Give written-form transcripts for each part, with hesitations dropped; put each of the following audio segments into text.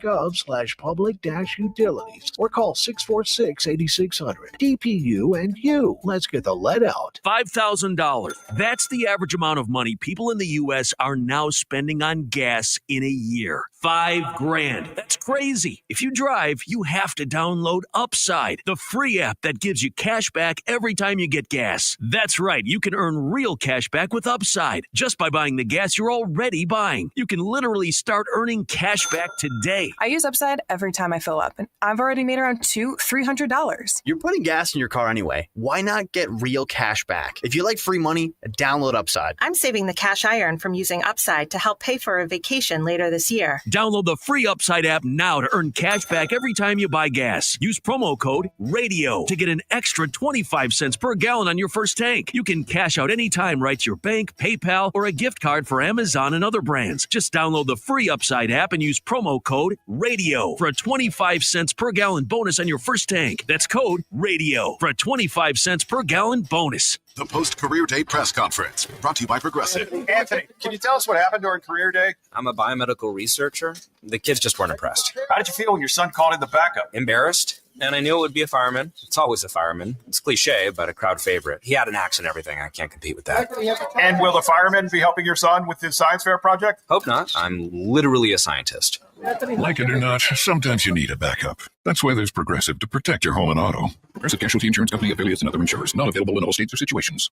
gov/public-utilities or call 646-8600. DPU and you. Let's get the lead out. $5,000. That's the average amount of money people in the U.S. are now spending on gas in a year. $5,000. That's crazy. If you drive, you have to download Upside, the free app that gives you cash back every time you get gas. That's right. You can earn real cash back with Upside just by buying the gas you're already buying. You can literally start earning cash back today. I use Upside every time I fill up, and I've already made around $300. You're putting gas in your car anyway. Why not get real cash back? If you like free money, download Upside. I'm saving the cash I earn from using Upside to help pay for a vacation later this year. Download the free Upside app now to earn cash back every time you buy gas. Use promo code RADIO to get an extra 25 cents per gallon on your first tank. You can cash out anytime right to your bank, PayPal, or a gift card for Amazon and other brands. Just download the free Upside app and use promo code RADIO for a 25 cents per gallon bonus on your first tank. That's code RADIO for a 25 cents per gallon bonus. The post-career day press conference brought to you by Progressive. Anthony, can you tell us what happened during career day? I'm a biomedical researcher. The kids just weren't impressed. How did you feel when your son called in the backup? Embarrassed. And I knew it would be a fireman. It's always a fireman. It's cliche, but a crowd favorite. He had an axe and everything. I can't compete with that. And will the fireman be helping your son with his science fair project? Hope not. I'm literally a scientist. Like it or not, sometimes you need a backup. That's why there's Progressive to protect your home and auto. Progressive Casualty Insurance Company affiliates and other insurers. Not available in all states or situations.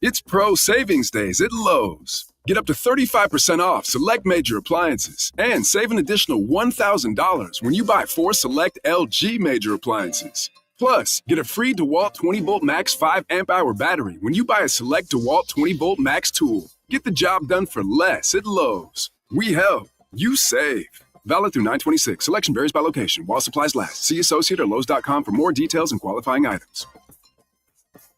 It's Pro Savings Days at Lowe's. Get up to 35% off select major appliances and save an additional $1,000 when you buy 4 select LG major appliances. Plus, get a free DeWalt 20-volt max 5 amp-hour battery when you buy a select DeWalt 20-volt max tool. Get the job done for less at Lowe's. We help. You save. Valid through 9/26. Selection varies by location. While supplies last. See associate or Lowe's.com for more details and qualifying items.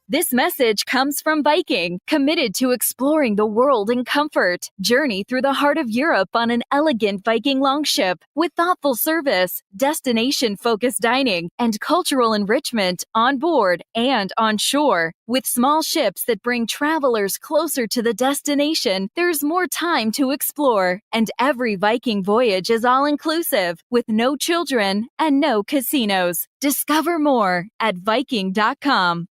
This message comes from Viking, committed to exploring the world in comfort. Journey through the heart of Europe on an elegant Viking longship with thoughtful service, destination-focused dining, and cultural enrichment on board and on shore. With small ships that bring travelers closer to the destination, there's more time to explore. And every Viking voyage is all-inclusive, with no children and no casinos. Discover more at Viking.com.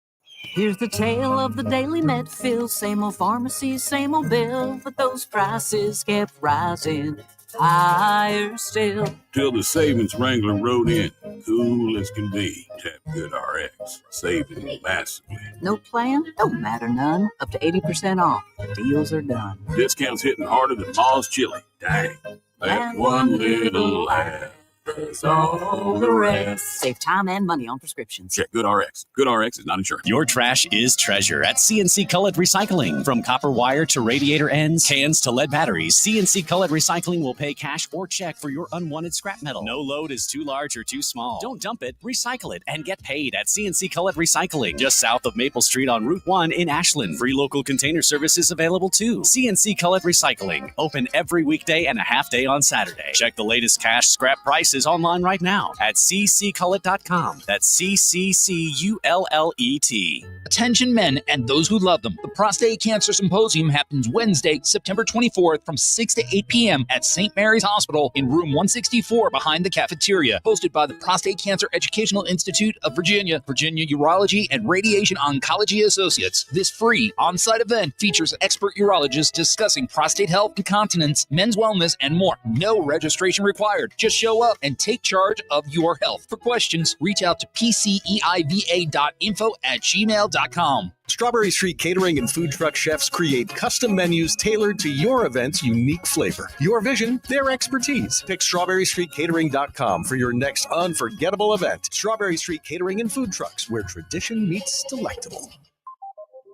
Here's the tale of the daily Medfield. Same old pharmacy, same old bill, but those prices kept rising higher still. Till the savings wrangler rode in, cool as can be. Tap Good RX, saving massively. No plan? Don't matter none. Up to 80% off. Deals are done. Discounts hitting harder than Ma's chili. Dang, that one little laugh. That's all the rest. Save time and money on prescriptions. Check Good RX. Good RX is not insurance. Your trash is treasure at CNC Cullet Recycling. From copper wire to radiator ends, cans to lead batteries, CNC Cullet Recycling will pay cash or check for your unwanted scrap metal. No load is too large or too small. Don't dump it, recycle it, and get paid at CNC Cullet Recycling. Just south of Maple Street on Route 1 in Ashland. Free local container service is available too. CNC Cullet Recycling. Open every weekday and a half day on Saturday. Check the latest cash scrap prices online right now at cccullet.com. That's CCCULLET. Attention men and those who love them. The Prostate Cancer Symposium happens Wednesday, September 24th from 6 to 8 p.m. at St. Mary's Hospital in room 164 behind the cafeteria. Hosted by the Prostate Cancer Educational Institute of Virginia, Virginia Urology and Radiation Oncology Associates. This free on-site event features expert urologists discussing prostate health, incontinence, men's wellness, and more. No registration required. Just show up and take charge of your health. For questions, reach out to pceiva.info@gmail.com. Strawberry Street Catering and Food Truck chefs create custom menus tailored to your event's unique flavor. Your vision, their expertise. Pick strawberrystreetcatering.com for your next unforgettable event. Strawberry Street Catering and Food Trucks, where tradition meets delectable.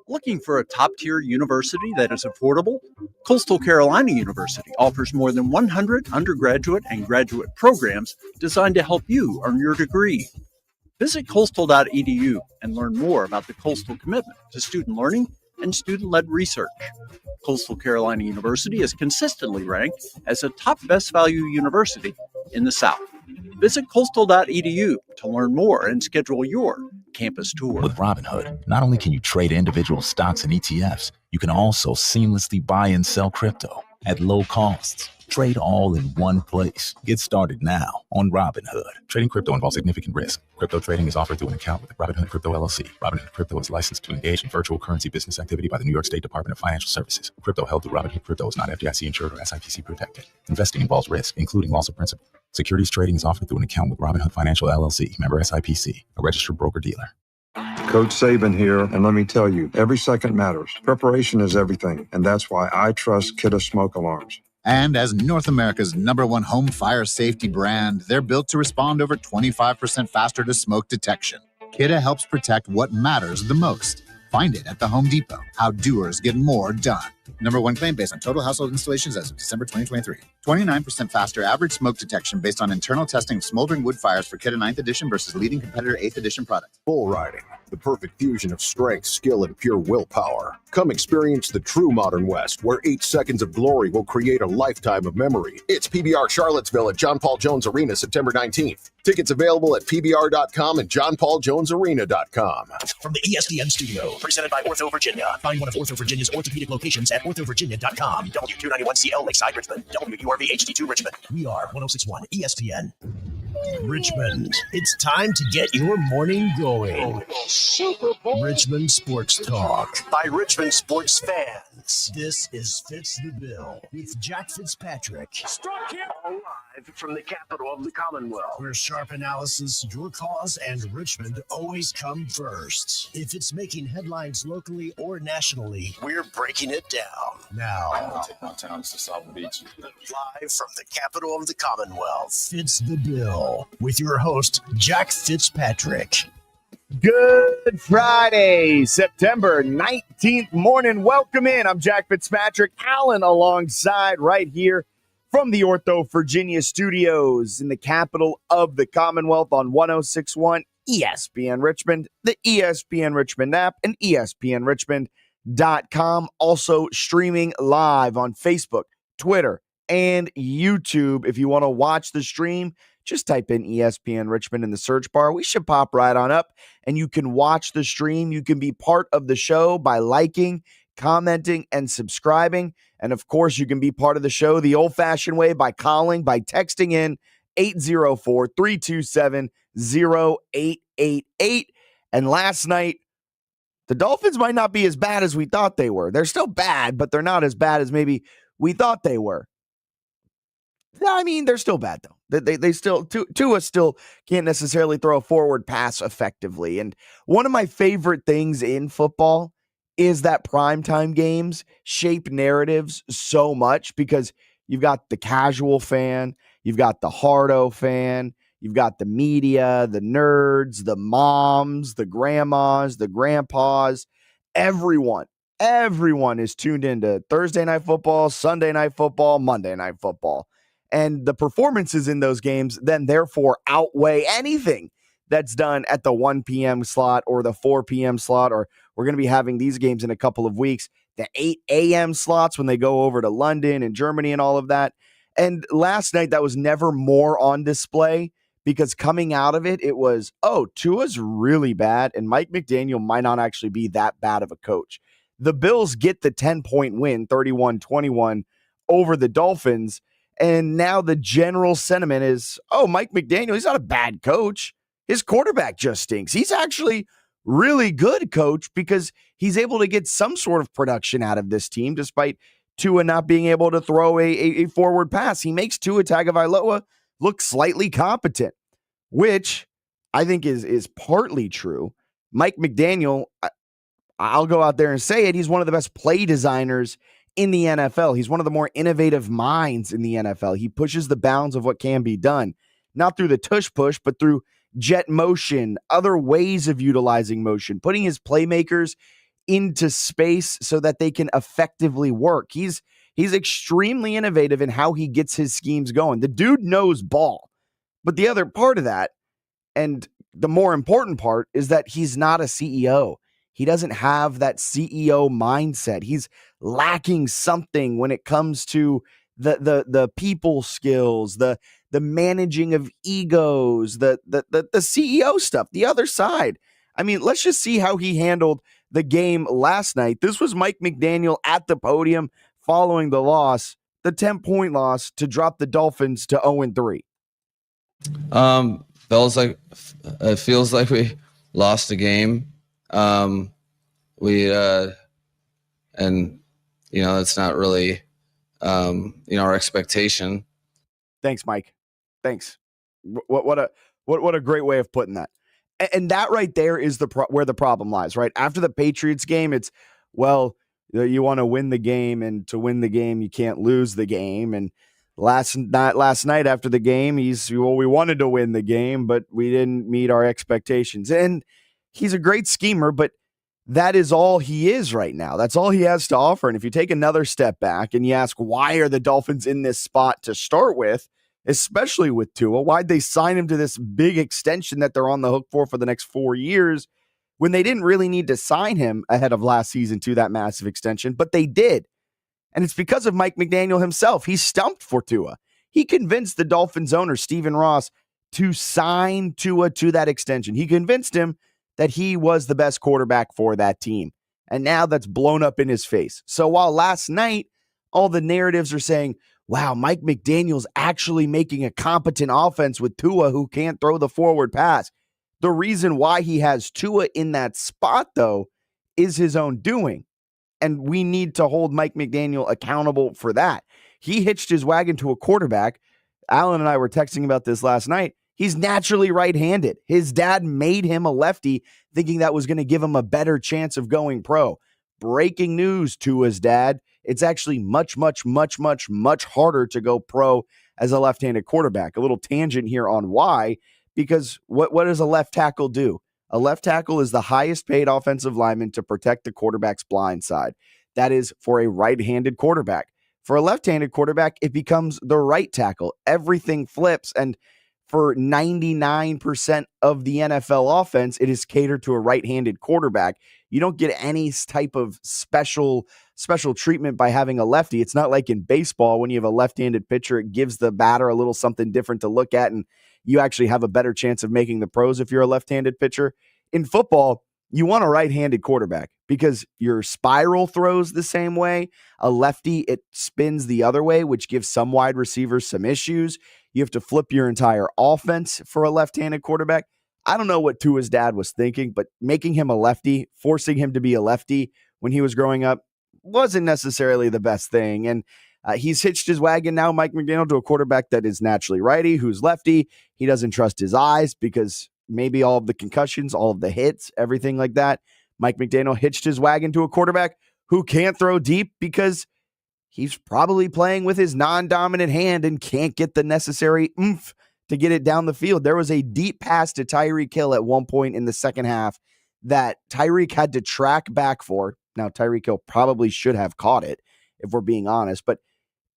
Looking for a top-tier university that is affordable? Coastal Carolina University offers more than 100 undergraduate and graduate programs designed to help you earn your degree. Visit coastal.edu and learn more about the Coastal commitment to student learning and student-led research. Coastal Carolina University is consistently ranked as a top best value university in the South. Visit coastal.edu to learn more and schedule your campus tour. With Robinhood, not only can you trade individual stocks and ETFs, you can also seamlessly buy and sell crypto. at low costs. Trade all in one place. Get started now on Robinhood. Trading crypto involves significant risk. Crypto trading is offered through an account with Robinhood Crypto LLC. Robinhood Crypto is licensed to engage in virtual currency business activity by the New York State Department of Financial Services. Crypto held through Robinhood Crypto is not FDIC insured or SIPC protected. Investing involves risk, including loss of principal. Securities trading is offered through an account with Robinhood Financial LLC, member SIPC, a registered broker-dealer. Coach Saban here, and let me tell you, every second matters. Preparation is everything, and that's why I trust Kidde Smoke Alarms. And as North America's #1 home fire safety brand, they're built to respond over 25% faster to smoke detection. Kidde helps protect what matters the most. Find it at the Home Depot. How doers get more done. #1 claim based on total household installations as of December 2023. 29% faster average smoke detection based on internal testing of smoldering wood fires for Kidde 9th edition versus leading competitor 8th edition product. Bull riding, the perfect fusion of strength, skill, and pure willpower. Come experience the true Modern West, where 8 seconds of glory will create a lifetime of memory. It's PBR Charlottesville at John Paul Jones Arena, September 19th. Tickets available at PBR.com and JohnPaulJonesArena.com. From the ESPN studio, presented by Ortho Virginia. Find one of Ortho Virginia's orthopedic locations at OrthoVirginia.com. W291CL Lakeside Richmond. WURV HD2 Richmond. We are 1061 ESPN. Richmond, it's time to get your morning going. Richmond Sports Talk by Richmond sports fans. This is Fitz the Bill with Jack Fitzpatrick. Live from the capital of the Commonwealth, where sharp analysis, your cause, and Richmond always come first. If it's making headlines locally or nationally, we're breaking it down. Now, take my talents to South Beach. live from the capital of the Commonwealth, Fitz the Bill with your host, Jack Fitzpatrick. Good Friday, September 19th morning. Welcome in. I'm Jack Fitzpatrick. Allen alongside right here from the Ortho Virginia studios in the capital of the Commonwealth on 1061 ESPN Richmond, the ESPN Richmond app, and ESPNRichmond.com. Also streaming live on Facebook, Twitter, and YouTube. If you want to watch the stream, just type in ESPN Richmond in the search bar. We should pop right on up, and you can watch the stream. You can be part of the show by liking, commenting, and subscribing. And, of course, you can be part of the show the old-fashioned way by calling, by texting in 804-327-0888. And last night, the Dolphins might not be as bad as we thought they were. They're still bad, but they're not as bad as maybe we thought they were. I mean, they're still bad, though. They still, Tua still can't necessarily throw a forward pass effectively. And one of my favorite things in football is that primetime games shape narratives so much, because you've got the casual fan, you've got the hardo fan, you've got the media, the nerds, the moms, the grandmas, the grandpas, everyone is tuned into Thursday night football, Sunday night football, Monday night football. And the performances in those games then therefore outweigh anything that's done at the 1 p.m. slot or the 4 p.m. slot, or we're going to be having these games in a couple of weeks, the 8 a.m. slots when they go over to London and Germany and all of that. And last night, that was never more on display, because coming out of it, it was, oh, Tua's really bad, and Mike McDaniel might not actually be that bad of a coach. The Bills get the 10-point win, 31-21, over the Dolphins. And now the general sentiment is, oh, Mike McDaniel, he's not a bad coach. His quarterback just stinks. He's actually really good coach, because he's able to get some sort of production out of this team, despite Tua not being able to throw a forward pass. He makes Tua Tagovailoa look slightly competent, which I think is partly true. Mike McDaniel, I'll go out there and say it, he's one of the best play designers in the NFL. He's one of the more innovative minds in the NFL. He pushes the bounds of what can be done, not through the tush push, but through jet motion, other ways of utilizing motion, putting his playmakers into space so that they can effectively work. He's extremely innovative in how he gets his schemes going. The dude knows ball. But the other part of that, and the more important part, is that he's not a CEO. He doesn't have that CEO mindset. He's lacking something when it comes to the people skills, the managing of egos, the CEO stuff, the other side. I mean, let's just see how he handled the game last night. This was Mike McDaniel at the podium following the loss. the 10-point loss to drop the Dolphins to 0-3? It feels like we lost the game. It's not really, our expectation. Thanks, Mike. Thanks. What a great way of putting that. And that right there is where the problem lies, right? After the Patriots game, it's, well, you want to win the game, and to win the game, you can't lose the game. And last night after the game, we wanted to win the game, but we didn't meet our expectations. And he's a great schemer, but that is all he is right now. That's all he has to offer. And if you take another step back and you ask, why are the Dolphins in this spot to start with, especially with Tua? Why'd they sign him to this big extension that they're on the hook for the next 4 years when they didn't really need to sign him ahead of last season to that massive extension? But they did. And it's because of Mike McDaniel himself. He stumped for Tua. He convinced the Dolphins owner, Stephen Ross, to sign Tua to that extension. He convinced him that he was the best quarterback for that team. And now that's blown up in his face. So while last night, all the narratives are saying, wow, Mike McDaniel's actually making a competent offense with Tua who can't throw the forward pass. The reason why he has Tua in that spot, though, is his own doing. And we need to hold Mike McDaniel accountable for that. He hitched his wagon to a quarterback. Alan and I were texting about this last night. He's naturally right-handed. His dad made him a lefty, thinking that was going to give him a better chance of going pro. Breaking news to his dad. It's actually much, much, much, much, much harder to go pro as a left-handed quarterback. A little tangent here on why, because what does a left tackle do? A left tackle is the highest paid offensive lineman to protect the quarterback's blind side. That is for a right-handed quarterback. For a left-handed quarterback, it becomes the right tackle. Everything flips, and for 99% of the NFL offense, it is catered to a right-handed quarterback. You don't get any type of special treatment by having a lefty. It's not like in baseball when you have a left-handed pitcher, it gives the batter a little something different to look at, and you actually have a better chance of making the pros if you're a left-handed pitcher. In football, you want a right-handed quarterback because your spiral throws the same way. A lefty, it spins the other way, which gives some wide receivers some issues. You have to flip your entire offense for a left-handed quarterback. I don't know what Tua's dad was thinking, but making him a lefty, forcing him to be a lefty when he was growing up wasn't necessarily the best thing. And he's hitched his wagon now, Mike McDaniel, to a quarterback that is naturally righty, who's lefty. He doesn't trust his eyes because maybe all of the concussions, all of the hits, everything like that. Mike McDaniel hitched his wagon to a quarterback who can't throw deep because he's probably playing with his non-dominant hand and can't get the necessary oomph to get it down the field. There was a deep pass to Tyreek Hill at one point in the second half that Tyreek had to track back for. Now, Tyreek Hill probably should have caught it, if we're being honest. But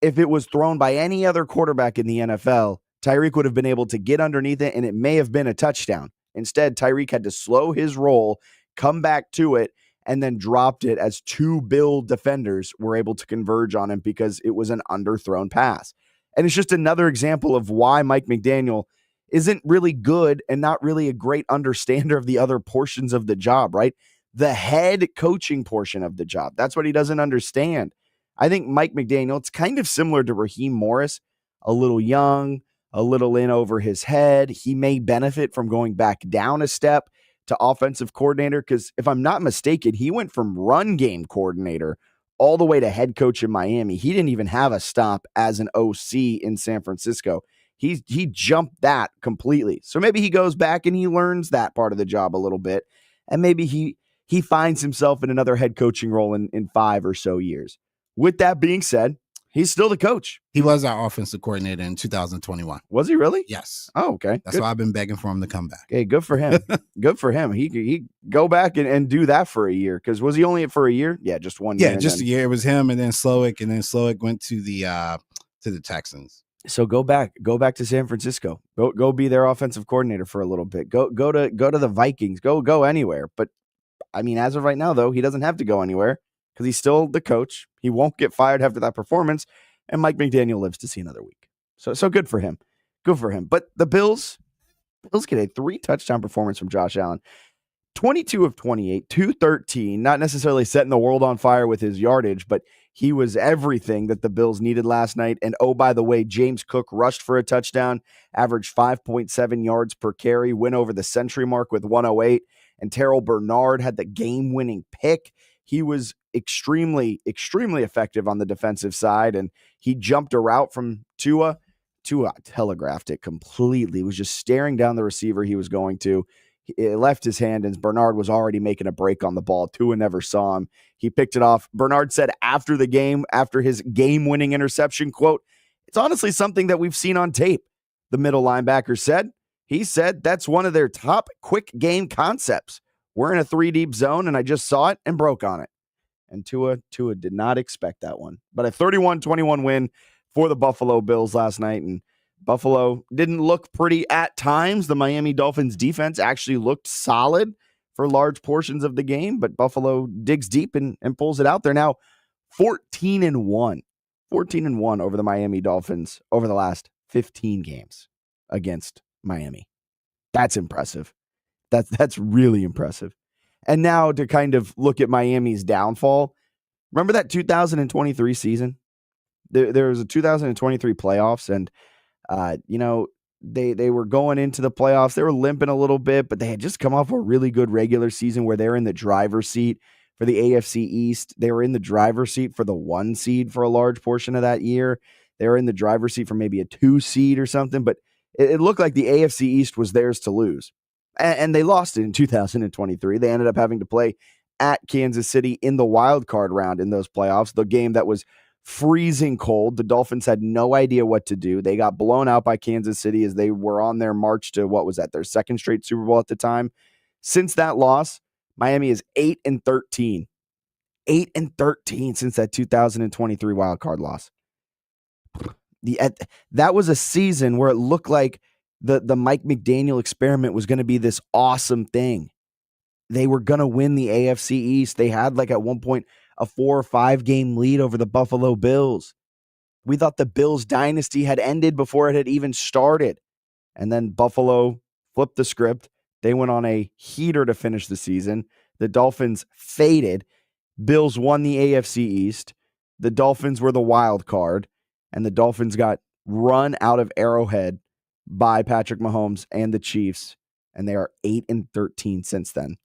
if it was thrown by any other quarterback in the NFL, Tyreek would have been able to get underneath it, and it may have been a touchdown. Instead, Tyreek had to slow his roll, come back to it, and then dropped it as two Bill defenders were able to converge on him because it was an underthrown pass. And it's just another example of why Mike McDaniel isn't really good and not really a great understander of the other portions of the job, right? The head coaching portion of the job. That's what he doesn't understand. I think Mike McDaniel, it's kind of similar to Raheem Morris, a little young, a little in over his head. He may benefit from going back down a step to offensive coordinator because if I'm not mistaken, he went from run game coordinator all the way to head coach in Miami. He didn't even have a stop as an OC in San Francisco. He jumped that completely. So maybe he goes back and he learns that part of the job a little bit. And maybe he finds himself in another head coaching role in 5 or so years. With that being said, he's still the coach. He was our offensive coordinator in 2021. Was he really? Yes. Oh, okay. That's why I've been begging for him to come back. Hey, good for him. Good for him. He go back and do that for a year. Because was he only for a year? Yeah, just 1 year. Yeah, just a year. It was him and then Slowick, and then Slowick went to the Texans. So go back to San Francisco. Go be their offensive coordinator for a little bit. Go to the Vikings. Go anywhere. But I mean, as of right now, though, he doesn't have to go anywhere because he's still the coach. He won't get fired after that performance. And Mike McDaniel lives to see another week. So good for him. Good for him. But the Bills get a 3-touchdown performance from Josh Allen. 22 of 28, 213, not necessarily setting the world on fire with his yardage, but He was everything that the Bills needed last night. And oh, by the way, James Cook rushed for a touchdown, averaged 5.7 yards per carry, went over the century mark with 108. And Terrell Bernard had the game-winning pick. He was extremely, extremely effective on the defensive side, and he jumped a route from Tua. Tua telegraphed it completely. He was just staring down the receiver he was going to. It left his hand, and Bernard was already making a break on the ball. Tua never saw him. He picked it off. Bernard said after the game, after his game-winning interception, quote, "It's honestly something that we've seen on tape," the middle linebacker said. He said that's one of their top quick game concepts. We're in a 3-deep zone, and I just saw it and broke on it. And Tua did not expect that one. But a 31-21 win for the Buffalo Bills last night, and Buffalo didn't look pretty at times. The Miami Dolphins defense actually looked solid for large portions of the game, but Buffalo digs deep and pulls it out. They're now 14-1. 14-1 over the Miami Dolphins over the last 15 games against Miami. That's impressive. That's really impressive. And now to kind of look at Miami's downfall. Remember that 2023 season? There was a 2023 playoffs, and they were going into the playoffs. They were limping a little bit, but they had just come off a really good regular season where they were in the driver's seat for the AFC East. They were in the driver's seat for the 1 seed for a large portion of that year. They were in the driver's seat for maybe a 2 seed or something, but it looked like the AFC East was theirs to lose. And they lost it in 2023. They ended up having to play at Kansas City in the wild card round in those playoffs, the game that was freezing cold. The Dolphins had no idea what to do. They got blown out by Kansas City as they were on their march to, what was that, their second straight Super Bowl at the time. Since that loss, Miami is 8-13. 8-13 since that 2023 wild card loss. That was a season where it looked like the Mike McDaniel experiment was going to be this awesome thing. They were going to win the AFC East. They had like at one point a 4 or 5 game lead over the Buffalo Bills. We thought the Bills dynasty had ended before it had even started. And then Buffalo flipped the script. They went on a heater to finish the season. The Dolphins faded. Bills won the AFC East. The Dolphins were the wild card. And the Dolphins got run out of Arrowhead by Patrick Mahomes and the Chiefs. And they are 8-13 since then.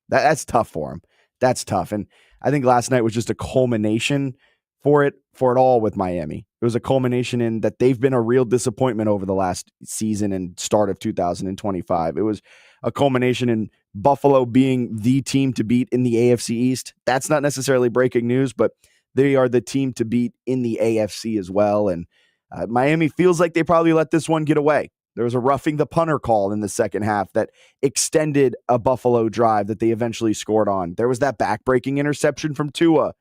That's tough for them. That's tough. And I think last night was just a culmination for it all with Miami. It was a culmination in that they've been a real disappointment over the last season and start of 2025. It was a culmination in Buffalo being the team to beat in the AFC East. That's not necessarily breaking news, but they are the team to beat in the AFC as well. And Miami feels like they probably let this one get away. There was a roughing the punter call in the second half that extended a Buffalo drive that they eventually scored on. There was that backbreaking interception from Tua,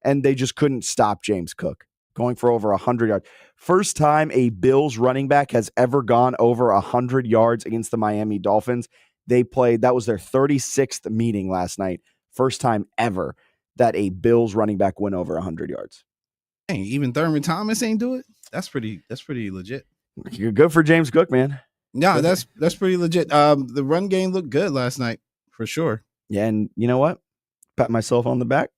and they just couldn't stop James Cook going for over 100 yards. First time a Bills running back has ever gone over 100 yards against the Miami Dolphins. That was their 36th meeting last night. First time ever that a Bills running back went over 100 yards. Hey, even Thurman Thomas ain't do it. That's pretty legit. You're good for James Cook, man. Yeah, that's pretty legit. The run game looked good last night for sure. Yeah, and you know what? Pat myself on the back.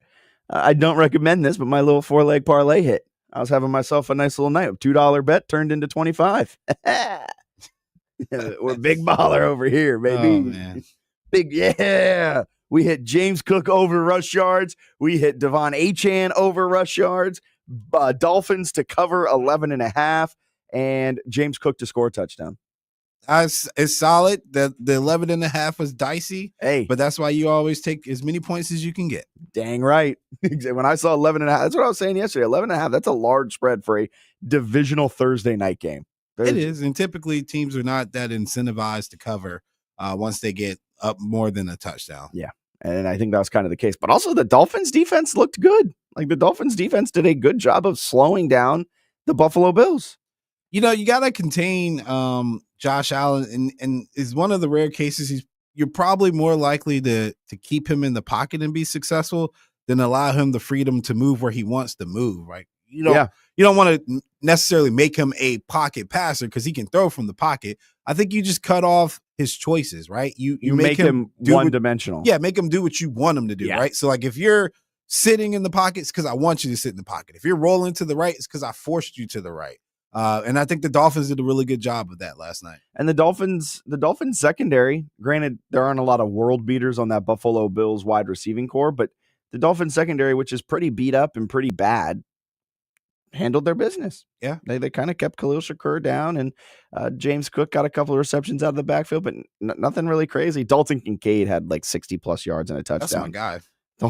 I don't recommend this, but my little 4-leg parlay hit. I was having myself a nice little night. A $2 bet turned into 25. We're big baller over here, baby. Oh, man. Big, yeah. We hit James Cook over rush yards. We hit Devon Achane over rush yards. Dolphins to cover 11.5. And James Cook to score a touchdown. It's solid. The 11.5 was dicey. Hey, but that's why you always take as many points as you can get. Dang right. When I saw 11.5, that's what I was saying yesterday. 11.5, that's a large spread for a divisional Thursday night game. It is, and typically teams are not that incentivized to cover once they get up more than a touchdown. Yeah, and I think that was kind of the case. But also the Dolphins defense looked good. Like the Dolphins defense did a good job of slowing down the Buffalo Bills. You know, you got to contain Josh Allen, and is one of the rare cases you're probably more likely to keep him in the pocket and be successful than allow him the freedom to move where he wants to move, right? You don't want to necessarily make him a pocket passer because he can throw from the pocket. I think you just cut off his choices, right? You make him one-dimensional. Yeah, make him do what you want him to do, right? So like if you're sitting in the pocket, it's because I want you to sit in the pocket. If you're rolling to the right, it's because I forced you to the right. And I think the Dolphins did a really good job of that last night. And the Dolphins secondary, granted, there aren't a lot of world beaters on that Buffalo Bills wide receiving core, but the Dolphins secondary, which is pretty beat up and pretty bad, handled their business. Yeah. They kind of kept Khalil Shakur down, and James Cook got a couple of receptions out of the backfield, but nothing really crazy. Dalton Kincaid had like 60-plus yards and a touchdown. That's my guy.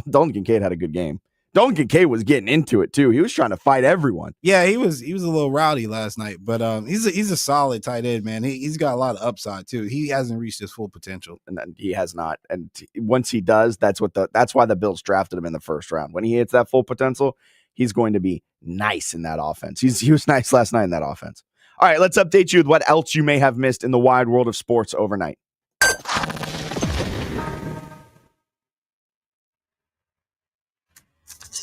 Dalton Kincaid had a good game. Dalton Kincaid was getting into it too. He was trying to fight everyone. Yeah, he was a little rowdy last night, but he's a solid tight end, man. He's got a lot of upside too. He hasn't reached his full potential, and he has not. And once he does, that's why the Bills drafted him in the first round. When he hits that full potential, he's going to be nice in that offense. He was nice last night in that offense. All right, let's update you with what else you may have missed in the wide world of sports overnight.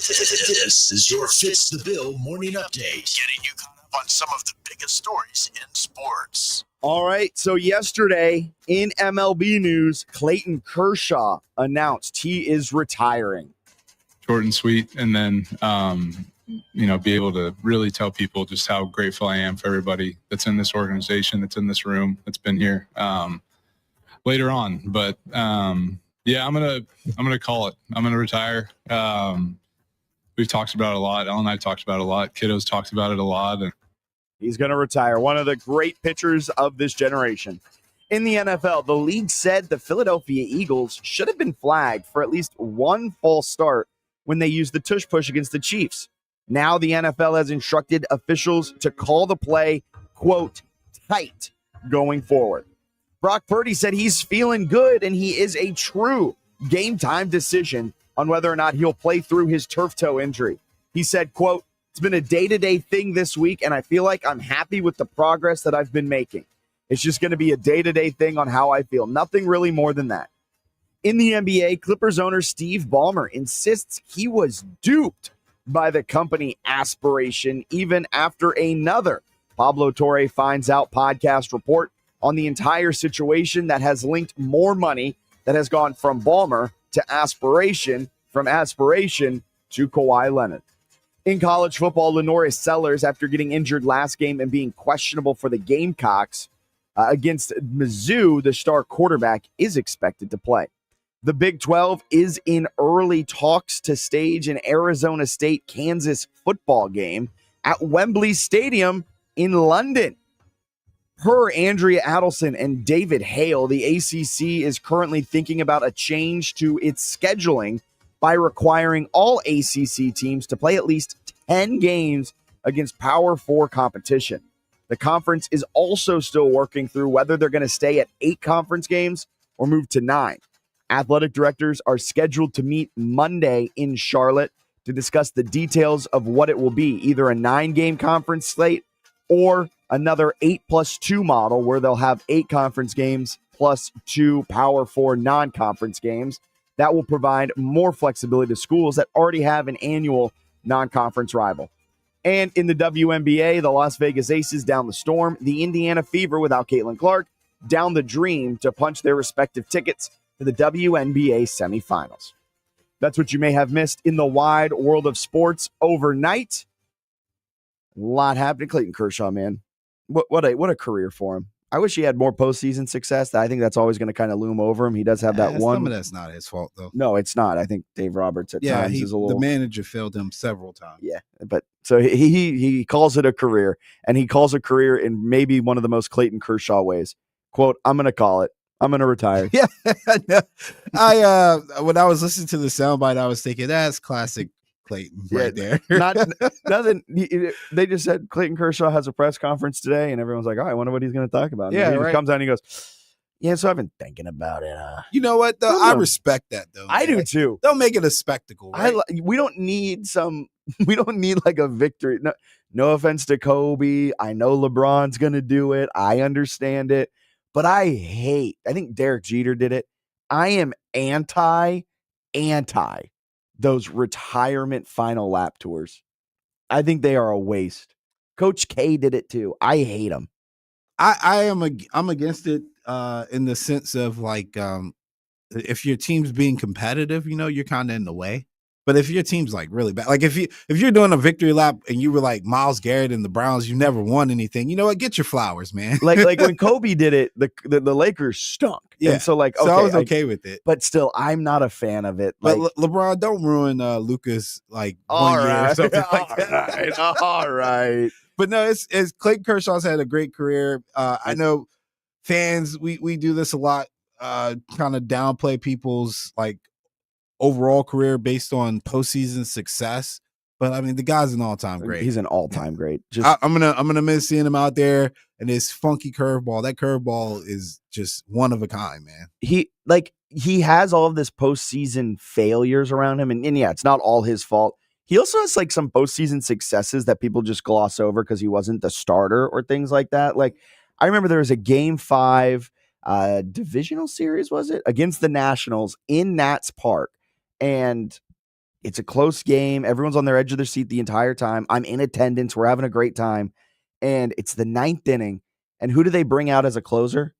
This is your Fitz the Bill morning update, getting you caught up on some of the biggest stories in sports. All right, so yesterday in MLB news, Clayton Kershaw announced he is retiring. Short and sweet, and then be able to really tell people just how grateful I am for everybody that's in this organization, that's in this room, that's been here later on. But yeah, I'm gonna call it. I'm gonna retire. We've talked about it a lot. Ellen and I talked about it a lot. Kiddo's talked about it a lot. And he's going to retire. One of the great pitchers of this generation. In the NFL, the league said the Philadelphia Eagles should have been flagged for at least one false start when they used the tush push against the Chiefs. Now the NFL has instructed officials to call the play, quote, tight going forward. Brock Purdy said he's feeling good and he is a true game time decision on whether or not he'll play through his turf toe injury. He said, quote, it's been a day-to-day thing this week, and I feel like I'm happy with the progress that I've been making. It's just going to be a day-to-day thing on how I feel. Nothing really more than that. In the NBA, Clippers owner Steve Ballmer insists he was duped by the company Aspiration even after another Pablo Torre Finds Out podcast report on the entire situation that has linked more money that has gone from Ballmer to Aspiration, from Aspiration to Kawhi Leonard. In college football, Lenore Sellers, after getting injured last game and being questionable for the Gamecocks against Mizzou, the star quarterback is expected to play. The Big 12 is in early talks to stage an Arizona State-Kansas football game at Wembley Stadium in London. Per Andrea Adelson and David Hale, the ACC is currently thinking about a change to its scheduling by requiring all ACC teams to play at least 10 games against Power 4 competition. The conference is also still working through whether they're going to stay at 8 conference games or move to 9. Athletic directors are scheduled to meet Monday in Charlotte to discuss the details of what it will be, either a 9-game conference slate or another 8+2 model where they'll have 8 conference games plus 2 Power 4 non-conference games. That will provide more flexibility to schools that already have an annual non-conference rival. And in the WNBA, the Las Vegas Aces down the Storm, the Indiana Fever without Caitlin Clark down the Dream to punch their respective tickets to the WNBA semifinals. That's what you may have missed in the wide world of sports overnight. A lot happening. Clayton Kershaw, man. What a career for him. I wish he had more postseason success. I think that's always going to kind of loom over him. He does have that one. Some of that's not his fault, though. No, it's not. I think Dave Roberts at times is a little. The manager failed him several times. Yeah, but so he calls it a career, and he calls a career in maybe one of the most Clayton Kershaw ways. Quote, I'm going to call it. I'm going to retire. Yeah. I when I was listening to the soundbite, I was thinking, that's classic Clayton right there. Nothing. They just said Clayton Kershaw has a press conference today, and everyone's like, "Oh, I wonder what he's going to talk about." And he comes out and he goes, "Yeah, so I've been thinking about it." You know what? Though I respect that though. I do too. Don't make it a spectacle. Right? We don't need some. We don't need like a victory. No offense to Kobe. I know LeBron's going to do it. I understand it, but I think Derek Jeter did it. I am anti those retirement final lap tours. I think they are a waste. Coach K did it too. I hate them. I'm against it in the sense of like if your team's being competitive, you're kind of in the way. But if your team's like really bad, like if you're doing a victory lap and you were like Myles Garrett and the Browns, you never won anything. You know what? Get your flowers, man. like when Kobe did it, the Lakers stunk. Yeah. And so like, okay, so I was okay with it. But still, I'm not a fan of it. But Like, LeBron, don't ruin Lucas like all 1 year or right, something like all that. right, all right. But no, it's Clayton Kershaw's had a great career. I know fans, we do this a lot, kind of downplay people's like overall career based on postseason success. But I mean, the guy's an all-time great. He's an all-time great. Just I'm gonna miss seeing him out there and his funky curveball. That curveball is just one of a kind, man. He has all of this postseason failures around him, and yeah, it's not all his fault. He also has like some postseason successes that people just gloss over because he wasn't the starter or things like that. Like I remember there was a Game 5 divisional series, was it, against the Nationals in Nats Park, and it's a close game. Everyone's on their edge of their seat the entire time. I'm in attendance. We're having a great time, and it's the 9th inning. And who do they bring out as a closer?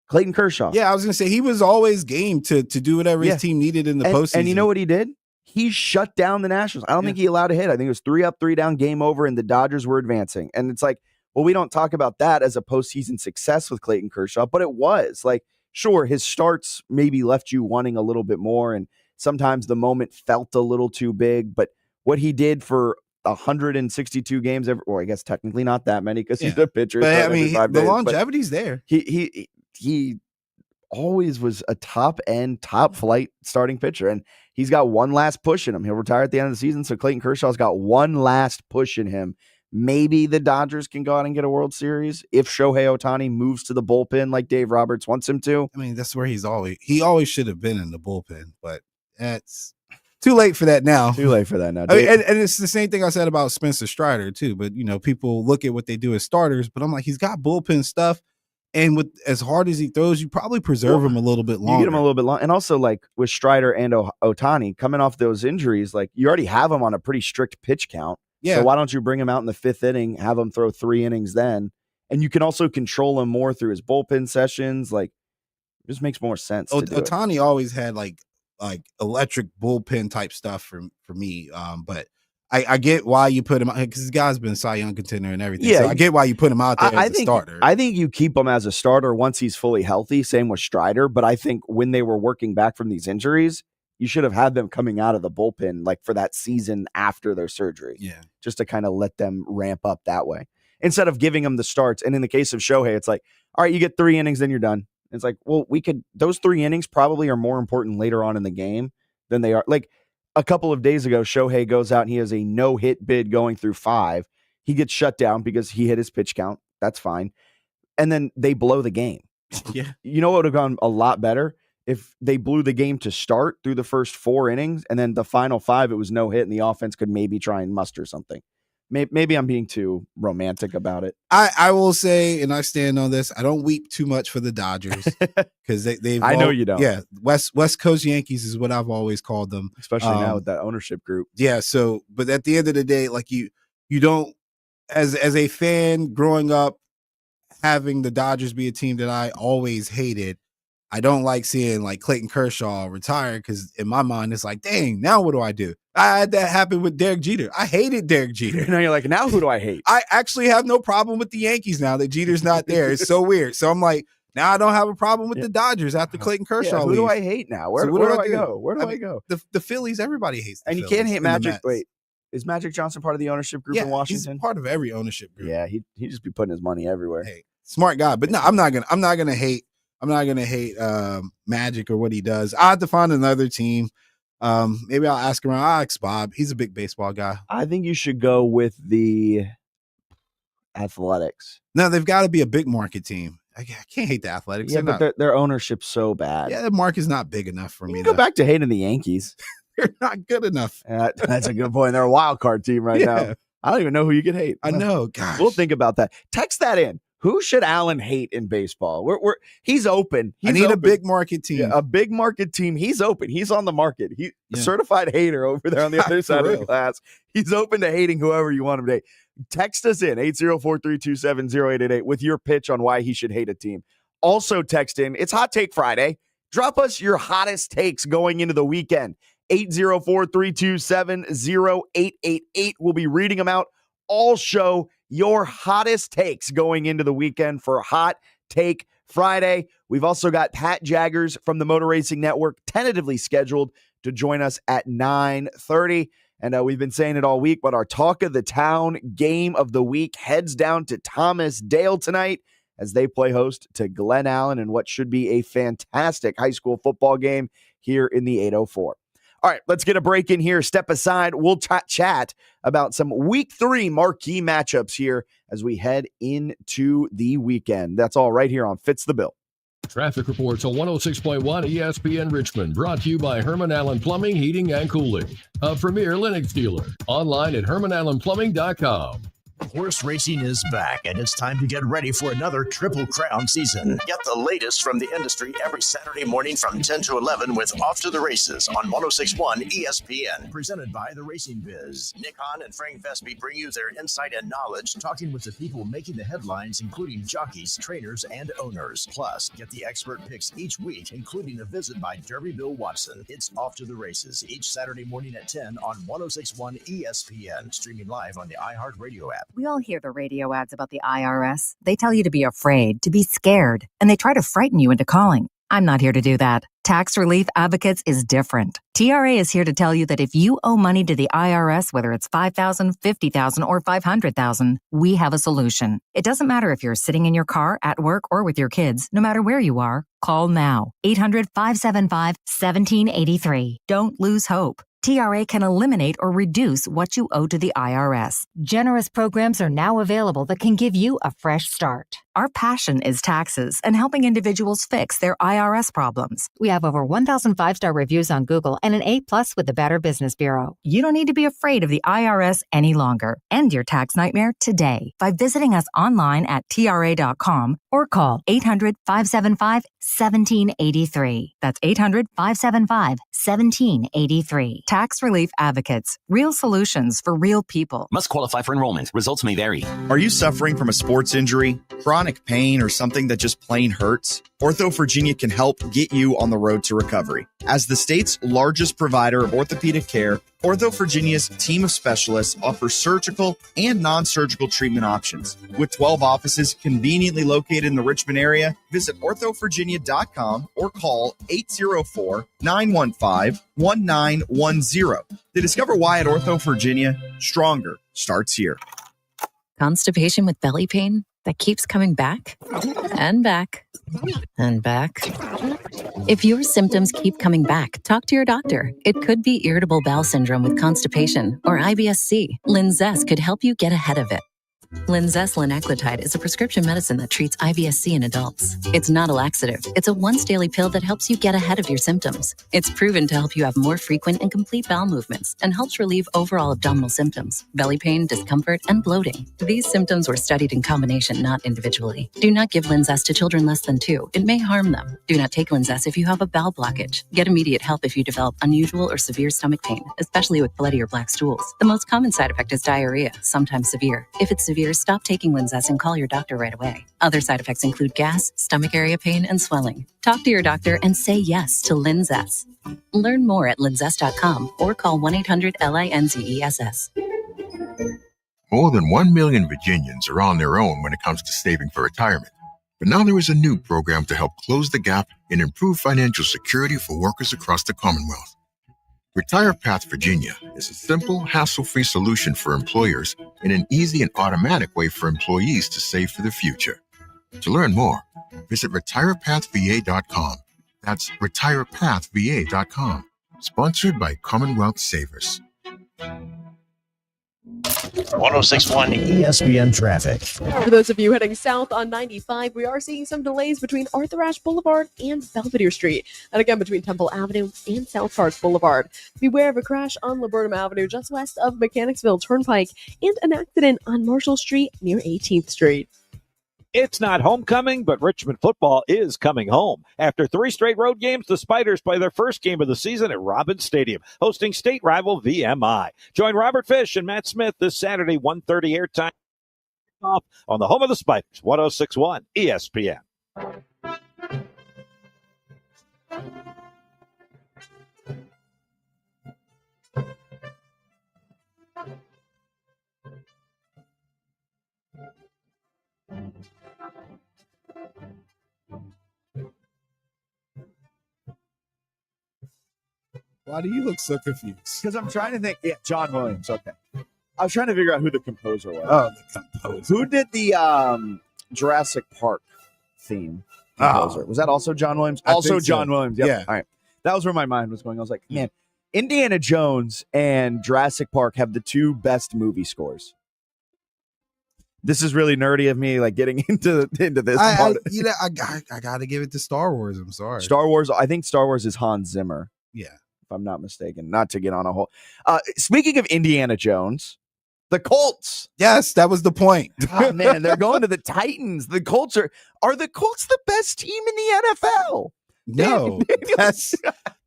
Clayton Kershaw. Yeah, I was gonna say he was always game to do whatever his team needed in the postseason. And you know what he did? He shut down the Nationals. I don't think he allowed a hit. I think it was 3 up, 3 down, game over, and the Dodgers were advancing. And it's like, well, we don't talk about that as a postseason success with Clayton Kershaw, but it was. Like, sure, his starts maybe left you wanting a little bit more, and sometimes the moment felt a little too big. But what he did for 162 games, I guess technically not that many because he's a pitcher. But I mean, the longevity's there. He always was a top flight starting pitcher, and he's got one last push in him. He'll retire at the end of the season, so Clayton Kershaw's got one last push in him. Maybe the Dodgers can go out and get a World Series if Shohei Ohtani moves to the bullpen like Dave Roberts wants him to. I mean, that's where he always should have been in the bullpen, but that's too late for that now. Too late for that now. I mean, and it's the same thing I said about Spencer Strider too. But you know, people look at what they do as starters, but I'm like, he's got bullpen stuff. And with as hard as he throws, you probably preserve him a little bit longer. You get him a little bit long. And also, like with Strider and Ohtani coming off those injuries, like you already have him on a pretty strict pitch count. Yeah. So why don't you bring him out in the 5th inning, have him throw 3 innings then? And you can also control him more through his bullpen sessions. Like, it just makes more sense. Ohtani always had like electric bullpen type stuff for me. But I get why you put him out because this guy's been Cy Young contender and everything. Yeah, so I get why you put him out there as a starter. I think you keep him as a starter once he's fully healthy. Same with Strider. But I think when they were working back from these injuries, you should have had them coming out of the bullpen like for that season after their surgery. Yeah, just to kind of let them ramp up that way instead of giving them the starts. And in the case of Shohei, it's like, all right, you get 3 innings, then you're done. It's like, well, those 3 innings probably are more important later on in the game than they are. Like a couple of days ago, Shohei goes out and he has a no-hit bid going through 5. He gets shut down because he hit his pitch count. That's fine. And then they blow the game. Yeah. You know what would have gone a lot better? If they blew the game to start through the first 4 innings and then the final 5, it was no hit and the offense could maybe try and muster something. Maybe I'm being too romantic about it. I will say, and I stand on this, I don't weep too much for the Dodgers because they've. I know you don't. Yeah, West Coast Yankees is what I've always called them, especially now with that ownership group. Yeah. So, but at the end of the day, like you don't, as a fan growing up, having the Dodgers be a team that I always hated. I don't like seeing like Clayton Kershaw retire because in my mind it's like, dang, now what do I do? I had that happen with Derek Jeter. I hated Derek Jeter. Now you're like, now who do I hate? I actually have no problem with the Yankees now that Jeter's not there. It's so weird. So I'm like, now I don't have a problem with the Dodgers after Clayton Kershaw. Who do I hate now? Where do I go? Where do I go? The Phillies, everybody hates the and Phillies. You can't hate Magic. Wait, is Magic Johnson part of the ownership group in Washington? He's part of every ownership group. Yeah, he just be putting his money everywhere. Hey, smart guy. But no, I'm not gonna hate Magic or what he does. I have to find another team. Maybe I'll ask around. I'll ask Bob. He's a big baseball guy. I think you should go with the Athletics. No, they've got to be a big market team. I can't hate the Athletics. Yeah, but their ownership's so bad. Yeah, the market's not big enough for me. Go back to hating the Yankees. They're not good enough. That's a good point. They're a wild card team right now. I don't even know who you could hate. I know. Gosh. We'll think about that. Text that in. Who should Allen hate in baseball? He's open. I need a big market team. Yeah, a big market team. He's open. He's on the market. He's a certified hater over there on the other side of the class. He's open to hating whoever you want him to hate. Text us in 804-327-0888 with your pitch on why he should hate a team. Also text in. It's Hot Take Friday. Drop us your hottest takes going into the weekend. 804-327-0888. We'll be reading them out all show. Your hottest takes going into the weekend for Hot Take Friday. We've also got Pat Jaggers from the Motor Racing Network tentatively scheduled to join us at 9:30. And we've been saying it all week, but our Talk of the Town game of the week heads down to Thomas Dale tonight as they play host to Glen Allen in what should be a fantastic high school football game here in the 804. All right, let's get a break in here. Step aside. We'll chat about some Week 3 marquee matchups here as we head into the weekend. That's all right here on Fitz the Bill. Traffic reports on 106.1 ESPN Richmond, brought to you by Herman Allen Plumbing, Heating, and Cooling, a premier Linux dealer. Online at hermanallenplumbing.com. Horse racing is back, and it's time to get ready for another Triple Crown season. Get the latest from the industry every Saturday morning from 10 to 11 with Off to the Races on 106.1 ESPN. Presented by The Racing Biz. Nick Hahn and Frank Vesby bring you their insight and knowledge, talking with the people making the headlines, including jockeys, trainers, and owners. Plus, get the expert picks each week, including a visit by Derby Bill Watson. It's Off to the Races each Saturday morning at 10 on 106.1 ESPN. Streaming live on the iHeartRadio app. We all hear the radio ads about the IRS. They tell you to be afraid, to be scared, and they try to frighten you into calling. I'm not here to do that. Tax Relief Advocates is different. TRA is here to tell you that if you owe money to the IRS, whether it's $5,000, $50,000, or $500,000, we have a solution. It doesn't matter if you're sitting in your car, at work, or with your kids. No matter where you are, call now. 800-575-1783. Don't lose hope. TRA can eliminate or reduce what you owe to the IRS. Generous programs are now available that can give you a fresh start. Our passion is taxes and helping individuals fix their IRS problems. We have over 1,000 5-star reviews on Google and an A+ with the Better Business Bureau. You don't need to be afraid of the IRS any longer. End your tax nightmare today by visiting us online at TRA.com or call 800-575-1783. That's 800-575-1783. Tax Relief Advocates. Real solutions for real people. Must qualify for enrollment. Results may vary. Are you suffering from a sports injury, chronic pain, or something that just plain hurts? Ortho Virginia can help get you on the road to recovery. As the state's largest provider of orthopedic care, Ortho Virginia's team of specialists offers surgical and non-surgical treatment options. With 12 offices conveniently located in the Richmond area, visit orthovirginia.com or call 804-915-1910 to discover why at Ortho Virginia, stronger starts here. Constipation with belly pain that keeps coming back and back and back. If your symptoms keep coming back, talk to your doctor. It could be irritable bowel syndrome with constipation or IBS-C. Linzess could help you get ahead of it. Linzess linaclotide is a prescription medicine that treats IBS-C in adults. It's not a laxative. It's a once-daily pill that helps you get ahead of your symptoms. It's proven to help you have more frequent and complete bowel movements and helps relieve overall abdominal symptoms, belly pain, discomfort, and bloating. These symptoms were studied in combination, not individually. Do not give Linzess to children less than 2. It may harm them. Do not take Linzess if you have a bowel blockage. Get immediate help if you develop unusual or severe stomach pain, especially with bloody or black stools. The most common side effect is diarrhea, sometimes severe. If it's severe, stop taking Linzess and call your doctor right away. Other side effects include gas, stomach area pain, and swelling. Talk to your doctor and say yes to Linzess. Learn more at linzess.com or call 1-800-LINZESS. More than 1 million Virginians are on their own when it comes to saving for retirement. But now there is a new program to help close the gap and improve financial security for workers across the Commonwealth. Retire Path Virginia is a simple, hassle-free solution for employers and an easy and automatic way for employees to save for the future. To learn more, visit retirepathva.com. That's retirepathva.com. Sponsored by Commonwealth Savers. 106.1 ESPN traffic. For those of you heading south on 95, we are seeing some delays between Arthur Ashe Boulevard and Belvedere Street, and again between Temple Avenue and South Park Boulevard. Beware of a crash on Laburnum Avenue just west of Mechanicsville Turnpike and an accident on Marshall Street near 18th Street. It's not homecoming, but Richmond football is coming home. After 3 straight road games, the Spiders play their first game of the season at Robins Stadium, hosting state rival VMI. Join Robert Fish and Matt Smith this Saturday, 1:30 airtime on the home of the Spiders, 106.1 ESPN. Why do you look so confused? Because I'm trying to think. Yeah, John Williams. Okay. I was trying to figure out who the composer was. Oh, the composer. Who did the Jurassic Park theme composer? Was that also John Williams? I Also think so. John Williams. Yep. Yeah. All right. That was where my mind was going. I was like, man, Indiana Jones and Jurassic Park have the two best movie scores. This is really nerdy of me, like getting into this I part. got to give it to Star Wars. I'm sorry. Star Wars. I think Star Wars is Hans Zimmer, Yeah. if I'm not mistaken. Not to get on a whole. Speaking of Indiana Jones, the Colts. Yes, that was the point. Oh, man, they're going to the Titans. The Colts are the Colts the best team in the NFL? No, that's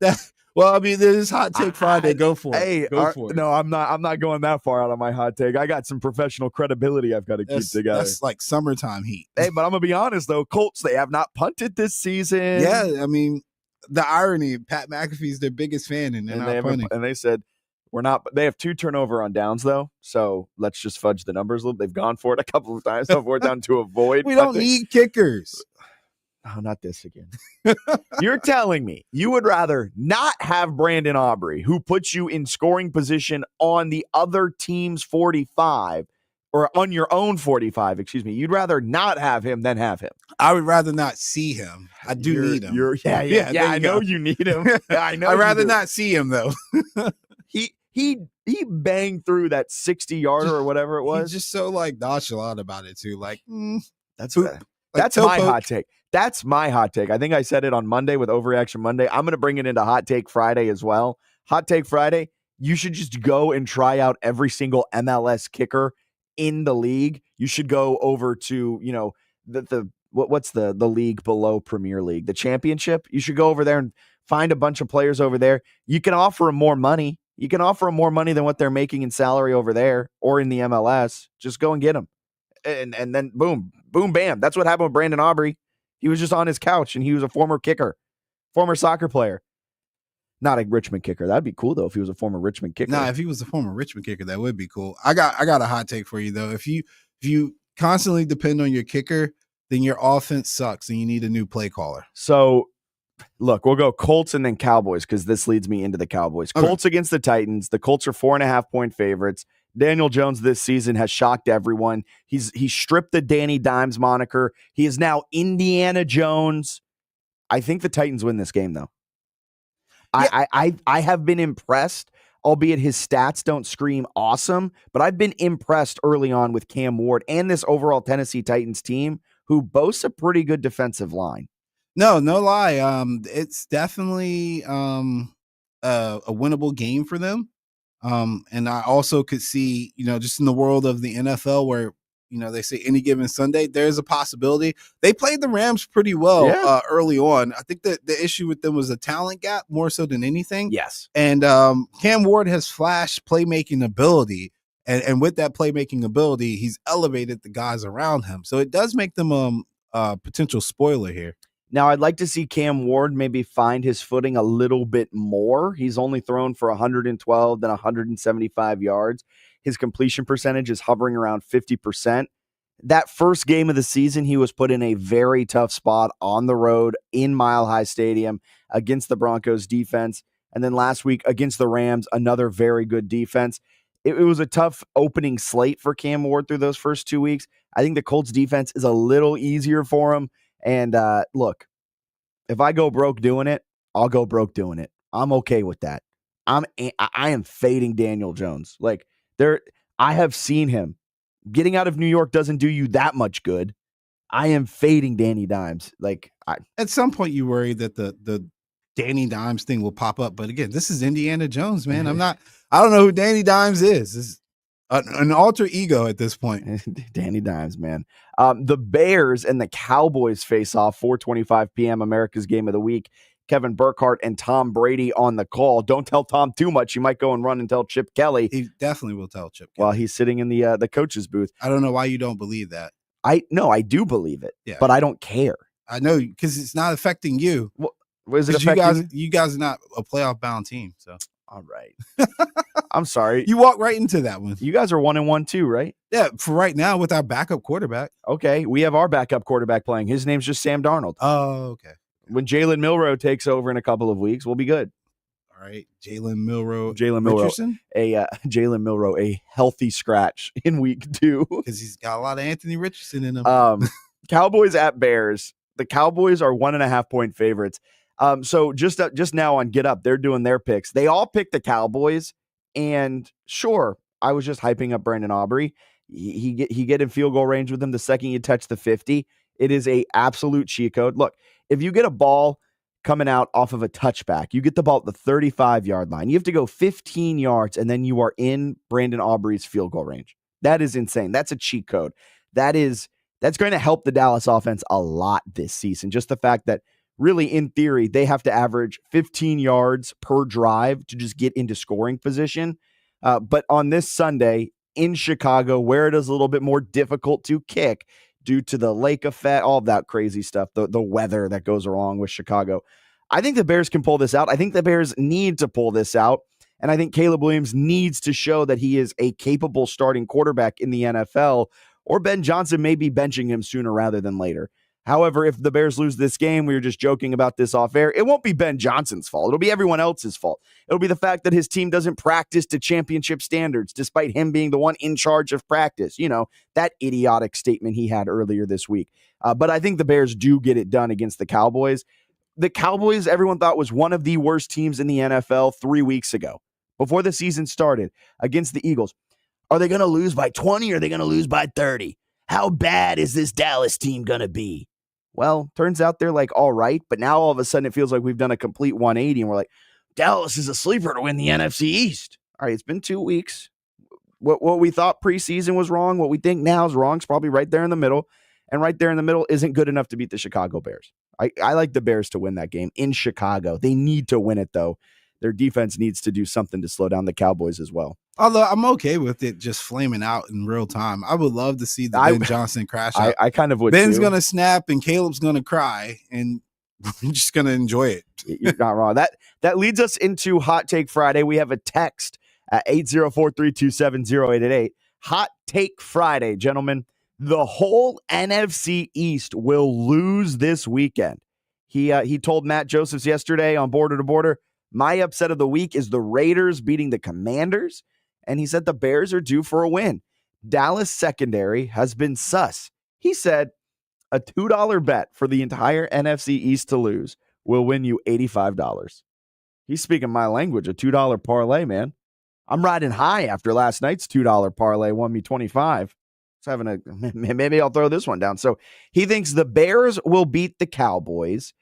that. Well, I mean, there's Hot Take Friday. Go for it. Hey, Go for it. no, I'm not going that far out on my hot take. I got some professional credibility I've got to keep together. That's like summertime heat. Hey, but I'm gonna be honest though, Colts, they have not punted this season. Yeah, I mean, the irony, Pat McAfee's their biggest fan, and they're not punting. And they said we're not. They have 2 turnover on downs though, so let's just fudge the numbers a little. They've gone for it a couple of times on 4th down to avoid. We don't need kickers. Oh, not this again. You're telling me you would rather not have Brandon Aubrey, who puts you in scoring position on the other team's 45 or on your own 45, excuse me. You'd rather not have him than have him. I would rather not see him. I do need him. Yeah, I know you need him. Yeah, I know. I'd rather not see him though. He banged through that 60-yarder or whatever it was. He's just so like nonchalant about it too. Like that's toe my poke. hot take. That's my hot take. I think I said it on Monday with Overreaction Monday. I'm going to bring it into Hot Take Friday as well. Hot Take Friday, you should just go and try out every single MLS kicker in the league. You should go over to, what's the league below Premier League, the Championship. You should go over there and find a bunch of players over there. You can offer them more money. You can offer them more money than what they're making in salary over there or in the MLS. Just go and get them. And then boom, bam. That's what happened with Brandon Aubrey. He was just on his couch, and he was a former kicker, former soccer player. Not a Richmond kicker. That'd be cool, though, if he was a former Richmond kicker. Nah, if he was a former Richmond kicker, that would be cool. I got a hot take for you, though. If you constantly depend on your kicker, then your offense sucks, and you need a new play caller. So, look, we'll go Colts and then Cowboys, because this leads me into the Cowboys. Okay. Colts against the Titans. The Colts are 4.5-point favorites. Daniel Jones this season has shocked everyone. He stripped the Danny Dimes moniker. He is now Indiana Jones. I think the Titans win this game, though. Yeah. I have been impressed, albeit his stats don't scream awesome, but I've been impressed early on with Cam Ward and this overall Tennessee Titans team, who boasts a pretty good defensive line. No lie. It's definitely a winnable game for them. And I also could see, just in the world of the NFL where, they say any given Sunday, there's a possibility. They played the Rams pretty well early on. I think that the issue with them was a talent gap more so than anything. Yes. And Cam Ward has flashed playmaking ability. And with that playmaking ability, he's elevated the guys around him. So it does make them a potential spoiler here. Now, I'd like to see Cam Ward maybe find his footing a little bit more. He's only thrown for 112 and 175 yards. His completion percentage is hovering around 50%. That first game of the season, he was put in a very tough spot on the road in Mile High Stadium against the Broncos defense. And then last week against the Rams, another very good defense. It was a tough opening slate for Cam Ward through those first 2 weeks. I think the Colts defense is a little easier for him. And look, if I go broke doing it, I'll go broke doing it. I'm okay with that. I am fading Daniel Jones. Like I have seen him. Getting out of New York doesn't do you that much good. I am fading Danny Dimes. At some point, you worry that the Danny Dimes thing will pop up, but again, this is Indiana Jones, man. I don't know who Danny Dimes is. This is an alter ego at this point. Danny Dimes, man. The Bears and the Cowboys face off 4:25 p.m. America's Game of the Week. Kevin Burkhardt and Tom Brady on the call. Don't tell Tom too much. You might go and run and tell Chip Kelly. He definitely will tell Chip Kelly. While he's sitting in the coach's booth. I don't know why you don't believe that. I do believe it, but I don't care. I know, because it's not affecting you. What is it affecting you guys are not a playoff bound team, so. All right. I'm sorry. You walked right into that one. You guys are 1-1 too, right? Yeah, for right now with our backup quarterback. Okay, we have our backup quarterback playing. His name's just Sam Darnold. Oh, okay. When Jalen Milroe takes over in a couple of weeks, we'll be good. All All right, Jalen Milroe Jalen Milroe, a healthy scratch in week 2 because he's got a lot of Anthony Richardson in him. Cowboys at Bears. The Cowboys are 1.5 point favorites. So just now on Get Up, they're doing their picks. They all picked the Cowboys, and sure, I was just hyping up Brandon Aubrey. He get in field goal range with him the second you touch the 50. It is a absolute cheat code. Look, if you get a ball coming out off of a touchback, you get the ball at the 35-yard line. You have to go 15 yards, and then you are in Brandon Aubrey's field goal range. That is insane. That's a cheat code. That's going to help the Dallas offense a lot this season. Just the fact that really, in theory, they have to average 15 yards per drive to just get into scoring position. But on this Sunday in Chicago, where it is a little bit more difficult to kick due to the lake effect, all of that crazy stuff, the weather that goes along with Chicago, I think the Bears can pull this out. I think the Bears need to pull this out. And I think Caleb Williams needs to show that he is a capable starting quarterback in the NFL, or Ben Johnson may be benching him sooner rather than later. However, if the Bears lose this game, we were just joking about this off air, it won't be Ben Johnson's fault. It'll be everyone else's fault. It'll be the fact that his team doesn't practice to championship standards, despite him being the one in charge of practice. You know, that idiotic statement he had earlier this week. But I think the Bears do get it done against the Cowboys. The Cowboys, everyone thought, was one of the worst teams in the NFL 3 weeks ago, before the season started, against the Eagles. Are they going to lose by 20 or are they going to lose by 30? How bad is this Dallas team going to be? Well, turns out they're like, all right. But now all of a sudden it feels like we've done a complete 180 and we're like, Dallas is a sleeper to win the NFC East. All right, it's been 2 weeks. What we thought preseason was wrong, what we think now is wrong, is probably right there in the middle. And right there in the middle isn't good enough to beat the Chicago Bears. I like the Bears to win that game in Chicago. They need to win it, though. Their defense needs to do something to slow down the Cowboys as well. Although I'm okay with it just flaming out in real time. I would love to see the Ben Johnson crash out. I kind of would. Ben's going to snap and Caleb's going to cry, and we're just going to enjoy it. You're not wrong. That leads us into Hot Take Friday. We have a text at 804-327-0888. Hot Take Friday, gentlemen. The whole NFC East will lose this weekend. He told Matt Josephs yesterday on Border to Border, my upset of the week is the Raiders beating the Commanders. And he said the Bears are due for a win. Dallas secondary has been sus. He said a $2 bet for the entire NFC East to lose will win you $85. He's speaking my language, a $2 parlay, man. I'm riding high after last night's $2 parlay won me 25. Maybe I'll throw this one down. So he thinks the Bears will beat the Cowboys.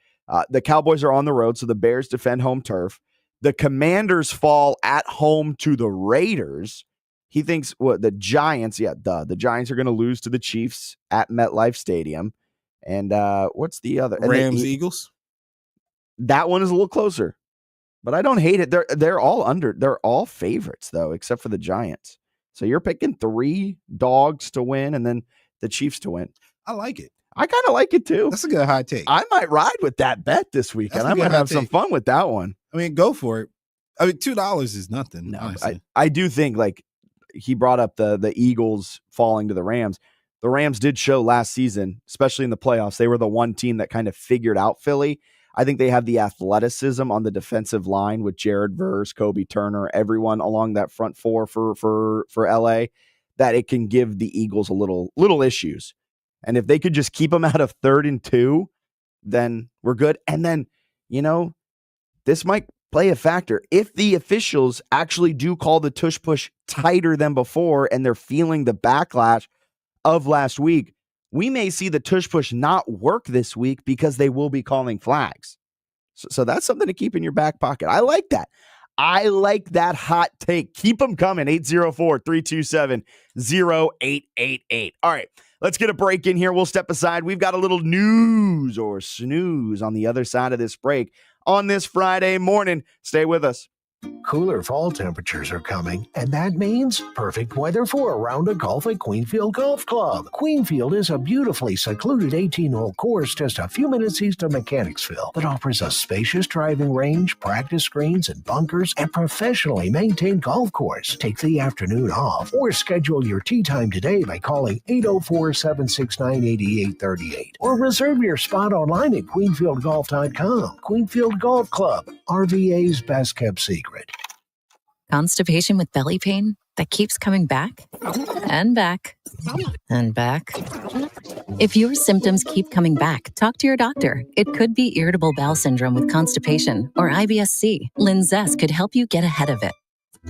The Cowboys are on the road, so the Bears defend home turf. The Commanders fall at home to the Raiders. He thinks the Giants, the Giants are going to lose to the Chiefs at MetLife Stadium. And what's the other? Rams, Eagles. That one is a little closer, but I don't hate it. They're all under. They're all favorites though, except for the Giants. So you're picking 3 dogs to win and then the Chiefs to win. I like it. I kind of like it too. That's a good hot take. I might ride with that bet this weekend. I might have some fun with that one. I mean, go for it. I mean, $2 is nothing. No, I do think, like, he brought up the Eagles falling to the Rams. The Rams did show last season, especially in the playoffs, they were the one team that kind of figured out Philly. I think they have the athleticism on the defensive line with Jared Verse, Kobe Turner, everyone along that front four for LA, that it can give the Eagles a little issues. And if they could just keep them out of 3rd and 2, then we're good. And then, this might play a factor. If the officials actually do call the tush push tighter than before and they're feeling the backlash of last week, we may see the tush push not work this week because they will be calling flags. So that's something to keep in your back pocket. I like that. I like that hot take. Keep them coming. 804-327-0888. All right, let's get a break in here. We'll step aside. We've got a little news or snooze on the other side of this break on this Friday morning. Stay with us. cooler fall temperatures are coming, and that means perfect weather for a round of golf at Queenfield Golf Club. Queenfield is a beautifully secluded 18-hole course just a few minutes east of Mechanicsville that offers a spacious driving range, practice greens and bunkers, and professionally maintained golf course. Take the afternoon off or schedule your tee time today by calling 804-769-8838 or reserve your spot online at queenfieldgolf.com. Queenfield Golf Club, RVA's best kept secret. Constipation with belly pain that keeps coming back and back and back. If your symptoms keep coming back, talk to your doctor. It could be irritable bowel syndrome with constipation or IBS-C. Linzess could help you get ahead of it.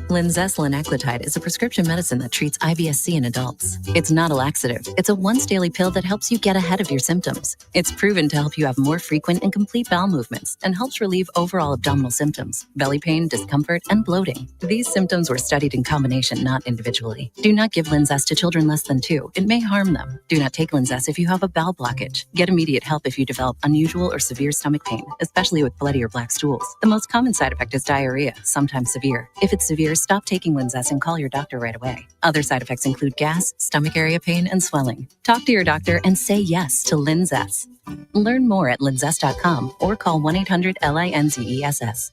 Linzess linaclotide is a prescription medicine that treats IBS-C in adults. It's not a laxative. It's a once-daily pill that helps you get ahead of your symptoms. It's proven to help you have more frequent and complete bowel movements and helps relieve overall abdominal symptoms, belly pain, discomfort, and bloating. These symptoms were studied in combination, not individually. Do not give Linzess to children less than 2. It may harm them. Do not take Linzess if you have a bowel blockage. Get immediate help if you develop unusual or severe stomach pain, especially with bloody or black stools. The most common side effect is diarrhea, sometimes severe. If it's severe, stop taking Linzess and call your doctor right away. Other side effects include gas, stomach area pain, and swelling. Talk to your doctor and say yes to Linzess. Learn more at linzess.com or call 1-800-LINZESS.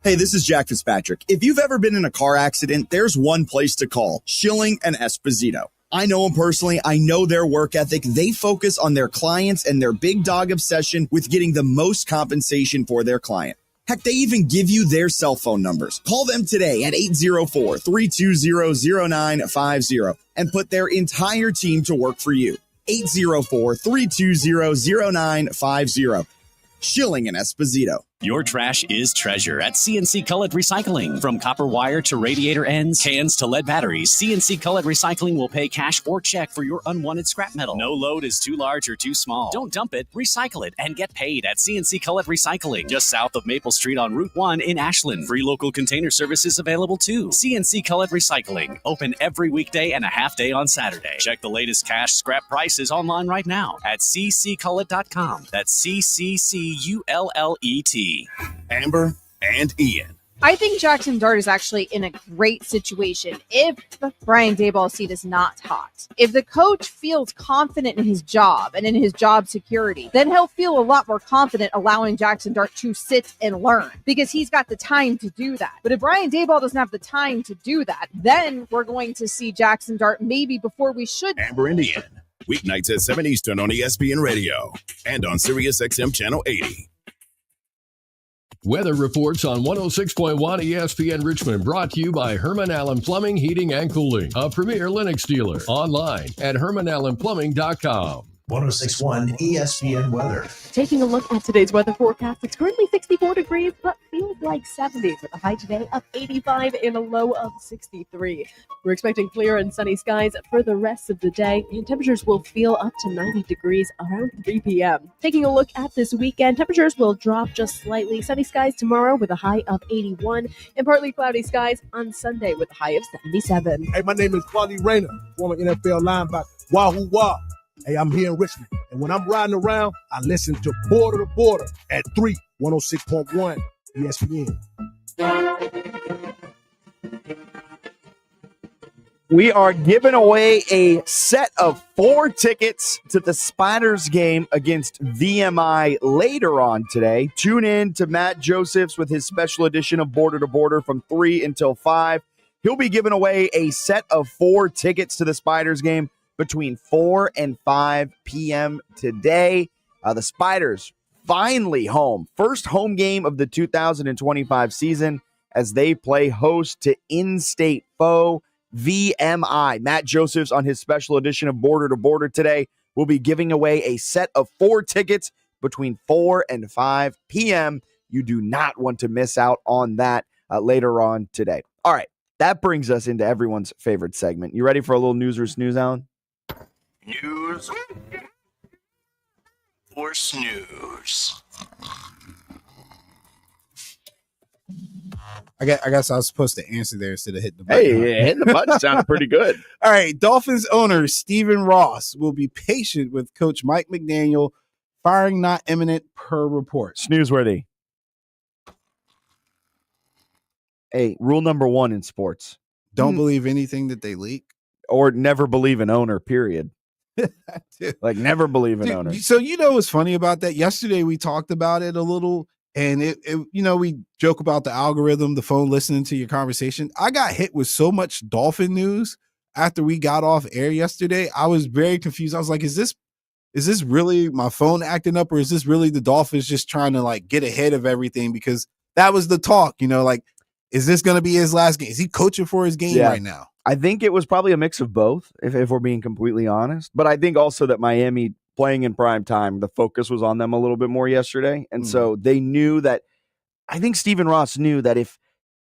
Hey, this is Jack Fitzpatrick. If you've ever been in a car accident, there's one place to call, Schilling and Esposito. I know them personally. I know their work ethic. They focus on their clients and their big dog obsession with getting the most compensation for their client. Heck, they even give you their cell phone numbers. Call them today at 804-320-0950 and put their entire team to work for you. 804-320-0950. Schilling and Esposito. Your trash is treasure at CNC Colored Recycling. From copper wire to radiator ends, cans to lead batteries, CNC Colored Recycling will pay cash or check for your unwanted scrap metal. No load is too large or too small. Don't dump it, recycle it, and get paid at CNC Colored Recycling, just south of Maple Street on Route 1 in Ashland. Free local container services available too. CNC Colored Recycling, open every weekday and a half day on Saturday. Check the latest cash scrap prices online right now at cccullet.com. That's CCCULLET. Amber and Ian. I think Jackson Dart is actually in a great situation if Brian Daboll's seat is not hot. If the coach feels confident in his job and in his job security, then he'll feel a lot more confident allowing Jackson Dart to sit and learn because he's got the time to do that. But if Brian Daboll doesn't have the time to do that, then we're going to see Jackson Dart maybe before we should. Amber and Ian. Weeknights at 7 Eastern on ESPN Radio and on Sirius XM Channel 80. Weather reports on 106.1 ESPN Richmond, brought to you by Herman Allen Plumbing, Heating, and Cooling, a premier Lennox dealer. Online at hermanallenplumbing.com. 106.1 ESPN weather. Taking a look at today's weather forecast, it's currently 64 degrees, but feels like 70 with a high today of 85 and a low of 63. We're expecting clear and sunny skies for the rest of the day, and temperatures will feel up to 90 degrees around 3 p.m. Taking a look at this weekend, temperatures will drop just slightly. Sunny skies tomorrow with a high of 81, and partly cloudy skies on Sunday with a high of 77. Hey, my name is Quali Rayner, former NFL linebacker. Wahoo Wah. Hey, I'm here in Richmond, and when I'm riding around, I listen to Border to Border at 106.1 ESPN. We are giving away a set of 4 tickets to the Spiders game against VMI later on today. Tune in to Matt Josephs with his special edition of Border to Border from 3 until 5. He'll be giving away a set of 4 tickets to the Spiders game between 4 and 5 p.m. today. The Spiders finally home. First home game of the 2025 season as they play host to in-state foe VMI. Matt Josephs on his special edition of Border to Border today will be giving away a set of 4 tickets between 4 and 5 p.m. You do not want to miss out on that later on today. All right, that brings us into everyone's favorite segment. You ready for a little news or snooze, Alan? News or snooze? I guess I was supposed to answer there instead of hitting the button. Hey, hitting the button sounded pretty good. All right, Dolphins owner Stephen Ross will be patient with Coach Mike McDaniel, firing not imminent per reports. Snoozeworthy. Hey, rule number 1 in sports. Don't believe anything that they leak. Or never believe an owner, period. Like, never believe an owner. So, what's funny about that? Yesterday, we talked about it a little, and we joke about the algorithm, the phone listening to your conversation. I got hit with so much Dolphin news after we got off air yesterday. I was very confused. I was like, is this really my phone acting up, or is this really the Dolphins just trying to like get ahead of everything? Because that was the talk, like, is this going to be his last game? Is he coaching for his game right now? I think it was probably a mix of both, if we're being completely honest. But I think also that Miami playing in prime time, the focus was on them a little bit more yesterday. And so they knew that, I think Stephen Ross knew that if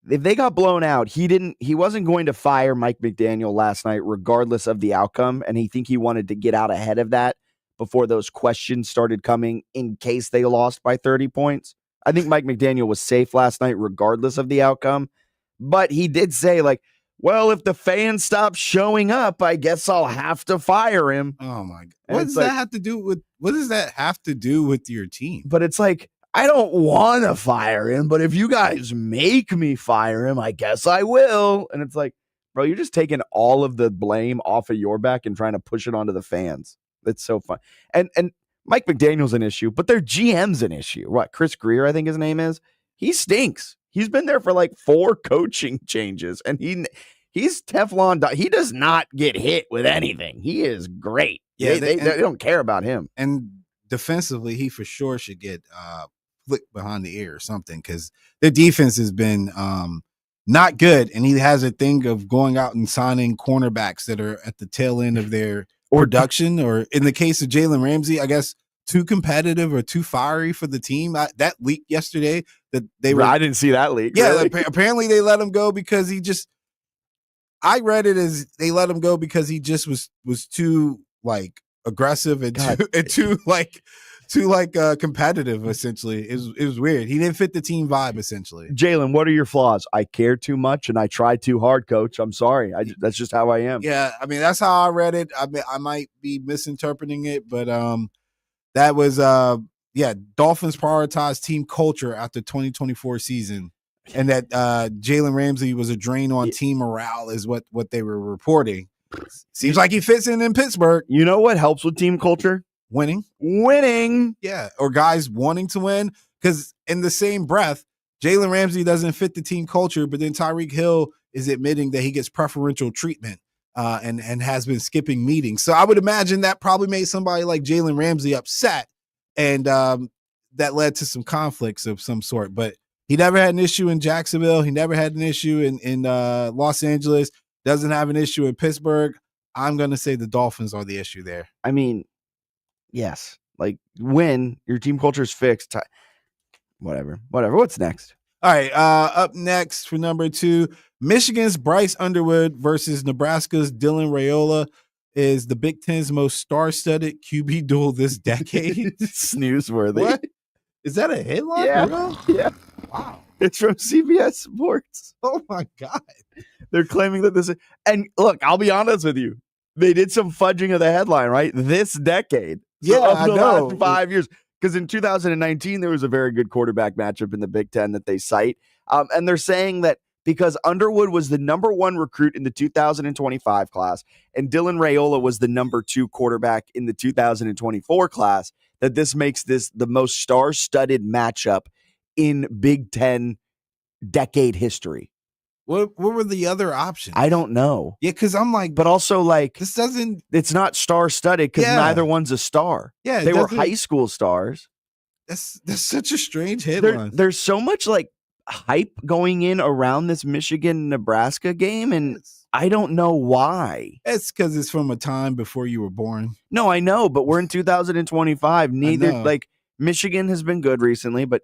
they got blown out, he wasn't going to fire Mike McDaniel last night, regardless of the outcome. And he wanted to get out ahead of that before those questions started coming in case they lost by 30 points. I think Mike McDaniel was safe last night, regardless of the outcome. But he did say, like, well, if the fans stop showing up, I guess I'll have to fire him. Oh my God. What does that have to do with your team? But it's like, I don't want to fire him, but if you guys make me fire him, I guess I will. And it's like, bro, you're just taking all of the blame off of your back and trying to push it onto the fans. That's so fun. And Mike McDaniel's an issue, but their GM's an issue. What? Chris Greer, I think his name is. He stinks. He's been there for like 4 coaching changes, and he's Teflon. He does not get hit with anything. He is great. Yeah, they don't care about him. And defensively, he for sure should get flicked behind the ear or something, because their defense has been not good, and he has a thing of going out and signing cornerbacks that are at the tail end of their production, or in the case of Jalen Ramsey, I guess too competitive or too fiery for the team. That leaked yesterday that they were. I didn't see that leak. Yeah, really? Apparently they let him go because I read it as they let him go because he just was too like aggressive and too competitive. Essentially, it was weird. He didn't fit the team vibe. Essentially, Jalen, what are your flaws? I care too much and I try too hard, Coach. I'm sorry. That's just how I am. Yeah, I mean that's how I read it. I might be misinterpreting it, but that was Dolphins prioritize team culture after 2024 season, and that Jalen Ramsey was a drain on team morale is what they were reporting. Seems like he fits in Pittsburgh. You know what helps with team culture? Winning. Yeah, or guys wanting to win, because in the same breath, Jalen Ramsey doesn't fit the team culture, but then Tyreek Hill is admitting that he gets preferential treatment and has been skipping meetings. So I would imagine that probably made somebody like Jalen Ramsey upset, and that led to some conflicts of some sort. But he never had an issue in Jacksonville. He never had an issue in Los Angeles. Doesn't have an issue in Pittsburgh. I'm going to say the Dolphins are the issue there. I mean, yes, like when your team culture is fixed, whatever. What's next? All right. Up next for number 2, Michigan's Bryce Underwood versus Nebraska's Dylan Raiola is the Big Ten's most star-studded QB duel this decade. Snoozeworthy. What? Is that a headline? Yeah. Yeah. Wow. It's from CBS Sports. Oh my God. They're claiming that this, and look, I'll be honest with you. They did some fudging of the headline, right? This decade. So I know. Last 5 years. Because in 2019, there was a very good quarterback matchup in the Big Ten that they cite. And they're saying that because Underwood was the number 1 recruit in the 2025 class, and Dylan Raiola was the number 2 quarterback in the 2024 class, that this makes this the most star-studded matchup in Big Ten decade history. What were the other options? I don't know. Yeah, because I'm like, but also like this doesn't. It's not star-studded because neither one's a star. Yeah, they were high school stars. That's such a strange headline. There's so much like hype going in around this Michigan-Nebraska game, and I don't know why. It's because it's from a time before you were born. No, I know, but we're in 2025. Neither like Michigan has been good recently, but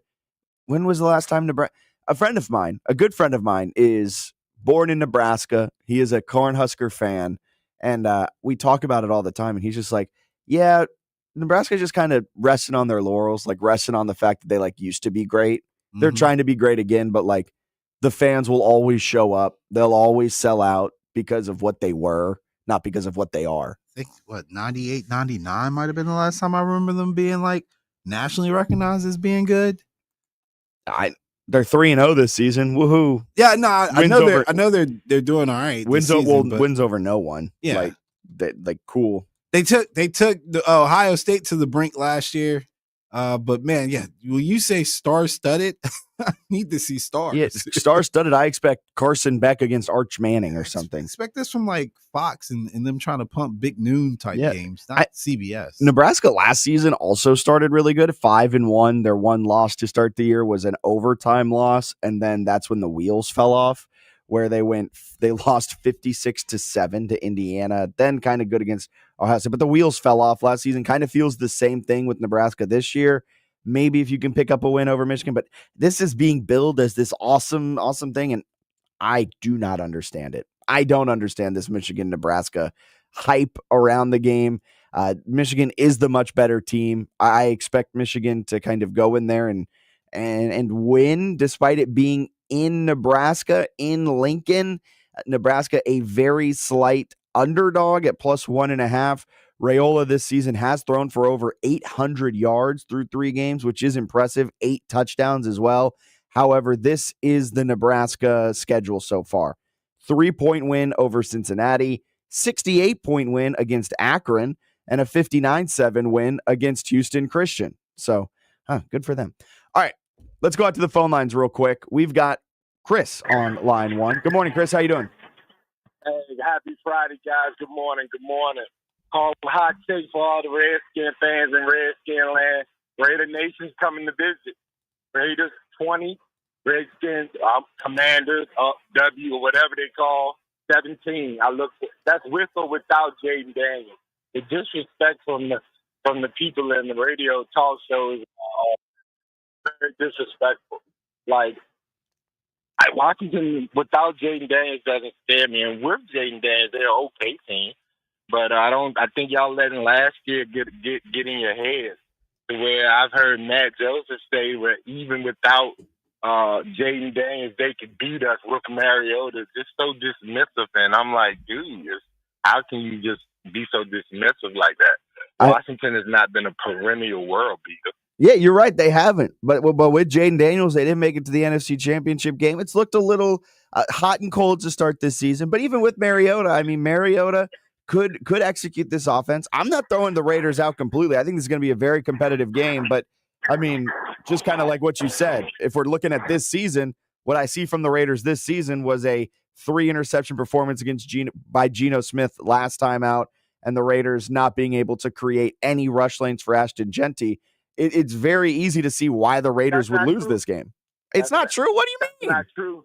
when was the last time Nebraska? A good friend of mine is born in Nebraska. He is a Cornhusker fan, and we talk about it all the time. And he's just like, yeah, Nebraska's just kind of resting on their laurels, like resting on the fact that they like used to be great. Mm-hmm. They're trying to be great again, but like the fans will always show up. They'll always sell out because of what they were, not because of what they are. I think 98, 99 might have been the last time I remember them being like nationally recognized as being good. They're 3-0 this season. Woohoo! Yeah, no, I know they're doing all right. Wins over no one. Yeah, like cool. They took the Ohio State to the brink last year. But man, yeah, when you say star-studded, I need to see stars. Yeah, star-studded. I expect Carson Beck against Arch Manning or something. Expect this from like Fox and them trying to pump big noon type games, not CBS. Nebraska last season also started really good, 5-1. Their one loss to start the year was an overtime loss, and then that's when the wheels fell off, where they lost 56-7 to Indiana, then kind of good against Ohio State, but the wheels fell off last season. Kind of feels the same thing with Nebraska this year. Maybe if you can pick up a win over Michigan, but this is being billed as this awesome thing, and I do not understand it. I don't understand this Michigan-Nebraska hype around the game. Michigan is the much better team. I expect Michigan to kind of go in there and win, despite it being in Nebraska, in Lincoln. Nebraska, a very slight underdog at +1.5. Raiola this season has thrown for over 800 yards through 3 games, which is impressive. 8 touchdowns as well. However, this is the Nebraska schedule so far. 3-point win over Cincinnati, 68-point win against Akron, and a 59-7 win against Houston Christian. So, good for them. All right, let's go out to the phone lines real quick. We've got Chris on line 1. Good morning, Chris. How you doing? Hey, happy Friday, guys. Good morning. Good morning. Call hot take for all the Redskin fans in Redskin land. Raider Nation's coming to visit. Raiders 20, Redskins, Commanders, W, or whatever they call, 17. That's with or without Jaden Daniels. The disrespect from the people in the radio talk shows very disrespectful. Like, Washington without Jaden Daniels doesn't scare me, and with Jaden Daniels, they're an okay team. But I think y'all letting last year get in your head to where I've heard Matt Joseph say where even without Jaden Daniels, they could beat us with Mariota. Just so dismissive, and I'm like, dude, how can you just be so dismissive like that? Washington has not been a perennial world beater. Yeah, you're right. They haven't. But with Jaden Daniels, they didn't make it to the NFC Championship game. It's looked a little hot and cold to start this season. But even with Mariota, I mean, Mariota could execute this offense. I'm not throwing the Raiders out completely. I think this is going to be a very competitive game. But, I mean, just kind of like what you said, if we're looking at this season, what I see from the Raiders this season was a 3-interception performance by Geno Smith last time out, and the Raiders not being able to create any rush lanes for Ashton Genty. It's very easy to see why the Raiders would lose this game. It's not true. What do you mean? Not true.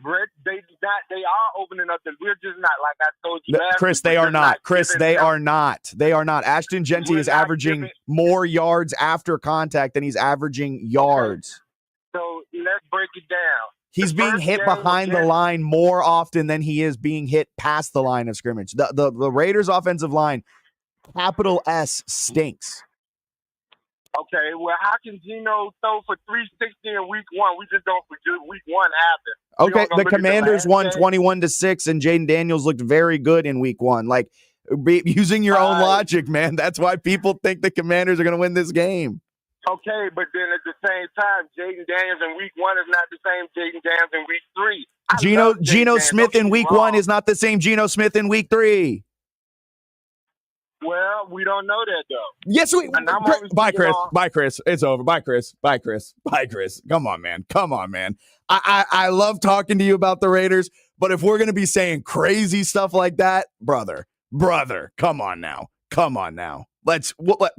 They are opening up. We're just not, like I told you. Chris, they are not. Chris, they are not. They are not. Ashton Genty is averaging more yards after contact than he's averaging yards. So let's break it down. He's being hit behind the line more often than he is being hit past the line of scrimmage. The Raiders' offensive line, capital S, stinks. Okay, well, how can Geno throw for 360 in week 1? We just don't forget week 1 happened. Okay, the Commanders won 21-6, and Jaden Daniels looked very good in week 1. Like, using your own logic, man, that's why people think the Commanders are going to win this game. Okay, but then at the same time, Jaden Daniels in week 1 is not the same Jaden Daniels in week 3. Geno Smith in week 1 is not the same Geno Smith in week 3. Well, we don't know that, though. Yes, bye, Chris. Bye, Chris. It's over. Bye, Chris. Bye, Chris. Bye, Chris. Come on, man. Come on, man. I love talking to you about the Raiders, but if we're going to be saying crazy stuff like that, brother, come on now. Come on now.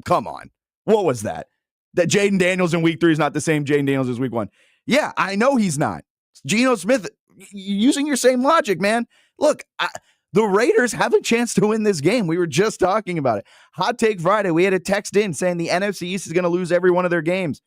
Come on. What was that? That Jaden Daniels in week 3 is not the same Jaden Daniels as week 1. Yeah, I know he's not. Geno Smith, using your same logic, man. Look, the Raiders have a chance to win this game. We were just talking about it. Hot Take Friday, we had a text in saying the NFC East is going to lose every one of their games.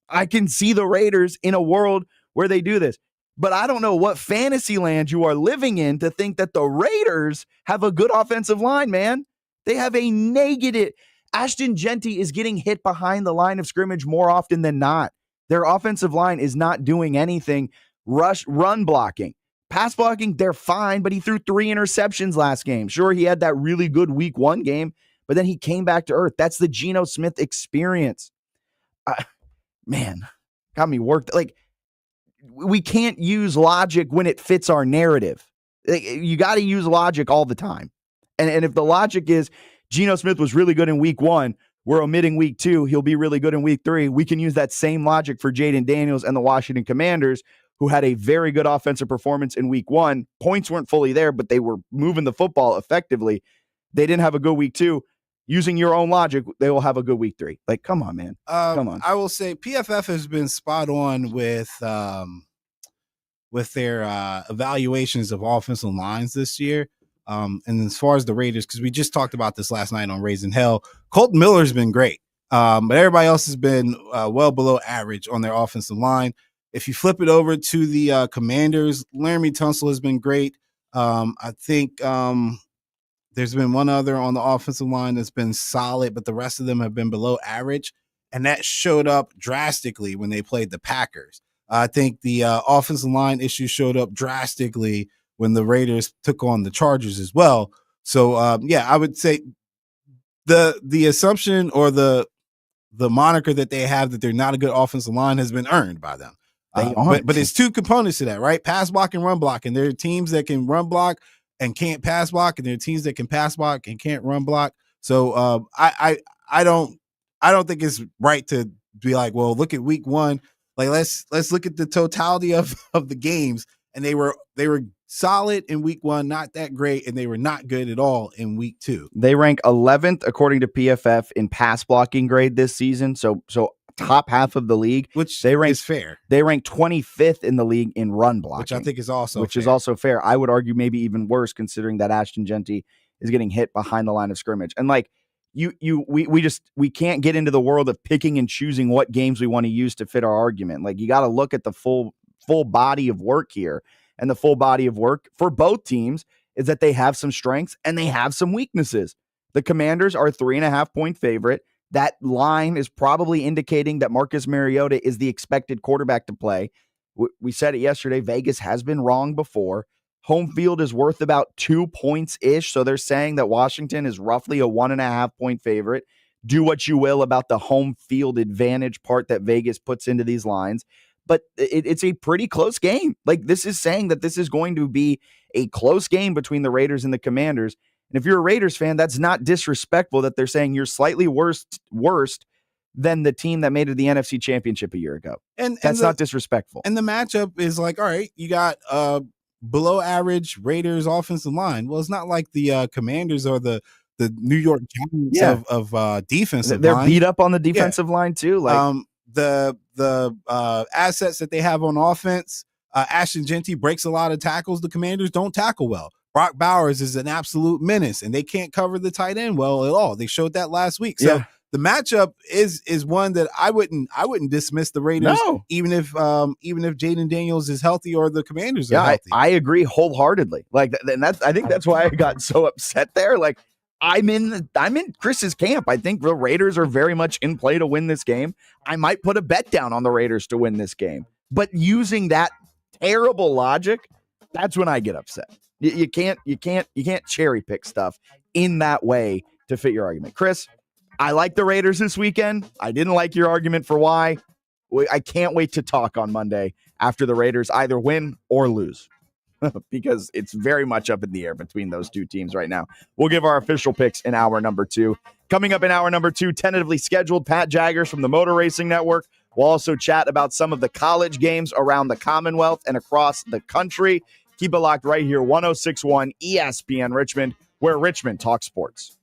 I can see the Raiders in a world where they do this. But I don't know what fantasy land you are living in to think that the Raiders have a good offensive line, man. They have a negative. Ashton Genty is getting hit behind the line of scrimmage more often than not. Their offensive line is not doing anything. Run blocking. Pass blocking, they're fine, but he threw 3 interceptions last game. Sure, he had that really good week 1 game, but then he came back to earth. That's the Geno Smith experience. Man, got me worked. Like, we can't use logic when it fits our narrative. You got to use logic all the time. And if the logic is Geno Smith was really good in week 1, we're omitting week 2, he'll be really good in week 3, we can use that same logic for Jaden Daniels and the Washington Commanders, who had a very good offensive performance in week 1. Points weren't fully there, but they were moving the football effectively. They didn't have a good week 2. Using your own logic, they will have a good week 3. Like, come on, man. Come on. I will say PFF has been spot on with their evaluations of offensive lines this year. And as far as the Raiders, because we just talked about this last night on Raising Hell, Colton Miller's been great. But everybody else has been well below average on their offensive line. If you flip it over to the Commanders, Laramie Tunsil has been great. I think there's been one other on the offensive line that's been solid, but the rest of them have been below average. And that showed up drastically when they played the Packers. I think the offensive line issue showed up drastically when the Raiders took on the Chargers as well. So, I would say the assumption or the moniker that they have that they're not a good offensive line has been earned by them. But it's two components to that, right? Pass block and run block. And there are teams that can run block and can't pass block, and there are teams that can pass block and can't run block. So I don't think it's right to be like, well, look at week 1. Like let's look at the totality of the games, and they were solid in week 1, not that great, and they were not good at all in week 2. They rank 11th according to PFF in pass blocking grade this season. So top half of the league, which is fair. They rank 25th in the league in run blocking, which I think is also is also fair. I would argue maybe even worse considering that Ashton Genty is getting hit behind the line of scrimmage. And like we can't get into the world of picking and choosing what games we want to use to fit our argument. Like you got to look at the full body of work here. And the full body of work for both teams is that they have some strengths and they have some weaknesses. The Commanders are a 3.5-point favorite. That line is probably indicating that Marcus Mariota is the expected quarterback to play. We said it yesterday. Vegas has been wrong before. Home field is worth about 2 points-ish. So they're saying that Washington is roughly a 1.5-point favorite. Do what you will about the home field advantage part that Vegas puts into these lines. But it's a pretty close game. Like this is saying that this is going to be a close game between the Raiders and the Commanders. And if you're a Raiders fan, that's not disrespectful that they're saying you're slightly worse than the team that made it the NFC Championship a year ago. And that's not disrespectful. And the matchup is like, all right, you got below average Raiders offensive line. Well, it's not like the Commanders or the New York Giants of defensive line. They're beat up on the defensive line too. Like the assets that they have on offense, Ashton Genty breaks a lot of tackles. The Commanders don't tackle well. Brock Bowers is an absolute menace, and they can't cover the tight end well at all. They showed that last week. So the matchup is one that I wouldn't dismiss the Raiders, even if Jaden Daniels is healthy or the Commanders are healthy. I agree wholeheartedly. Like, and I think that's why I got so upset there. Like, I'm in Chris's camp. I think the Raiders are very much in play to win this game. I might put a bet down on the Raiders to win this game. But using that terrible logic, that's when I get upset. You can't cherry pick stuff in that way to fit your argument. Chris, I like the Raiders this weekend. I didn't like your argument for why. I can't wait to talk on Monday after the Raiders either win or lose. Because it's very much up in the air between those two teams right now. We'll give our official picks in hour number 2. Coming up in hour number 2, tentatively scheduled, Pat Jaggers from the Motor Racing Network. We'll also chat about some of the college games around the Commonwealth and across the country. Keep it locked right here, 106.1 ESPN Richmond, where Richmond talks sports.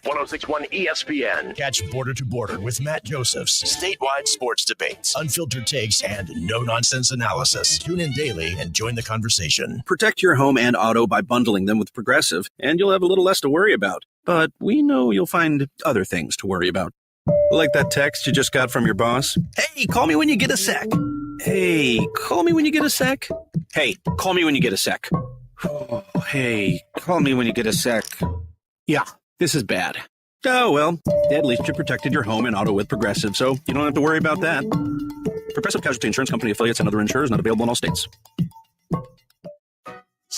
106.1 ESPN. Catch Border to Border with Matt Josephs. Statewide sports debates, unfiltered takes, and no-nonsense analysis. Tune in daily and join the conversation. Protect your home and auto by bundling them with Progressive, and you'll have a little less to worry about. But we know you'll find other things to worry about. Like that text you just got from your boss. Hey, call me when you get a sec. Hey, call me when you get a sec. Hey, call me when you get a sec. Oh, hey, call me when you get a sec. Yeah, this is bad. Oh, well, at least you protected your home and auto with Progressive, so you don't have to worry about that. Progressive Casualty Insurance Company affiliates and other insurers not available in all states.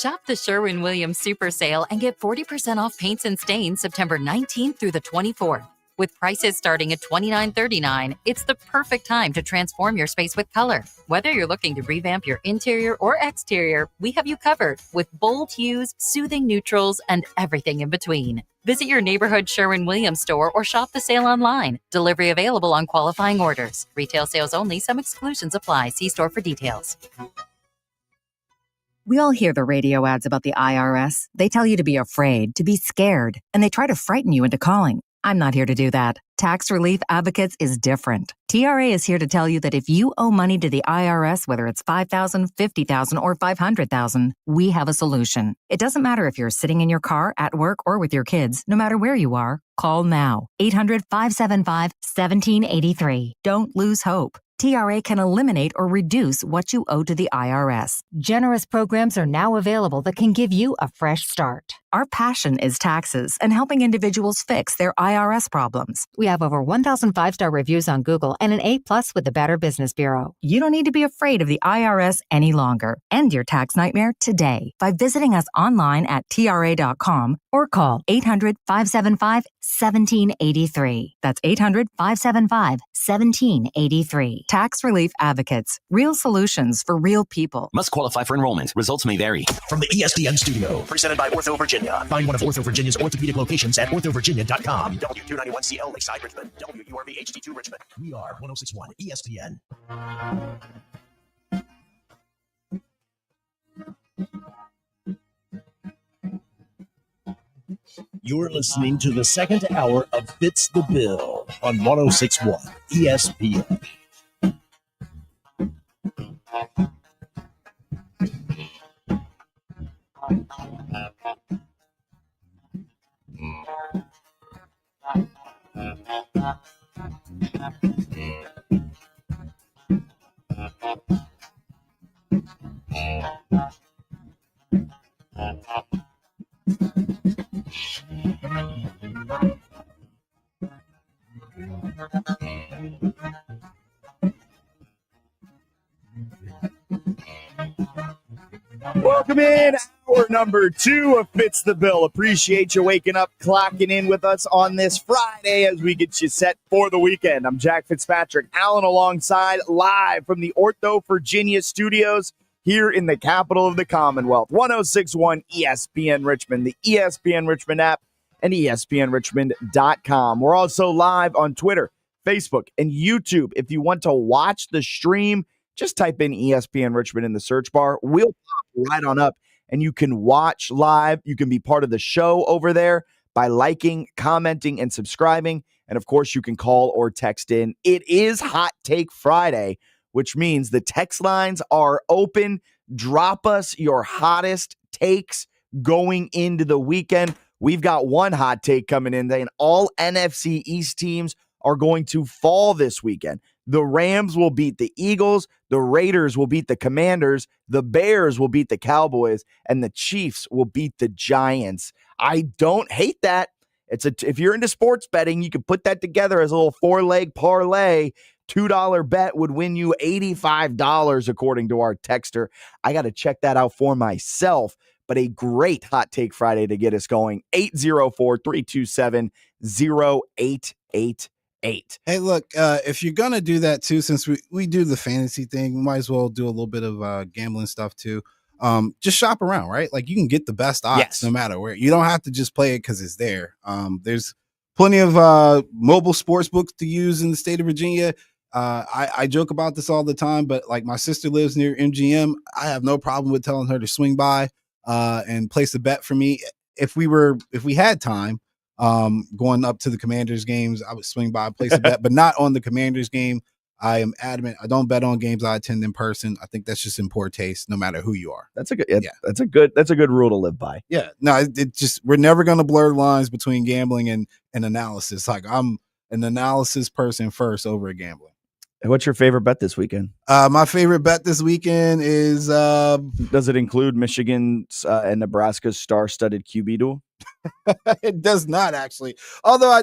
Shop the Sherwin-Williams Super Sale and get 40% off paints and stains September 19th through the 24th. With prices starting at $29.39, it's the perfect time to transform your space with color. Whether you're looking to revamp your interior or exterior, we have you covered with bold hues, soothing neutrals, and everything in between. Visit your neighborhood Sherwin-Williams store or shop the sale online. Delivery available on qualifying orders. Retail sales only. Some exclusions apply. See store for details. We all hear the radio ads about the IRS. They tell you to be afraid, to be scared, and they try to frighten you into calling. I'm not here to do that. Tax Relief Advocates is different. TRA is here to tell you that if you owe money to the IRS, whether it's $5,000, $50,000, or $500,000, we have a solution. It doesn't matter if you're sitting in your car, at work, or with your kids. No matter where you are, call now. 800-575-1783. Don't lose hope. TRA can eliminate or reduce what you owe to the IRS. Generous programs are now available that can give you a fresh start. Our passion is taxes and helping individuals fix their IRS problems. We have over 1,000 5-star reviews on Google and an A+ with the Better Business Bureau. You don't need to be afraid of the IRS any longer. End your tax nightmare today by visiting us online at TRA.com or call 800-575-1783. That's 800-575-1783. Tax Relief Advocates. Real solutions for real people. Must qualify for enrollment. Results may vary. From the ESPN studio, presented by Ortho Virginia. Find one of Ortho Virginia's orthopedic locations at orthovirginia.com. W291CL Lakeside Richmond. WURB HD2 Richmond. We are 1061 ESPN. You're listening to the second hour of Fitz the Bill on 1061 ESPN. Welcome in, hour number 2 of Fitz the Bill. Appreciate you waking up, clocking in with us on this Friday as we get you set for the weekend. I'm Jack Fitzpatrick, Allen alongside, live from the Ortho Virginia studios here in the capital of the Commonwealth. 1061 ESPN Richmond, the ESPN Richmond app, and ESPNRichmond.com. We're also live on Twitter, Facebook, and YouTube. If you want to watch the stream, just type in ESPN Richmond in the search bar. We'll pop right on up, and you can watch live. You can be part of the show over there by liking, commenting, and subscribing. And, of course, you can call or text in. It is Hot Take Friday, which means the text lines are open. Drop us your hottest takes going into the weekend. We've got one hot take coming in, and all NFC East teams are going to fall this weekend. The Rams will beat the Eagles, the Raiders will beat the Commanders, the Bears will beat the Cowboys, and the Chiefs will beat the Giants. I don't hate that. If you're into sports betting, you can put that together as a little 4-leg parlay. $2 bet would win you $85, according to our texter. I got to check that out for myself, but a great Hot Take Friday to get us going. 804-327-0888. Hey, look, if you're going to do that too, since we do the fantasy thing, we might as well do a little bit of gambling stuff too. Just shop around, right? Like you can get the best odds no matter where. You don't have to just play it because it's there. There's plenty of mobile sports books to use in the state of Virginia. I joke about this all the time, but like my sister lives near MGM. I have no problem with telling her to swing by and place a bet for me. If we had time, going up to the Commanders games, I would swing by, place a bet, but not on the Commanders game. I am adamant. I don't bet on games I attend in person. I think that's just in poor taste, no matter who you are. That's a good rule to live by. Yeah. No, it just, we're never going to blur lines between gambling and analysis. Like I'm an analysis person first over gambling. What's your favorite bet this weekend? My favorite bet this weekend is, does it include Michigan's and Nebraska's star-studded QB duel? It does not actually. Although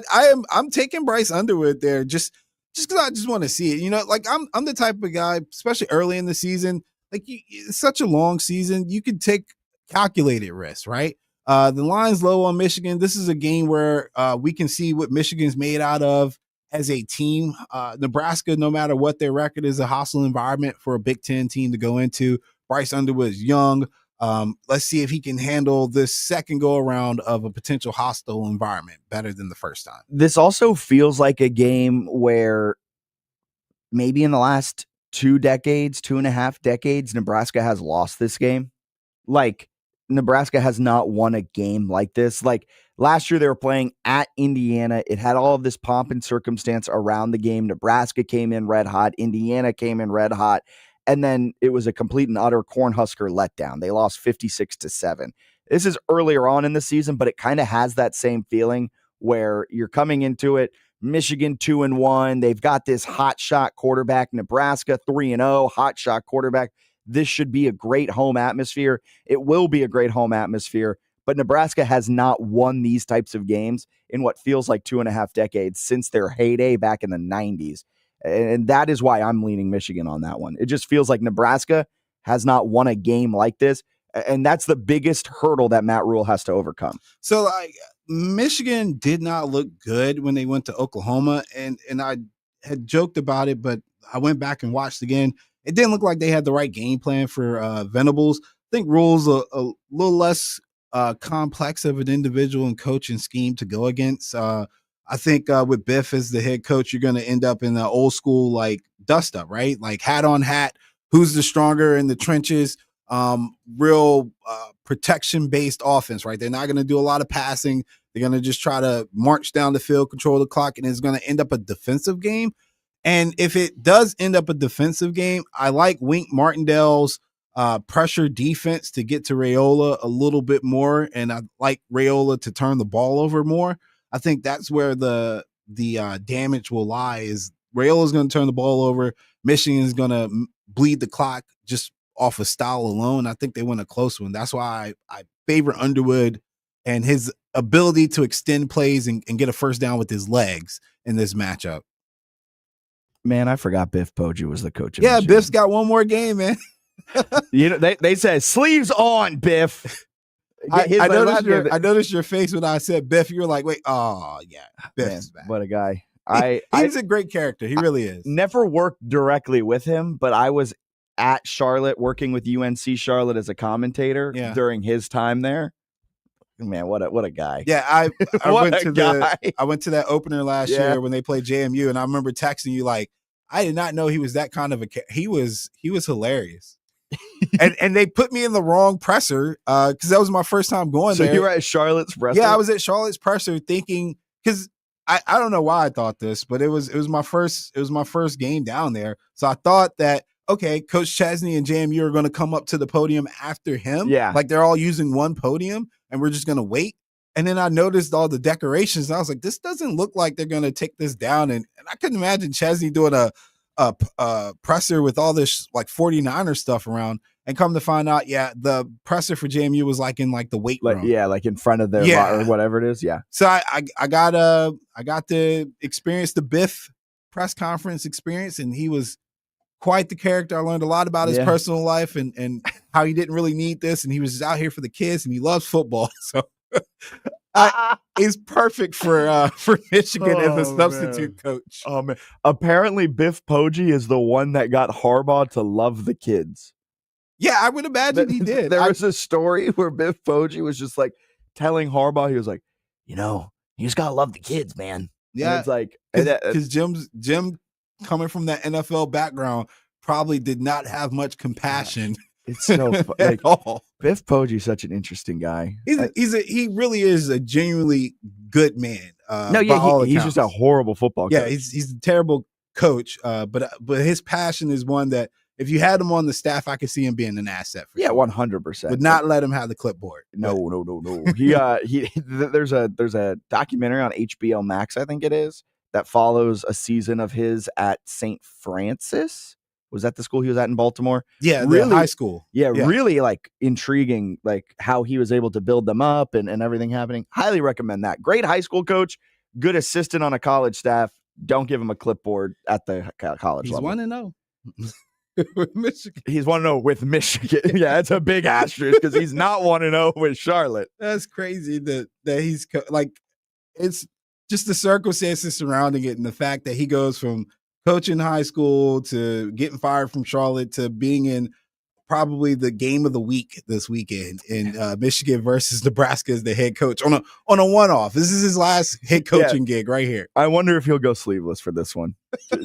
I'm taking Bryce Underwood there just because I just want to see it. You know, like I'm the type of guy, especially early in the season. Like it's such a long season. You could take calculated risk, right? The line's low on Michigan. This is a game where we can see what Michigan's made out of as a team. Nebraska, no matter what their record, is a hostile environment for a Big Ten team to go into. Bryce Underwood is young. Let's see if he can handle this second go around of a potential hostile environment better than the first time. This also feels like a game where maybe in the last 2.5 decades, Nebraska has lost this game. Like, Nebraska has not won a game like this. Like, last year they were playing at Indiana. It had all of this pomp and circumstance around the game. Nebraska came in red hot. Indiana came in red hot. And then it was a complete and utter Cornhusker letdown. They lost 56-7. This is earlier on in the season, but it kind of has that same feeling where you're coming into it. Michigan 2-1. They've got this hot shot quarterback. Nebraska 3-0, hot shot quarterback. This should be a great home atmosphere. It will be a great home atmosphere, but Nebraska has not won these types of games in what feels like 2.5 decades since their heyday back in the 90s. And that is why I'm leaning Michigan on that one. It just feels like Nebraska has not won a game like this. And that's the biggest hurdle that Matt Rule has to overcome. So Michigan did not look good when they went to Oklahoma. And I had joked about it, but I went back and watched again. It didn't look like they had the right game plan for Venables. I think Rule's a little less complex of an individual and coach and scheme to go against. I think with Biff as the head coach, you're going to end up in the old school, like, dust up, right? Like, hat on hat, who's the stronger in the trenches, real protection-based offense, right? They're not going to do a lot of passing. They're going to just try to march down the field, control the clock, and it's going to end up a defensive game. And if it does end up a defensive game, I like Wink Martindale's pressure defense to get to Raiola a little bit more, and I like Raiola to turn the ball over more. I think that's where the damage will lie. Is Rayola's going to turn the ball over. Michigan is going to bleed the clock just off of style alone. I think they win a close one. That's why I favor Underwood and his ability to extend plays and get a first down with his legs in this matchup. Man, I forgot Biff Poggi was the coach. Yeah, Biff's got one more game, man. You know, they said sleeves on, Biff. I noticed your face when I said Biff. You were like, "Wait, oh yeah, Biff's back." What a guy! He's a great character. He really is. Never worked directly with him, but I was at Charlotte working with UNC Charlotte as a commentator during his time there. Man, what a guy! Yeah, I went to that opener last year when they played JMU, and I remember texting you like, I did not know he was that kind of he was hilarious. and they put me in the wrong presser because that was my first time going there. So you were at Charlotte's presser? Yeah, I was at Charlotte's presser thinking, because I don't know why I thought this, but it was my first game down there. So I thought that, okay, Coach Chesney and JMU are going to come up to the podium after him. Yeah. Like they're all using one podium and we're just going to wait. And then I noticed all the decorations and I was like, this doesn't look like they're going to take this down. And I couldn't imagine Chesney doing a presser with all this like 49er stuff around. And come to find out, the presser for JMU was like in like the weight room. Yeah, like in front of their or whatever it is. Yeah. So I got to experience the Biff press conference experience, and he was quite the character. I learned a lot about his personal life and how he didn't really need this, and he was just out here for the kids, and he loves football. So he's perfect for Michigan as a substitute coach. Oh man! Apparently, Biff Poggi is the one that got Harbaugh to love the kids. Yeah, I would imagine he did. There was a story where Biff Poggi was just like telling Harbaugh, he was like, you just gotta love the kids, man. Yeah, and it's like because Jim coming from that NFL background probably did not have much compassion. It's so like, all. Biff Poggi is such an interesting guy. He really is a genuinely good man. He's just a horrible football coach. Yeah, he's a terrible coach. But his passion is one that, if you had him on the staff, I could see him being an asset for 100%. Would not let him have the clipboard. No. There's a documentary on HBO Max, I think it is, that follows a season of his at St. Francis. Was that the school he was at in Baltimore? Yeah, really high school. Yeah, really like intriguing, like how he was able to build them up and everything happening. Highly recommend that. Great high school coach, good assistant on a college staff. Don't give him a clipboard at the college level. He's 1-0. with Michigan. He's 1-0 with Michigan. Yeah, that's a big asterisk because he's not 1-0 with Charlotte. That's crazy that he's like, it's just the circumstances surrounding it and the fact that he goes from coaching high school to getting fired from Charlotte to being in probably the game of the week this weekend in Michigan versus Nebraska as the head coach on a one-off. This is his last head coaching gig right here. I wonder if he'll go sleeveless for this one.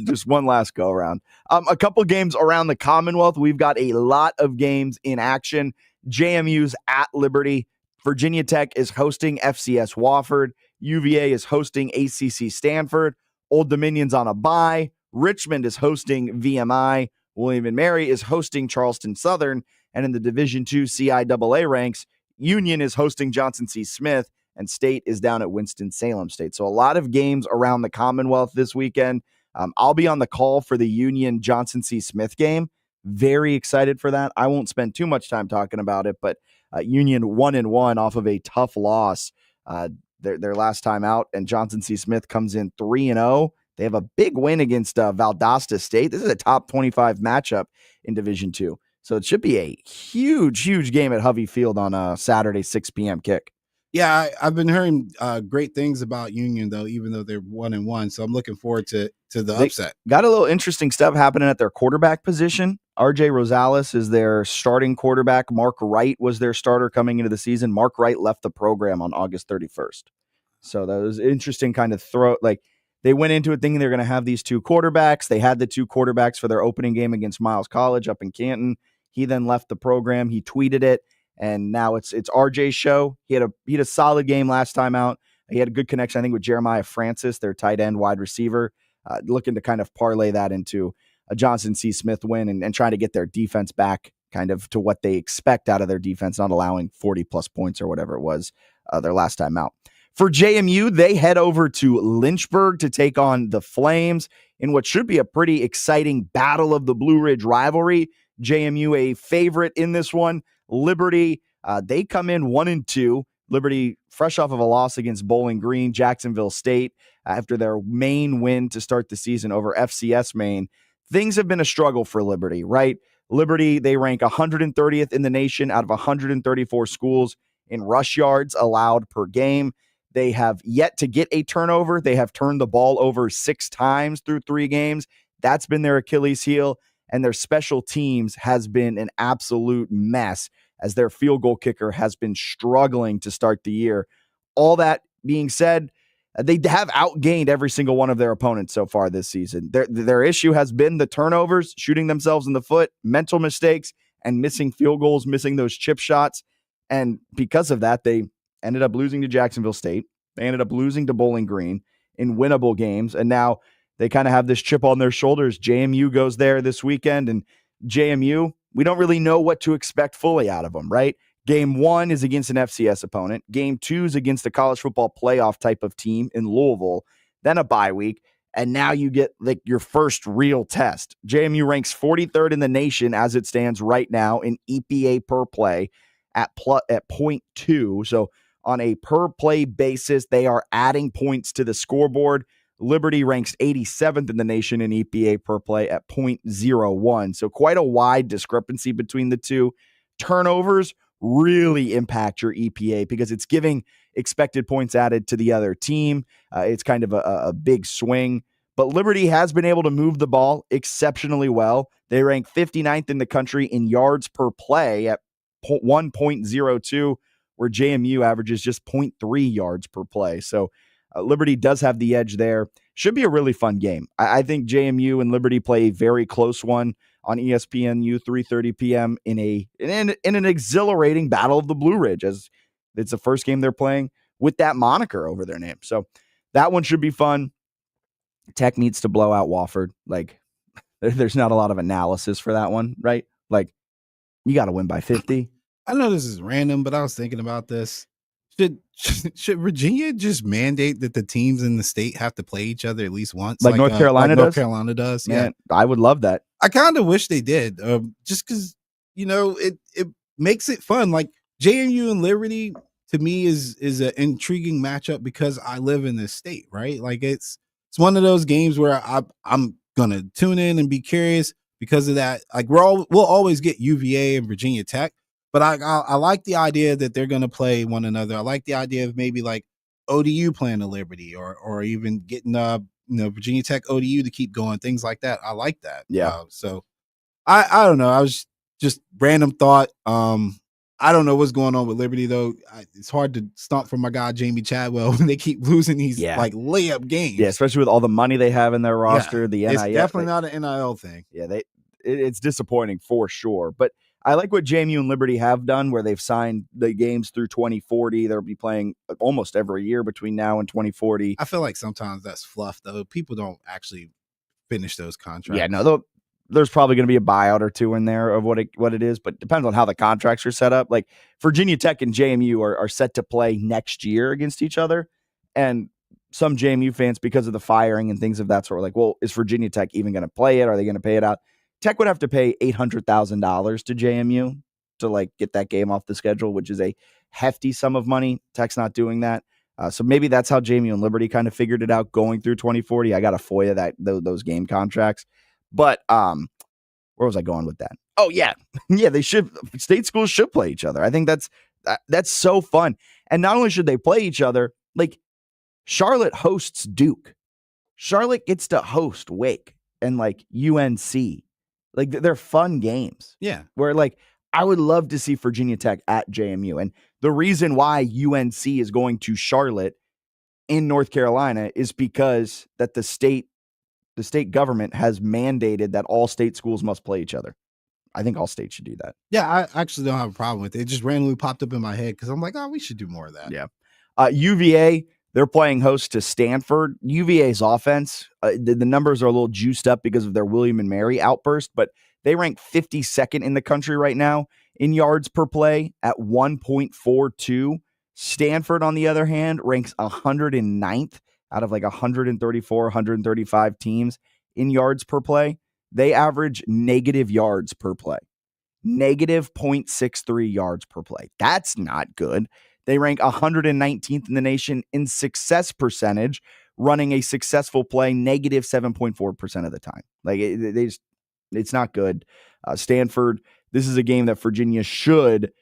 Just one last go around. A couple games around the Commonwealth. We've got a lot of games in action. JMU's at Liberty. Virginia Tech is hosting FCS Wofford. UVA is hosting ACC Stanford. Old Dominion's on a bye. Richmond is hosting VMI. William & Mary is hosting Charleston Southern. And in the Division II CIAA ranks, Union is hosting Johnson C. Smith, and State is down at Winston-Salem State. So a lot of games around the Commonwealth this weekend. I'll be on the call for the Union Johnson C. Smith game. Very excited for that. I won't spend too much time talking about it, but Union 1-1 off of a tough loss their last time out, and Johnson C. Smith comes in 3-0. They have a big win against Valdosta State. This is a top 25 matchup in Division II. So it should be a huge, huge game at Hovey Field on a Saturday 6 p.m. kick. Yeah, I've been hearing great things about Union, though, even though they're 1-1. So I'm looking forward to the upset. Got a little interesting stuff happening at their quarterback position. RJ Rosales is their starting quarterback. Mark Wright was their starter coming into the season. Mark Wright left the program on August 31st. So that was interesting kind of they went into it thinking they're going to have these two quarterbacks. They had the two quarterbacks for their opening game against Miles College up in Canton. He then left the program. He tweeted it, and now it's RJ's show. He had a solid game last time out. He had a good connection, I think, with Jeremiah Francis, their tight end wide receiver, looking to kind of parlay that into a Johnson C. Smith win and trying to get their defense back kind of to what they expect out of their defense, not allowing 40-plus points or whatever it was their last time out. For JMU, they head over to Lynchburg to take on the Flames in what should be a pretty exciting battle of the Blue Ridge rivalry. JMU a favorite in this one. Liberty, they come in 1-2. Liberty fresh off of a loss against Bowling Green, Jacksonville State, after their Maine win to start the season over FCS Maine. Things have been a struggle for Liberty, right? Liberty, they rank 130th in the nation out of 134 schools in rush yards allowed per game. They have yet to get a turnover. They have turned the ball over 6 times through 3 games. That's been their Achilles heel. And their special teams has been an absolute mess as their field goal kicker has been struggling to start the year. All that being said, they have outgained every single one of their opponents so far this season. Their issue has been the turnovers, shooting themselves in the foot, mental mistakes, and missing field goals, missing those chip shots. And because of that, they ended up losing to Jacksonville State. They ended up losing to Bowling Green in winnable games. And now they kind of have this chip on their shoulders. JMU goes there this weekend, and JMU, we don't really know what to expect fully out of them, right? Game 1 is against an FCS opponent. Game 2 is against a college football playoff type of team in Louisville, then a bye week. And now you get like your first real test. JMU ranks 43rd in the nation as it stands right now in EPA per play at 0.2. So on a per play basis, they are adding points to the scoreboard. Liberty ranks 87th in the nation in EPA per play at 0.01. So quite a wide discrepancy between the two. Turnovers really impact your EPA because it's giving expected points added to the other team. It's kind of a big swing. But Liberty has been able to move the ball exceptionally well. They rank 59th in the country in yards per play at 1.02, where JMU averages just 0.3 yards per play. So Liberty does have the edge there. Should be a really fun game. I think JMU and Liberty play a very close one on ESPNU 3:30 p.m. in an exhilarating battle of the Blue Ridge, as it's the first game they're playing with that moniker over their name. So that one should be fun. Tech needs to blow out Wofford. Like, there's not a lot of analysis for that one, right? Like, you got to win by 50. I know this is random, but I was thinking about this. Should Virginia just mandate that the teams in the state have to play each other at least once, like North Carolina does? North Carolina does. Man, yeah, I would love that. I kind of wish they did, just because it makes it fun. Like JMU and Liberty to me is an intriguing matchup because I live in this state, right? Like it's one of those games where I'm gonna tune in and be curious. because of that. Like we'll always get UVA and Virginia Tech, but I like the idea that they're going to play one another. I like the idea of maybe like ODU playing the Liberty or even getting Virginia Tech ODU to keep going, things like that. I like that. Yeah. So I don't know. I was just random thought. I don't know what's going on with Liberty though. It's hard to stomp for my guy Jamie Chadwell when they keep losing these like layup games. Yeah, especially with all the money they have in their roster. Yeah, The NIL, it's definitely not an NIL thing. Yeah, it's disappointing for sure. But I like what JMU and Liberty have done, where they've signed the games through 2040. They'll be playing almost every year between now and 2040. I feel like sometimes that's fluff though. People don't actually finish those contracts. Yeah, no, there's probably going to be a buyout or two in there of what it is, but it depends on how the contracts are set up. Like Virginia Tech and JMU are set to play next year against each other. And some JMU fans, because of the firing and things of that sort, are like, well, is Virginia Tech even going to play it? Are they going to pay it out? Tech would have to pay $800,000 to JMU to like get that game off the schedule, which is a hefty sum of money. Tech's not doing that. So maybe that's how JMU and Liberty kind of figured it out going through 2040. I got a FOIA those game contracts. But where was I going with that? Oh, yeah. Yeah, state schools should play each other. I think that's so fun. And not only should they play each other, like Charlotte hosts Duke. Charlotte gets to host Wake and like UNC. Like they're fun games. Yeah. Where like I would love to see Virginia Tech at JMU. And the reason why UNC is going to Charlotte in North Carolina is because that the state government has mandated that all state schools must play each other. I think all states should do that. Yeah, I actually don't have a problem with it. It just randomly popped up in my head because I'm like, oh, we should do more of that. Yeah. UVA, they're playing host to Stanford. UVA's offense, the numbers are a little juiced up because of their William and Mary outburst, but they rank 52nd in the country right now in yards per play at 1.42. Stanford, on the other hand, ranks 109th out of like 134, 135 teams in yards per play. They average negative yards per play, negative 0.63 yards per play. That's not good. They rank 119th in the nation in success percentage, running a successful play negative 7.4% of the time. Like it's not good. Stanford, this is a game that Virginia should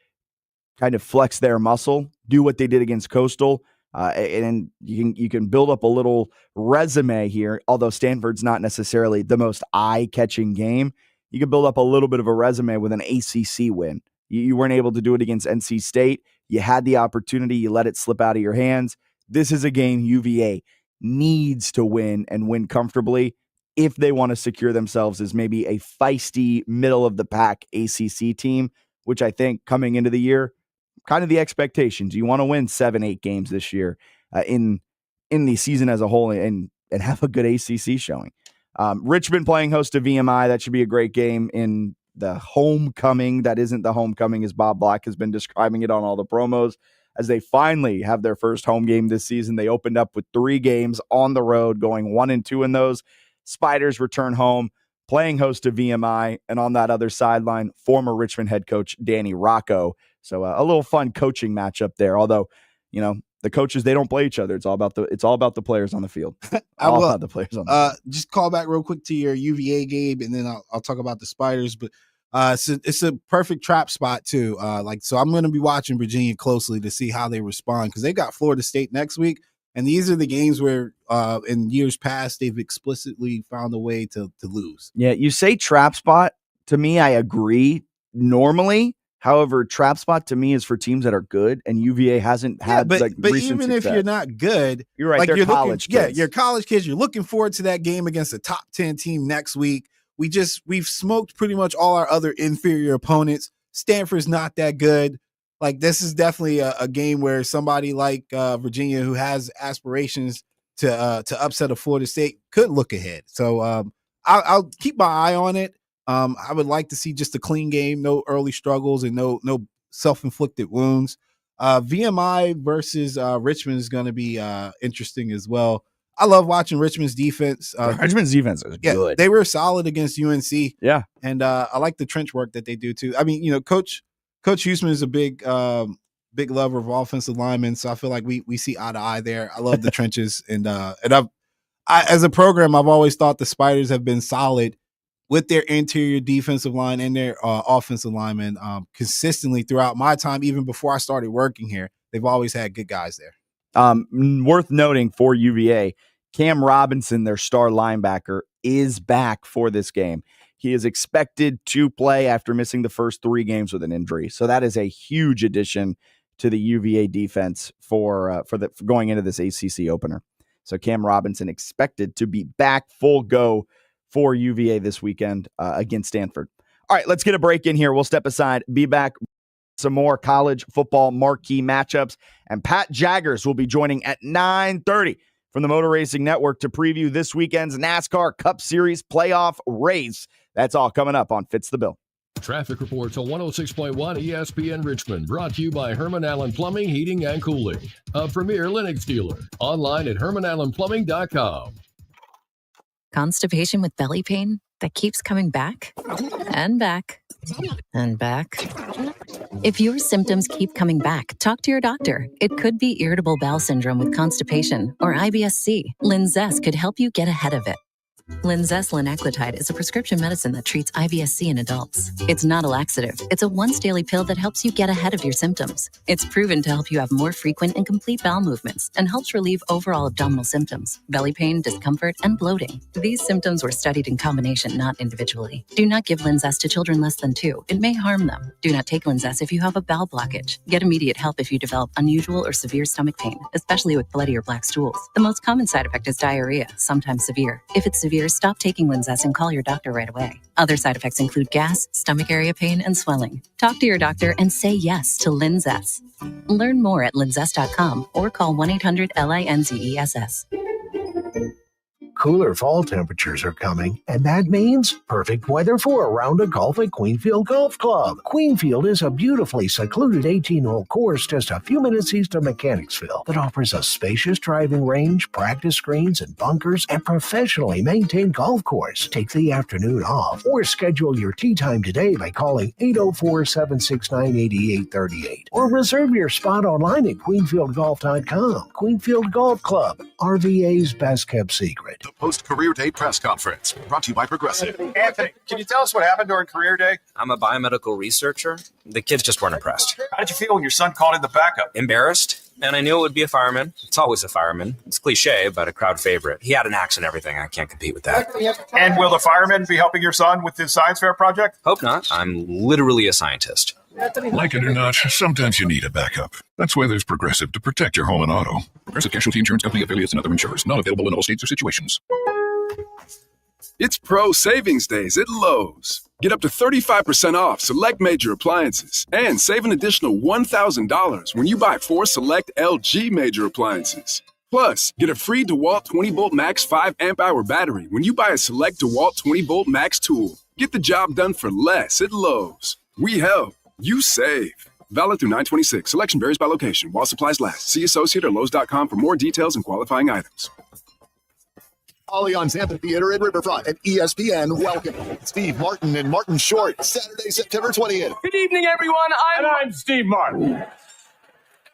kind of flex their muscle, do what they did against Coastal. And you can build up a little resume here, although Stanford's not necessarily the most eye-catching game. You can build up a little bit of a resume with an ACC win. You weren't able to do it against NC State. You had the opportunity. You let it slip out of your hands. This is a game UVA needs to win and win comfortably if they want to secure themselves as maybe a feisty, middle-of-the-pack ACC team, which I think coming into the year, kind of the expectations. You want to win 7-8 games this year in the season as a whole and have a good ACC showing. Richmond playing host to VMI. That should be a great game in the homecoming. That isn't the homecoming as Bob Black has been describing it on all the promos. As they finally have their first home game this season, they opened up with 3 games on the road, going 1-2 in those. Spiders return home, playing host to VMI, and on that other sideline, former Richmond head coach Danny Rocco. So a little fun coaching matchup there. Although, the coaches, they don't play each other. It's all about the players on the field. About the players on the field. Just call back real quick to your UVA game, and then I'll talk about the Spiders. But it's a perfect trap spot too. So I'm going to be watching Virginia closely to see how they respond because they got Florida State next week. And these are the games where in years past, they've explicitly found a way to lose. Yeah, you say trap spot. To me, I agree normally. However, trap spot to me is for teams that are good, and UVA hasn't had but recent even success. if you're not good, you're right. Like They're you're college kids. Yeah, you're college kids. You're looking forward to that game against a top 10 team next week. We've smoked pretty much all our other inferior opponents. Stanford's not that good. Like this is definitely a game where somebody like Virginia, who has aspirations to upset a Florida State, could look ahead. So I'll keep my eye on it. I would like to see just a clean game, no early struggles and no self-inflicted wounds. VMI versus Richmond is going to be interesting as well. I love watching Richmond's defense. Richmond's defense is good. They were solid against UNC. Yeah. And I like the trench work that they do too. I mean, Coach Huseman is a big lover of offensive linemen, so I feel like we see eye to eye there. I love the trenches, and I as a program, I've always thought the Spiders have been solid with their interior defensive line and their offensive linemen consistently throughout my time, even before I started working here. They've always had good guys there. Worth noting for UVA, Cam Robinson, their star linebacker, is back for this game. He is expected to play after missing the first 3 games with an injury. So that is a huge addition to the UVA defense for going into this ACC opener. So Cam Robinson expected to be back full go for UVA this weekend against Stanford. All right, let's get a break in here. We'll step aside, be back. Some more college football marquee matchups. And Pat Jaggers will be joining at 9:30 from the Motor Racing Network to preview this weekend's NASCAR Cup Series playoff race. That's all coming up on Fitz the Bill. Traffic reports on 106.1 ESPN Richmond, brought to you by Herman Allen Plumbing, Heating, and Cooling, a premier Lennox dealer. Online at hermanallenplumbing.com. Constipation with belly pain that keeps coming back and back and back. If your symptoms keep coming back, talk to your doctor. It could be irritable bowel syndrome with constipation or IBS-C. Linzess could help you get ahead of it. Linzess linaclotide is a prescription medicine that treats IBS-C in adults. It's not a laxative. It's a once-daily pill that helps you get ahead of your symptoms. It's proven to help you have more frequent and complete bowel movements and helps relieve overall abdominal symptoms, belly pain, discomfort, and bloating. These symptoms were studied in combination, not individually. Do not give Linzess to children less than 2. It may harm them. Do not take Linzess if you have a bowel blockage. Get immediate help if you develop unusual or severe stomach pain, especially with bloody or black stools. The most common side effect is diarrhea, sometimes severe. If it's severe, stop taking Linzess and call your doctor right away. Other side effects include gas, stomach area pain, and swelling. Talk to your doctor and say yes to Linzess. Learn more at linzess.com or call 1-800-LINZESS. Cooler fall temperatures are coming, and that means perfect weather for a round of golf at Queenfield Golf Club. Queenfield is a beautifully secluded 18-hole course just a few minutes east of Mechanicsville that offers a spacious driving range, practice greens and bunkers, and professionally maintained golf course. Take the afternoon off or schedule your tee time today by calling 804-769-8838 or reserve your spot online at queenfieldgolf.com. Queenfield Golf Club, RVA's best kept secret. The post-career day press conference, brought to you by Progressive. Anthony, can you tell us what happened during career day? I'm a biomedical researcher. The kids just weren't impressed. How did you feel when your son called in the backup? Embarrassed, and I knew it would be a fireman. It's always a fireman. It's cliche, but a crowd favorite. He had an axe and everything. I can't compete with that. And will the fireman be helping your son with his science fair project? Hope not. I'm literally a scientist. Like it or not, sometimes you need a backup. That's why there's Progressive to protect your home and auto. Progressive Casualty Insurance Company affiliates and other insurers. Not available in all states or situations. It's Pro Savings Days at Lowe's. Get up to 35% off select major appliances and save an additional $1,000 when you buy 4 select LG major appliances. Plus, get a free DeWalt 20-volt max 5-amp-hour battery when you buy a select DeWalt 20-volt max tool. Get the job done for less at Lowe's. We help. You save. Valid through 9/26. Selection varies by location. While supplies last. See associate or Lowe's.com for more details and qualifying items. Allianz Amphitheater in Riverfront at ESPN. Welcome Steve Martin and Martin Short. Saturday, September 20th. Good evening, everyone. I'm Steve Martin.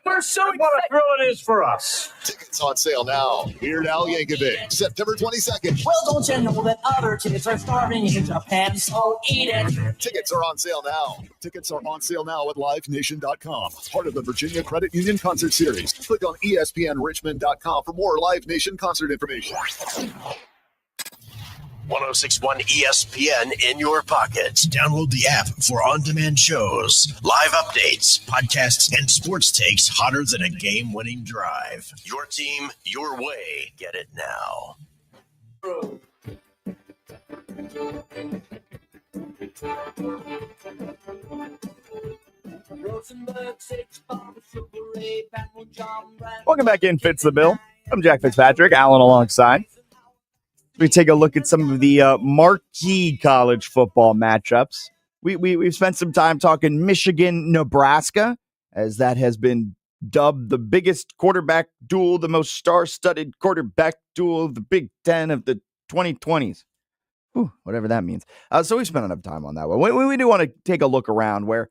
We're so excited. What a thrill it is for us. Tickets on sale now. Weird Al Yankovic, September 22nd. Well, don't you know that other kids are starving in Japan, so eat it. Tickets are on sale now. Tickets are on sale now at livenation.com. Part of the Virginia Credit Union Concert Series. Click on espnrichmond.com for more Live Nation concert information. 1061 ESPN in your pocket. Download the app for on-demand shows, live updates, podcasts, and sports takes hotter than a game-winning drive. Your team, your way. Get it now. Welcome back in, Fitz the Bill. I'm Jack Fitzpatrick, Alan alongside. We take a look at some of the marquee college football matchups. We've spent some time talking Michigan, Nebraska, as that has been dubbed the biggest quarterback duel, the most star-studded quarterback duel of the Big Ten of the 2020s. Whew, whatever that means. So we spent enough time on that one. We do want to take a look around where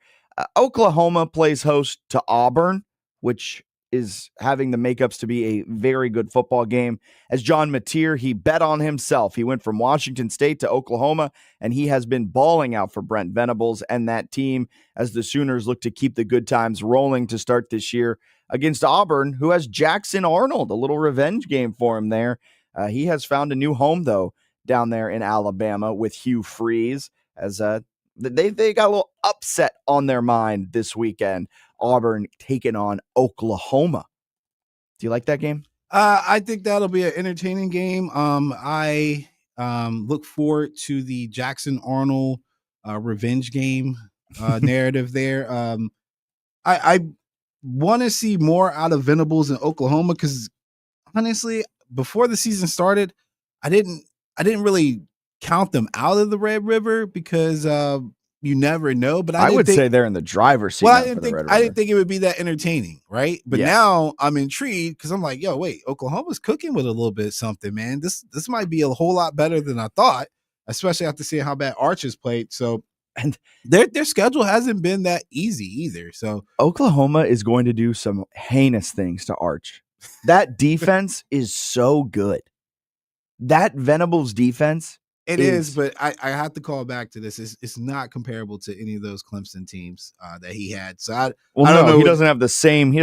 Oklahoma plays host to Auburn, which is having the makeups to be a very good football game. As John Mateer, he bet on himself. He went from Washington State to Oklahoma, and he has been balling out for Brent Venables and that team as the Sooners look to keep the good times rolling to start this year against Auburn, who has Jackson Arnold, a little revenge game for him there. He has found a new home, though, down there in Alabama with Hugh Freeze, as they got a little upset on their mind this weekend. Auburn taking on Oklahoma. Do you like that game? I think that'll be an entertaining game. I look forward to the Jackson Arnold revenge game narrative there. I want to see more out of Venables in Oklahoma because honestly, before the season started, I didn't really count them out of the Red River because you never know. But I would say they're in the driver's seat. Well, I didn't think it would be that entertaining, right? But Yeah. now I'm intrigued because I'm like, yo, wait, Oklahoma's cooking with a little bit of something, man. This might be a whole lot better than I thought, especially after seeing how bad Arch has played. So, and their schedule hasn't been that easy either. So Oklahoma is going to do some heinous things to Arch. That defense is so good. That Venables defense. it is, but I have to call back to this. It's not comparable to any of those Clemson teams that he had. So I don't know. He doesn't have the same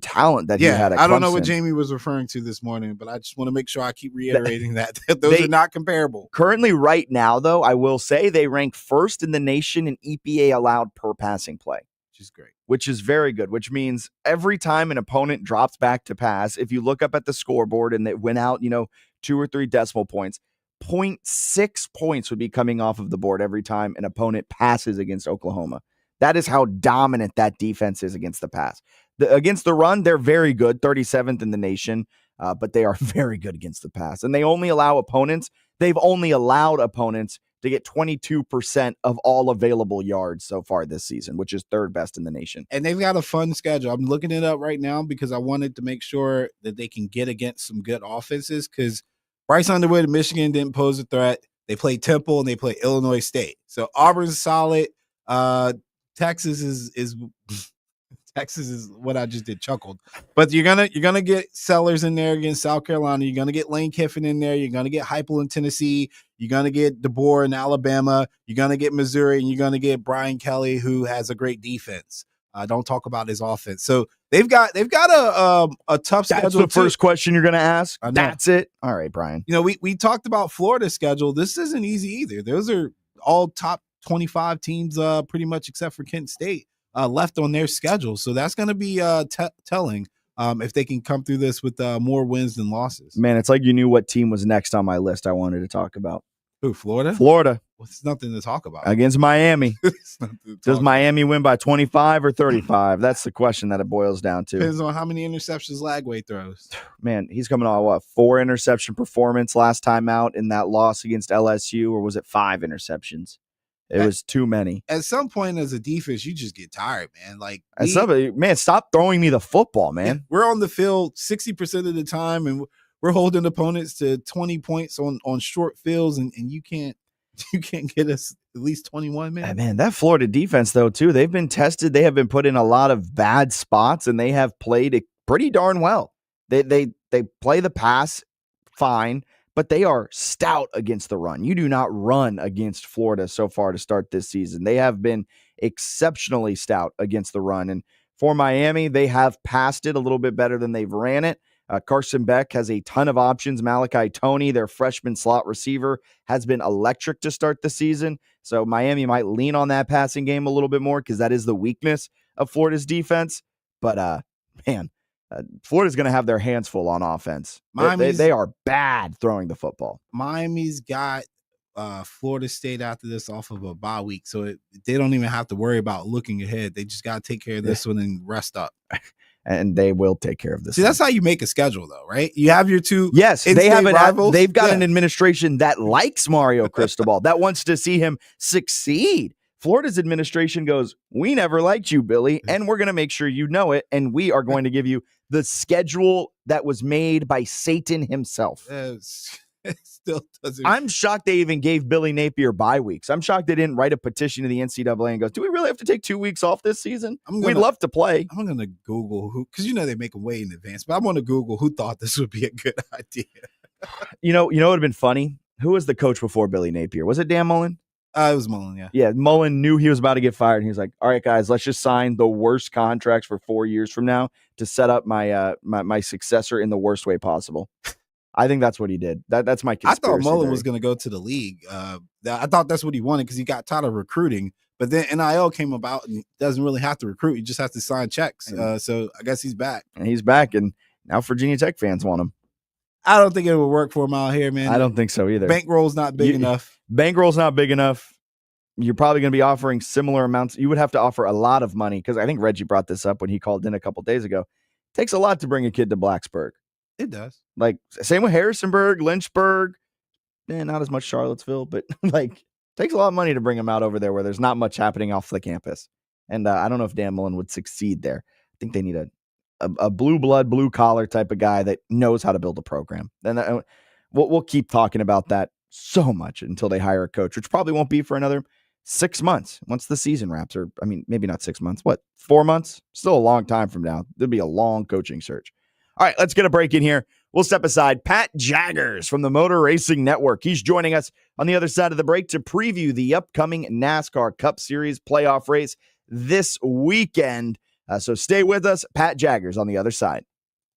talent that he had at Clemson. I don't know what Jamie was referring to this morning, but I just want to make sure I keep reiterating that those are not comparable. Currently, right now, though, I will say they rank first in the nation in EPA allowed per passing play. Which is great. Which is very good, which means every time an opponent drops back to pass, if you look up at the scoreboard and it went out, 2 or 3 decimal points, 0.6 points would be coming off of the board every time an opponent passes against Oklahoma. That is how dominant that defense is against the pass. Against the run, they're very good, 37th in the nation, but they are very good against the pass. And they've only allowed opponents to get 22% of all available yards so far this season, which is 3rd best in the nation. And they've got a fun schedule. I'm looking it up right now because I wanted to make sure that they can get against some good offenses because Bryce Underwood of Michigan didn't pose a threat. They played Temple and they played Illinois State. So Auburn's solid. Texas is Texas is what I just did, chuckled. But you're gonna get Sellers in there against South Carolina. You're gonna get Lane Kiffin in there. You're gonna get Heupel in Tennessee. You're gonna get DeBoer in Alabama. You're gonna get Missouri, and you're gonna get Brian Kelly, who has a great defense. Don't talk about his offense. So they've got a tough schedule. That's the first question you're gonna ask. That's it. All right, Brian. We talked about Florida's schedule. This isn't easy either. Those are all top 25 teams, pretty much except for Kent State. Left on their schedule. So that's going to be telling if they can come through this with more wins than losses. Man, it's like you knew what team was next on my list I wanted to talk about. Who, Florida? Florida. Well, it's nothing to talk about. Against Miami. Does Miami win by 25 or 35? That's the question that it boils down to. Depends on how many interceptions Lagway throws. Man, he's coming on, 4 interception performance last time out in that loss against LSU, or was it 5 interceptions? It was too many. At some point as a defense, you just get tired, man. Stop throwing me the football, man. We're on the field 60% of the time, and we're holding opponents to 20 points on short fields, and you can't get us at least 21, man. Man, that Florida defense, though, too, they've been tested. They have been put in a lot of bad spots, and they have played it pretty darn well. They play the pass fine, but they are stout against the run. You do not run against Florida so far to start this season. They have been exceptionally stout against the run. And for Miami, they have passed it a little bit better than they've ran it. Carson Beck has a ton of options. Malachi Toney, their freshman slot receiver, has been electric to start the season. So Miami might lean on that passing game a little bit more because that is the weakness of Florida's defense. But, Florida's going to have their hands full on offense. They are bad throwing the football. Miami's got Florida State after this off of a bye week, so they don't even have to worry about looking ahead. They just got to take care of this one and rest up. And they will take care of this. See, that's how you make a schedule, though, right? You have your two. Yes, they have rivals. They've got an administration that likes Mario Cristobal, that wants to see him succeed. Florida's administration goes, we never liked you, Billy, and we're going to make sure you know it, and we are going to give you the schedule that was made by Satan himself. Still doesn't. I'm shocked they even gave Billy Napier bye weeks. I'm shocked they didn't write a petition to the NCAA and go, do we really have to take 2 weeks off this season? We'd love to play. I'm going to Google who, because they make them way in advance, but I'm going to Google who thought this would be a good idea. You know what would have been funny? Who was the coach before Billy Napier? Was it Dan Mullen? It was Mullen, yeah. Yeah, Mullen knew he was about to get fired. And he was like, all right, guys, let's just sign the worst contracts for 4 years from now to set up my my successor in the worst way possible. I think that's what he did. That's my conspiracy I thought Mullen theory. was going to go to the league. I thought that's what he wanted because he got tired of recruiting. But then NIL came about and he doesn't really have to recruit. He just has to sign checks. So I guess he's back. And he's back, and now Virginia Tech fans want him. I don't think it would work for him out here, man. I don't think so either. Bankroll's not big enough. Bankroll's not big enough. You're probably going to be offering similar amounts. You would have to offer a lot of money because I think Reggie brought this up when he called in a couple days ago. It takes a lot to bring a kid to Blacksburg. It does. Like, same with Harrisonburg, Lynchburg. Not as much Charlottesville, but like, takes a lot of money to bring him out over there where there's not much happening off the campus. And I don't know if Dan Mullen would succeed there. I think they need a blue blood, blue collar type of guy that knows how to build a program. And we'll keep talking about that so much until they hire a coach, which probably won't be for another 6 months once the season wraps. Or, I mean, maybe not 6 months. 4 months? Still a long time from now. There'll be a long coaching search. All right, let's get a break in here. We'll step aside. Pat Jaggers from the Motor Racing Network. He's joining us on the other side of the break to preview the upcoming NASCAR Cup Series playoff race this weekend. So stay with us. Pat Jaggers on the other side.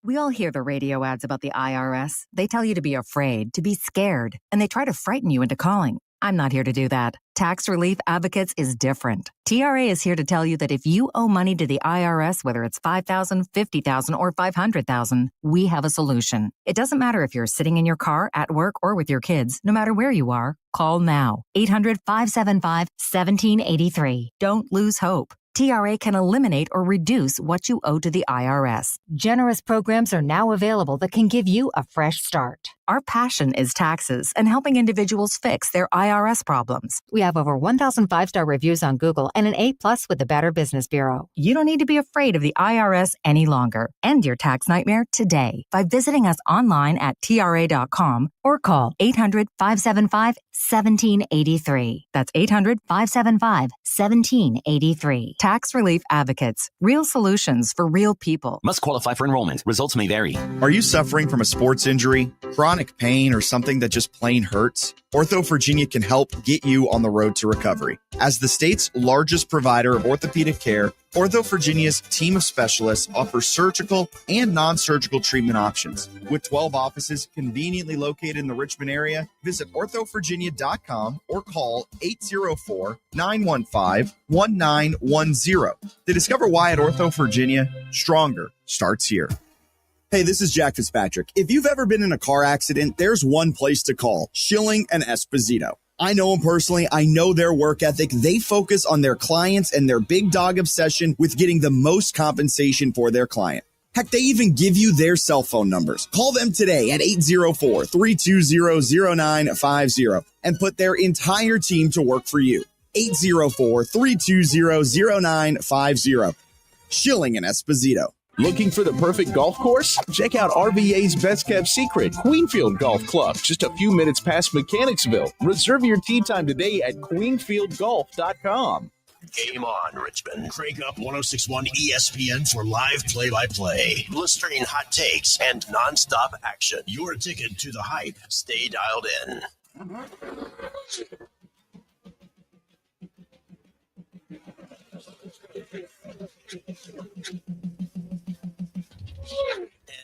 We all hear the radio ads about the IRS. They tell you to be afraid, to be scared, and they try to frighten you into calling. I'm not here to do that. Tax Relief Advocates is different. TRA is here to tell you that if you owe money to the IRS, whether it's $5,000, $50,000, or $500,000, we have a solution. It doesn't matter if you're sitting in your car, at work, or with your kids. No matter where you are, call now. 800-575-1783. Don't lose hope. TRA can eliminate or reduce what you owe to the IRS. Generous programs are now available that can give you a fresh start. Our passion is taxes and helping individuals fix their IRS problems. We have over 1,000 5-star reviews on Google and an A+ with the Better Business Bureau. You don't need to be afraid of the IRS any longer. End your tax nightmare today by visiting us online at TRA.com or call 800-575-1783. That's 800-575-1783. Tax Relief Advocates. Real solutions for real people. Must qualify for enrollment. Results may vary. Are you suffering from a sports injury, chronic pain, or something that just plain hurts? Ortho Virginia can help get you on the road to recovery. As the state's largest provider of orthopedic care, Ortho Virginia's team of specialists offers surgical and non-surgical treatment options. With 12 offices conveniently located in the Richmond area, visit orthovirginia.com or call 804-915-1910 to discover why at Ortho Virginia, stronger starts here. Hey, this is Jack Fitzpatrick. If you've ever been in a car accident, there's one place to call, Schilling and Esposito. I know them personally. I know their work ethic. They focus on their clients and their big dog obsession with getting the most compensation for their client. Heck, they even give you their cell phone numbers. Call them today at 804-320-0950 and put their entire team to work for you. 804-320-0950. Schilling and Esposito. Looking for the perfect golf course? Check out RVA's best kept secret, Queenfield Golf Club, just a few minutes past Mechanicsville. Reserve your tee time today at queenfieldgolf.com. Game on, Richmond. Crank up 106.1 ESPN for live play-by-play, blistering hot takes, and nonstop action. Your ticket to the hype. Stay dialed in.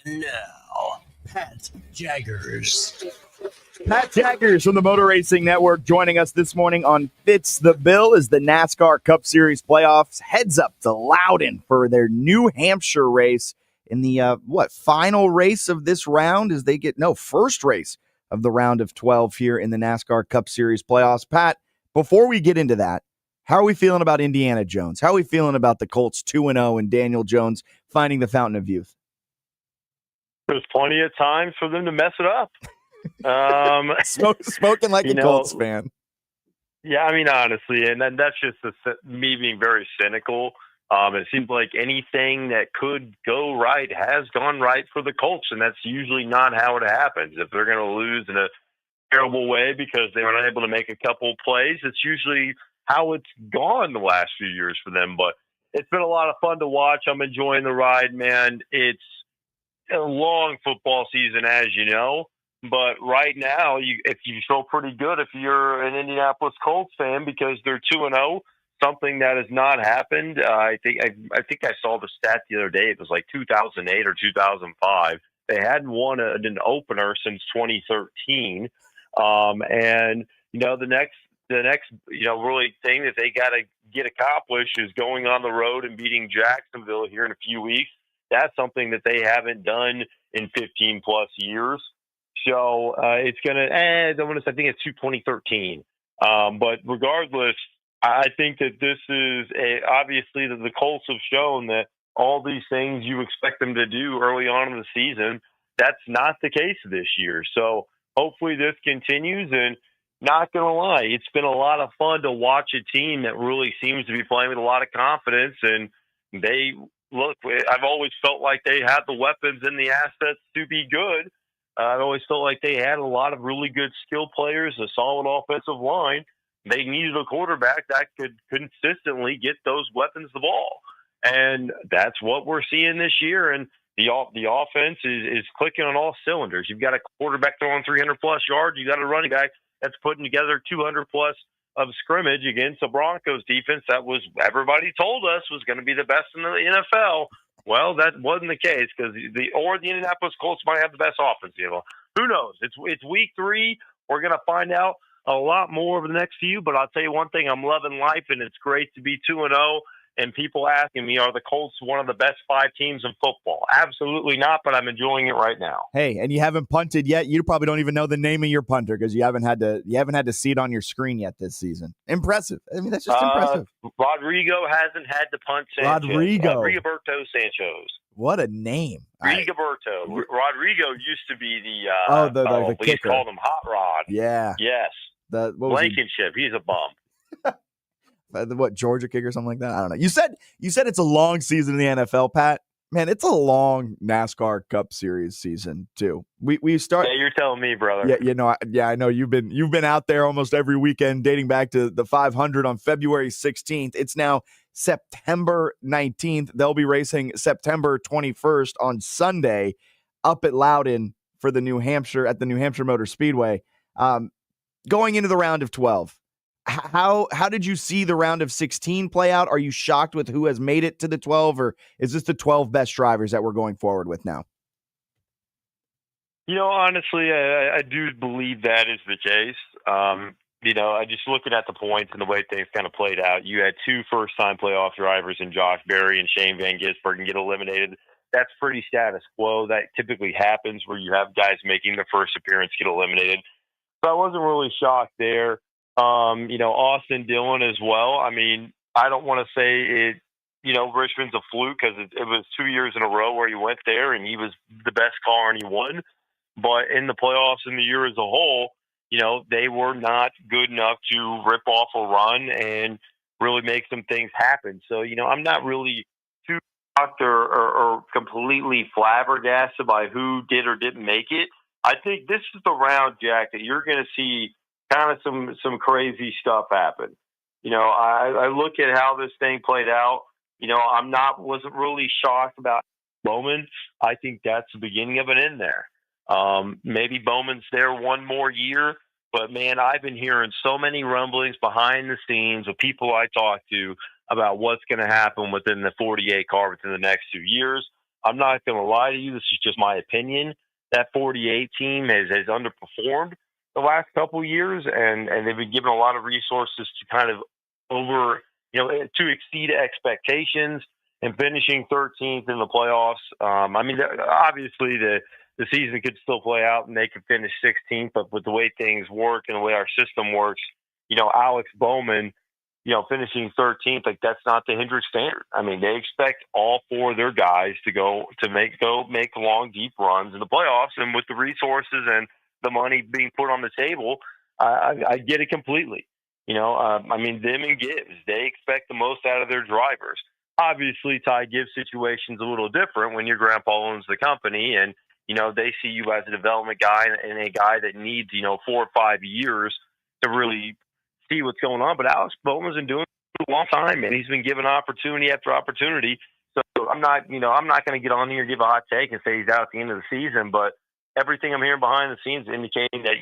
And now, Pat Jaggers. Pat Jaggers from the Motor Racing Network joining us this morning on Fitz the Bill as the NASCAR Cup Series playoffs heads up to Loudon for their New Hampshire race in the, final race of this round as they get, first race of the round of 12 here in the NASCAR Cup Series playoffs. Pat, before we get into that, how are we feeling about Indiana Jones? How are we feeling about the Colts 2-0 and Daniel Jones finding the fountain of youth? There's plenty of times for them to mess it up. Spoken like a Colts fan. Yeah, I mean, honestly, and then that's just me being very cynical. It seems like anything that could go right has gone right for the Colts, and that's usually not how it happens. If they're going to lose in a terrible way because they were not able to make a couple plays. It's usually how it's gone the last few years for them. But it's been a lot of fun to watch. I'm enjoying the ride, man. It's a long football season, as you know. But right now, if you feel pretty good if you're an Indianapolis Colts fan because they're 2-0, something that has not happened. I think I saw the stat the other day. It was like 2008 or 2005. They hadn't won an opener since 2013. And the next really thing that they got to get accomplished is going on the road and beating Jacksonville here in a few weeks. That's something that they haven't done in 15 plus years. So it's going to, I think it's 2013. But regardless, I think that this is obviously the Colts have shown that all these things you expect them to do early on in the season, that's not the case this year. So hopefully this continues, and not going to lie, it's been a lot of fun to watch a team that really seems to be playing with a lot of confidence. And I've always felt like they had the weapons and the assets to be good. I've always felt like they had a lot of really good skill players, a solid offensive line. They needed a quarterback that could consistently get those weapons the ball. And that's what we're seeing this year. And the offense is clicking on all cylinders. You've got a quarterback throwing 300-plus yards. You got a running back that's putting together 200-plus of scrimmage against a Broncos defense that was everybody told us was going to be the best in the NFL. Well, that wasn't the case because the Indianapolis Colts might have the best offense. Who knows? It's week 3. We're going to find out a lot more over the next few. But I'll tell you one thing: I'm loving life, and it's great to be 2-0. And people asking me, are the Colts one of the best 5 teams in football? Absolutely not, but I'm enjoying it right now. Hey, and you haven't punted yet. You probably don't even know the name of your punter because you haven't had to see it on your screen yet this season. Impressive. I mean, that's just impressive. Rodrigo hasn't had to punt Sanchez. Rigoberto Sanchez. What a name. Rigoberto. Rodrigo used to be the kicker. We called him Hot Rod. Yeah. Yes. Blankenship. He's a bum. What, Georgia kick or something like that? I don't know. You said it's a long season in the NFL, Pat. Man, it's a long NASCAR Cup Series season too. We start. Yeah, you're telling me, brother. Yeah, I know you've been out there almost every weekend, dating back to the 500 on February 16th. It's now September 19th. They'll be racing September 21st on Sunday up at Loudon for the New Hampshire Motor Speedway. Going into the round of 12. How did you see the round of 16 play out? Are you shocked with who has made it to the 12, or is this the 12 best drivers that we're going forward with now? Honestly, I do believe that is the case. I just looking at the points and the way things kind of played out. You had 2 first-time playoff drivers in Josh Berry and Shane Van Gisbergen get eliminated. That's pretty status quo. That typically happens where you have guys making their first appearance get eliminated. So I wasn't really shocked there. Austin Dillon as well. I mean, I don't want to say it, Richmond's a fluke because it was 2 years in a row where he went there and he was the best car and he won. But in the playoffs in the year as a whole, they were not good enough to rip off a run and really make some things happen. So, I'm not really too shocked or completely flabbergasted by who did or didn't make it. I think this is the round, Jack, that you're going to see kind of some crazy stuff happen. I look at how this thing played out. Wasn't really shocked about Bowman. I think that's the beginning of an end there. Maybe Bowman's there one more year, but man, I've been hearing so many rumblings behind the scenes of people I talk to about what's going to happen within the 48 car within the next 2 years. I'm not going to lie to you. This is just my opinion. That 48 team has underperformed the last couple of years, and they've been given a lot of resources to kind of to exceed expectations and finishing 13th in the playoffs. Obviously the season could still play out and they could finish 16th, but with the way things work and the way our system works, Alex Bowman, finishing 13th, like that's not the Hendrick standard. I mean, they expect all 4 of their guys to make long, deep runs in the playoffs, and with the resources and the money being put on the table, I get it completely. Them and Gibbs, they expect the most out of their drivers. Obviously, Ty Gibbs' situation's a little different when your grandpa owns the company and they see you as a development guy and a guy that needs, 4 or 5 years to really see what's going on. But Alex Bowman's been doing it a long time, and he's been given opportunity after opportunity. So I'm not going to get on here and give a hot take and say he's out at the end of the season, but everything I'm hearing behind the scenes indicating that,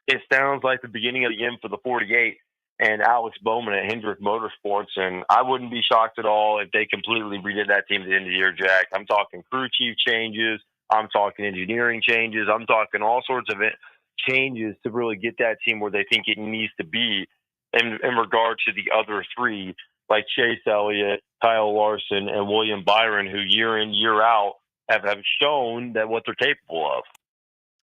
it sounds like the beginning of the end for the 48 and Alex Bowman at Hendrick Motorsports. And I wouldn't be shocked at all if they completely redid that team at the end of the year, Jack. I'm talking crew chief changes. I'm talking engineering changes. I'm talking all sorts of changes to really get that team where they think it needs to be in regard to the other three, like Chase Elliott, Kyle Larson, and William Byron, who year in, year out have shown that what they're capable of.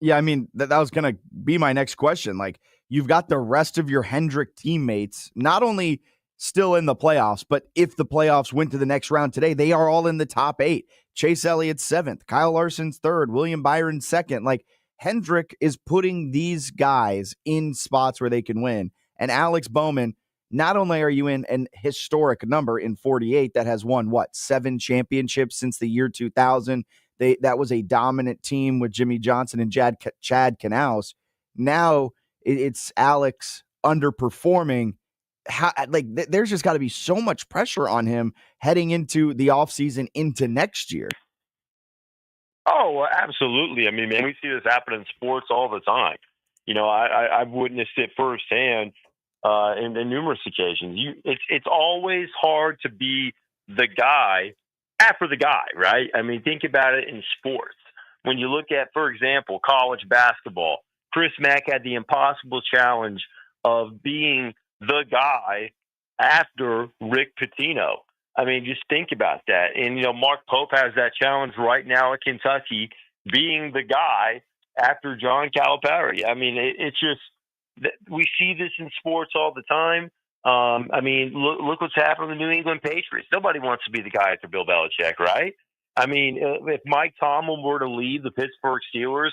Yeah, I mean, that was going to be my next question. Like, you've got the rest of your Hendrick teammates not only still in the playoffs, but if the playoffs went to the next round today, they are all in the top 8. Chase Elliott's 7th, Kyle Larson's 3rd, William Byron's 2nd. Like, Hendrick is putting these guys in spots where they can win. And Alex Bowman, not only are you in an historic number in 48 that has won, 7 championships since the year 2000. That was a dominant team with Jimmy Johnson and Chad Knaus. Now it's Alex underperforming. There's just got to be so much pressure on him heading into the offseason into next year. Oh, well, absolutely. I mean, man, we see this happen in sports all the time. I've witnessed it firsthand in numerous occasions. It's always hard to be the guy after the guy, right? I mean, think about it in sports. When you look at, for example, college basketball, Chris Mack had the impossible challenge of being the guy after Rick Pitino. I mean, just think about that. And, Mark Pope has that challenge right now at Kentucky, being the guy after John Calipari. I mean, it's just, we see this in sports all the time. I mean, look what's happened to the New England Patriots. Nobody wants to be the guy after Bill Belichick, right? I mean, if Mike Tomlin were to leave the Pittsburgh Steelers,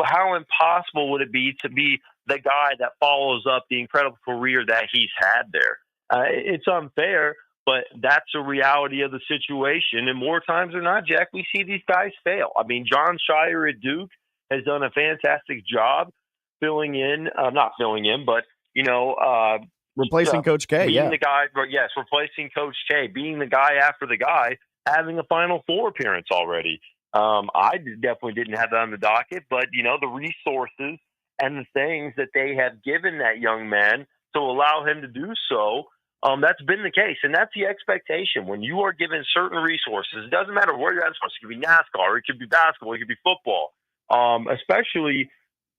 how impossible would it be to be the guy that follows up the incredible career that he's had there? It's unfair, but that's a reality of the situation. And more times than not, Jack, we see these guys fail. I mean, John Shire at Duke has done a fantastic job replacing Coach K, being the guy, yes, replacing Coach K, being the guy after the guy, having a Final Four appearance already. I definitely didn't have that on the docket, but the resources and the things that they have given that young man to allow him to do so, that's been the case, and that's the expectation. When you are given certain resources, it doesn't matter where you're at. It could be NASCAR, it could be basketball, it could be football, especially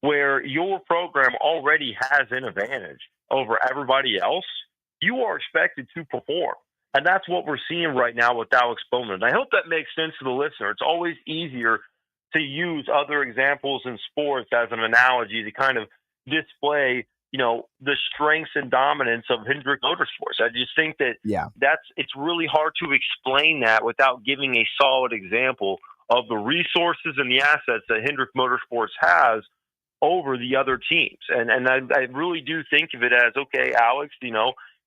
where your program already has an advantage over everybody else. You are expected to perform. And that's what we're seeing right now with Alex Bowman. And I hope that makes sense to the listener. It's always easier to use other examples in sports as an analogy to kind of display, the strengths and dominance of Hendrick Motorsports. I just think that it's really hard to explain that without giving a solid example of the resources and the assets that Hendrick Motorsports has over the other teams. And I really do think of it as, okay, Alex,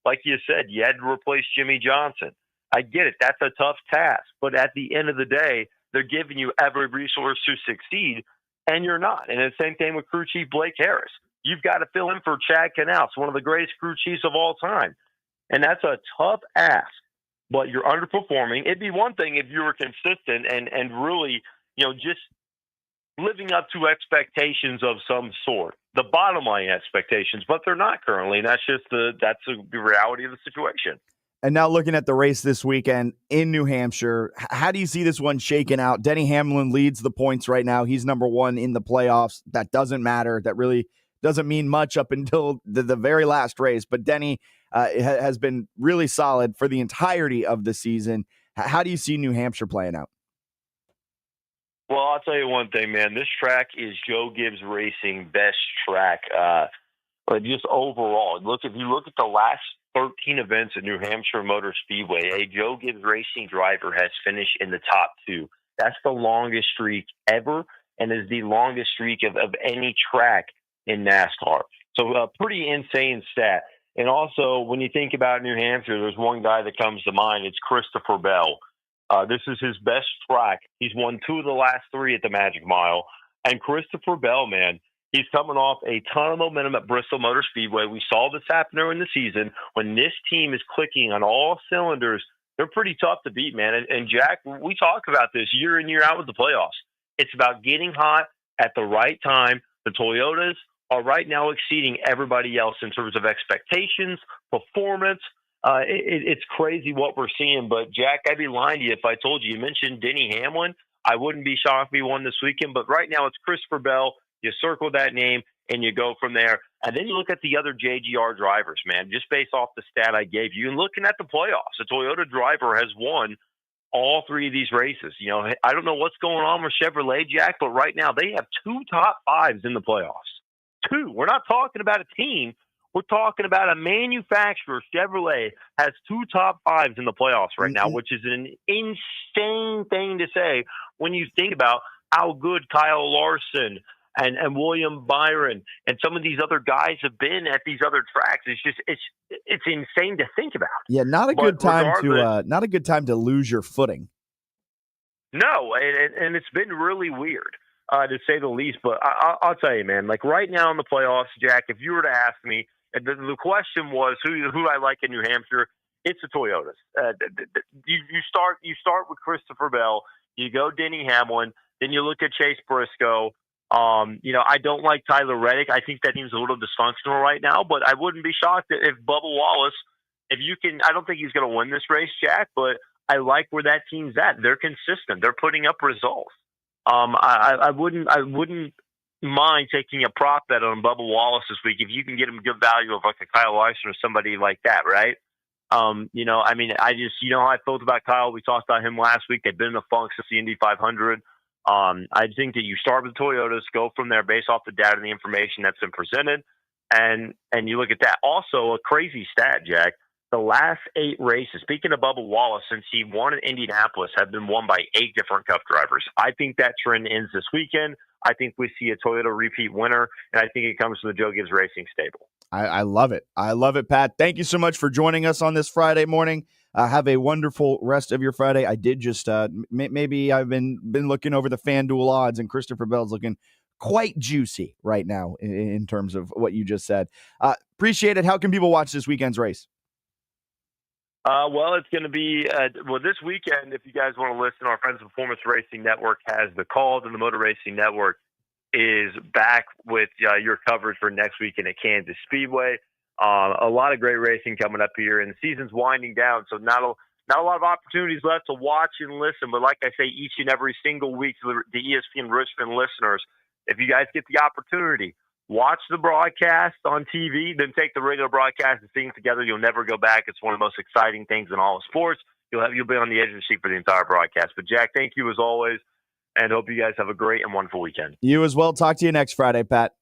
like you said, you had to replace Jimmy Johnson. I get it. That's a tough task. But at the end of the day, they're giving you every resource to succeed, and you're not. And the same thing with crew chief Blake Harris. You've got to fill in for Chad Knaus, one of the greatest crew chiefs of all time. And that's a tough ask, but you're underperforming. It'd be one thing if you were consistent and really, just living up to expectations of some sort, the bottom line expectations, but they're not currently. And that's the reality of the situation. And now looking at the race this weekend in New Hampshire, how do you see this one shaking out? Denny Hamlin leads the points right now. He's number 1 in the playoffs. That doesn't matter. That really doesn't mean much up until the very last race. But Denny has been really solid for the entirety of the season. How do you see New Hampshire playing out? Well, I'll tell you one thing, man. This track is Joe Gibbs Racing best track, but just overall. If you look at the last 13 events at New Hampshire Motor Speedway, a Joe Gibbs Racing driver has finished in the top 2. That's the longest streak ever, and is the longest streak of any track in NASCAR. So a pretty insane stat. And also, when you think about New Hampshire, there's one guy that comes to mind. It's Christopher Bell. This is his best track. He's won 2 of the last 3 at the Magic Mile. And Christopher Bell, man, he's coming off a ton of momentum at Bristol Motor Speedway. We saw this happen during the season. When this team is clicking on all cylinders, they're pretty tough to beat, man. And Jack, we talk about this year in, year out with the playoffs. It's about getting hot at the right time. The Toyotas are right now exceeding everybody else in terms of expectations, performance. It's crazy what we're seeing. But, Jack, I'd be lying to you if I told you. You mentioned Denny Hamlin. I wouldn't be shocked if he won this weekend. But right now it's Christopher Bell. You circle that name, and you go from there. And then you look at the other JGR drivers, man, just based off the stat I gave you. And looking at the playoffs, a Toyota driver has won all 3 of these races. You know, I don't know what's going on with Chevrolet, Jack, but right now they have 2 top 5s in the playoffs. 2. We're not talking about a team. We're talking about a manufacturer. Chevrolet has 2 top 5s in the playoffs right now, which is an insane thing to say when you think about how good Kyle Larson and William Byron and some of these other guys have been at these other tracks. It's insane to think about. Yeah, not a good time to lose your footing. No, and it's been really weird to say the least. But I'll tell you, man. Like right now in the playoffs, Jack, if you were to ask me, the question was who I like in New Hampshire. It's the Toyotas. You start with Christopher Bell. You go Denny Hamlin. Then you look at Chase Briscoe. I don't like Tyler Reddick. I think that team's a little dysfunctional right now, but I wouldn't be shocked if Bubba Wallace, I don't think he's going to win this race, Jack, but I like where that team's at. They're consistent. They're putting up results. I wouldn't mind taking a prop bet on Bubba Wallace this week if you can get him good value of like a Kyle Larson or somebody like that, right? How I felt about Kyle. We talked about him last week. They've been in the funk since the Indy 500. I think that you start with the Toyotas, go from there based off the data and the information that's been presented, and you look at that. Also, a crazy stat, Jack. The last 8 races, speaking of Bubba Wallace, since he won in Indianapolis, have been won by 8 different Cup drivers. I think that trend ends this weekend. I think we see a Toyota repeat winner, and I think it comes from the Joe Gibbs Racing stable. I love it. I love it, Pat. Thank you so much for joining us on this Friday morning. Have a wonderful rest of your Friday. I did just maybe I've been looking over the FanDuel odds, and Christopher Bell's looking quite juicy right now in terms of what you just said. Appreciate it. How can people watch this weekend's race? Well, it's going to be this weekend. If you guys want to listen, our friends at Performance Racing Network has the calls, and the Motor Racing Network is back with your coverage for next weekend at Kansas Speedway. A lot of great racing coming up here, and the season's winding down, so not a lot of opportunities left to watch and listen. But like I say, each and every single week, to the ESPN Richmond listeners, if you guys get the opportunity, watch the broadcast on TV, then take the regular broadcast and sing together. You'll never go back. It's one of the most exciting things in all of sports. You'll be on the edge of the seat for the entire broadcast. But Jack, thank you as always, and hope you guys have a great and wonderful weekend. You as well. Talk to you next Friday, Pat.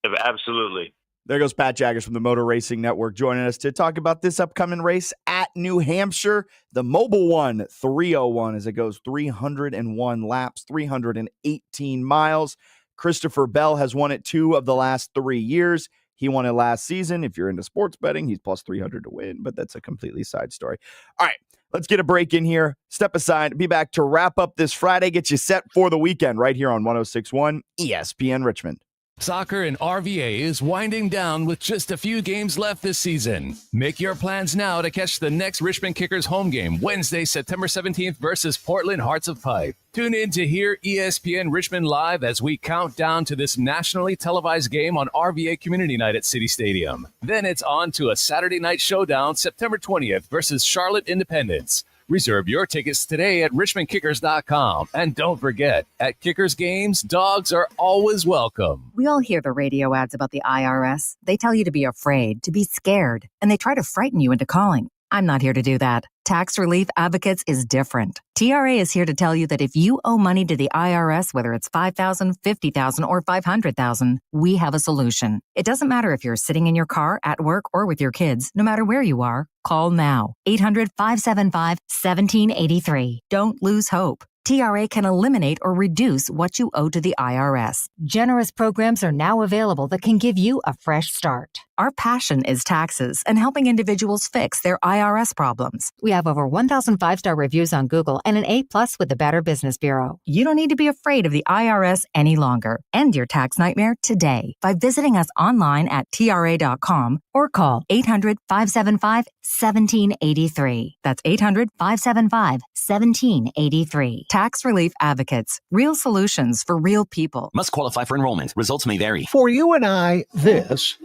Absolutely. There goes Pat Jaggers from the Motor Racing Network joining us to talk about this upcoming race at New Hampshire, the Mobile One 301, as it goes 301 laps, 318 miles. Christopher Bell has won it 2 of the last 3 years. He won it last season. If you're into sports betting, he's plus 300 to win, but that's a completely side story. All right, let's get a break in here. Step aside. Be back to wrap up this Friday. Get you set for the weekend right here on 106.1 ESPN Richmond. Soccer in RVA is winding down with just a few games left this season. Make your plans now to catch the next Richmond Kickers home game Wednesday, September 17th versus Portland Hearts of Pipe. Tune in to hear ESPN Richmond live as we count down to this nationally televised game on RVA Community Night at City Stadium. Then it's on to a Saturday night showdown September 20th versus Charlotte Independence. Reserve your tickets today at richmondkickers.com. And don't forget, at Kickers games, dogs are always welcome. We all hear the radio ads about the IRS. They tell you to be afraid, to be scared, and they try to frighten you into calling. I'm not here to do that. Tax Relief Advocates is different. TRA is here to tell you that if you owe money to the IRS, whether it's $5,000, $50,000, or $500,000, we have a solution. It doesn't matter if you're sitting in your car, at work, or with your kids. No matter where you are, call now. 800-575-1783. Don't lose hope. TRA can eliminate or reduce what you owe to the IRS. Generous programs are now available that can give you a fresh start. Our passion is taxes and helping individuals fix their IRS problems. We have over 1,000 five-star reviews on Google and an A+ with the Better Business Bureau. You don't need to be afraid of the IRS any longer. End your tax nightmare today by visiting us online at TRA.com or call 800-575-1783. That's 800-575-1783. Tax Relief Advocates. Real solutions for real people. Must qualify for enrollment. Results may vary. For you and I, this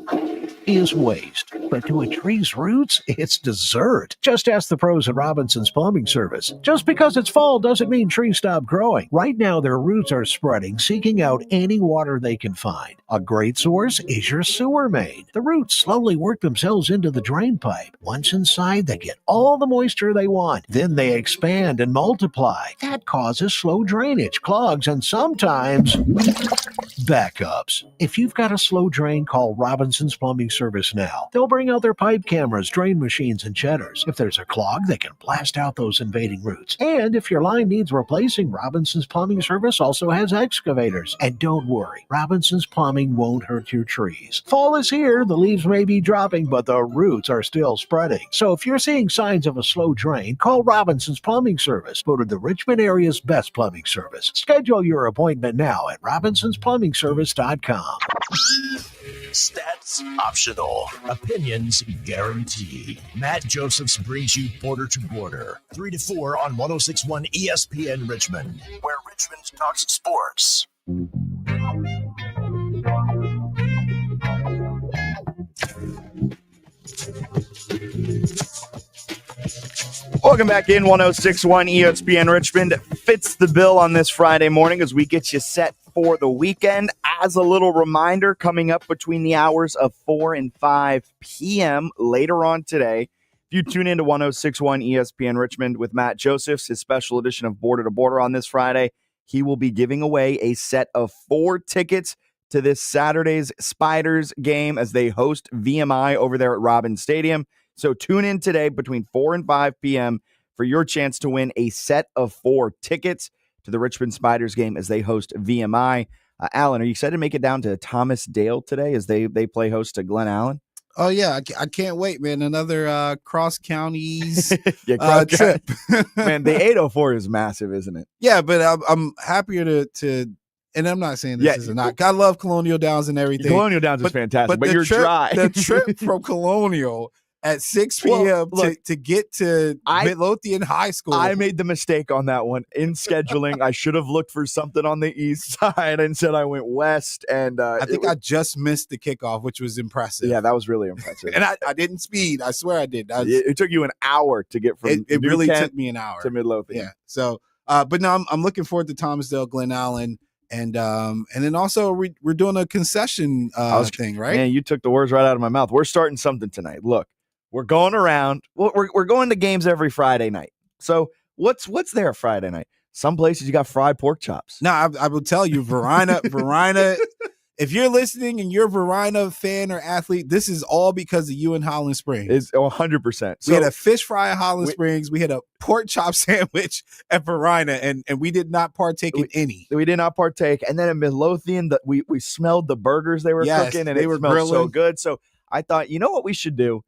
is waste. But to a tree's roots, it's dessert. Just ask the pros at Robinson's Plumbing Service. Just because it's fall doesn't mean trees stop growing. Right now, their roots are spreading, seeking out any water they can find. A great source is your sewer main. The roots slowly work themselves into the drain pipe. Once inside, they get all the moisture they want. Then they expand and multiply. That causes slow drainage, clogs, and sometimes backups. If you've got a slow drain, call Robinson's Plumbing Service now. They'll bring out their pipe cameras, drain machines, and cheddars. If there's a clog, they can blast out those invading roots. And if your line needs replacing, Robinson's Plumbing Service also has excavators. And don't worry, Robinson's Plumbing won't hurt your trees. Fall is here, the leaves may be dropping, but the roots are still spreading. So if you're seeing signs of a slow drain, call Robinson's Plumbing Service, voted the Richmond area's best plumbing service. Schedule your appointment now at robinsonsplumbingservice.com. Stats optional. Opinions guaranteed. Matt Josephs brings you Border to Border, 3 to 4 on 106.1 ESPN Richmond, where Richmond talks sports. Welcome back in 106.1 ESPN Richmond. Fitz the Bill on this Friday morning as we get you set for the weekend. As a little reminder, coming up between the hours of 4 and 5 p.m. later on today, if you tune into 106.1 ESPN Richmond with Matt Josephs, his special edition of Border to Border on this Friday, he will be giving away a set of 4 tickets to this Saturday's Spiders game as they host VMI over there at Robins Stadium. So tune in today between 4 and 5 p.m. for your chance to win a set of 4 tickets to the Richmond Spiders game as they host VMI. Alan, are you excited to make it down to Thomas Dale today as they play host to Glen Allen? Oh, yeah. I can't wait, man. Another cross counties trip. Man, the 804 is massive, isn't it? Yeah, but I'm happier to and I'm not saying this is a knock. I love Colonial Downs and everything. Colonial Downs is fantastic, but you're dry. The trip from Colonial at 6 p.m. to get to Midlothian High School. I made the mistake on that one in scheduling. I should have looked for something on the east side. Instead, I went west. And I think I just missed the kickoff, which was impressive. Yeah, that was really impressive. And I didn't speed. I swear I did. It took you an hour to get from it really took me an hour to Midlothian. Yeah. So, but no, I'm looking forward to Thomasdale, Glen Allen. And then also we're doing a concession thing, right? Man, you took the words right out of my mouth. We're starting something tonight. Look. We're going around. We're going to games every Friday night. So what's there Friday night? Some places you got fried pork chops. No, I will tell you, Verina. If you're listening and you're a Verina fan or athlete, this is all because of you in Holland Springs. It's 100%. We had a fish fry at Holland Springs. We had a pork chop sandwich at Verina, and we did not partake in any. We did not partake. And then at Midlothian, we smelled the burgers they were cooking, and they were so good. So I thought, you know what we should do?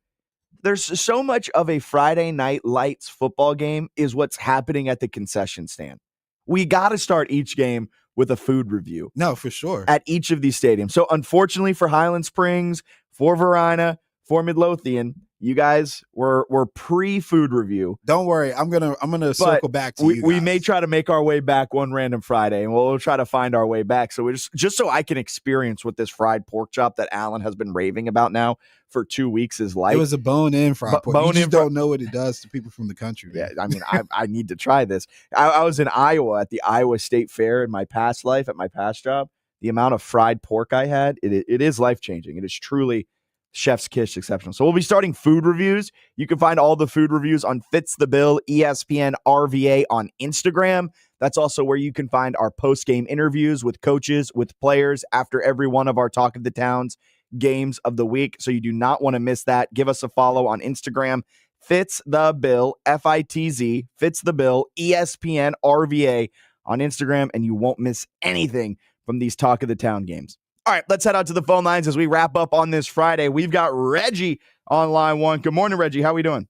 There's so much of a Friday night lights football game is what's happening at the concession stand. We got to start each game with a food review. No, for sure. At each of these stadiums. So unfortunately for Highland Springs, for Verina, for Midlothian, you guys were pre-food review. Don't worry, I'm gonna circle back to you guys. We may try to make our way back one random Friday, and we'll try to find our way back. So we just so I can experience what this fried pork chop that Alan has been raving about now for 2 weeks is like. It was a bone-in fried pork. You just don't know what it does to people from the country. Man. Yeah, I mean, I need to try this. I was in Iowa at the Iowa State Fair in my past life, at my past job. The amount of fried pork I had, it is life-changing. It is truly chef's kiss exceptional. So we'll be starting food reviews. You can find all the food reviews on Fitz the Bill, ESPN RVA on Instagram. That's also where you can find our post-game interviews with coaches, with players after every one of our Talk of the Towns games of the week. So you do not want to miss that. Give us a follow on Instagram, Fitz the Bill, Fitz, Fitz the Bill, ESPN RVA on Instagram, and you won't miss anything from these Talk of the Town games. All right, let's head out to the phone lines as we wrap up on this Friday. We've got Reggie on line one. Good morning, Reggie. How we doing?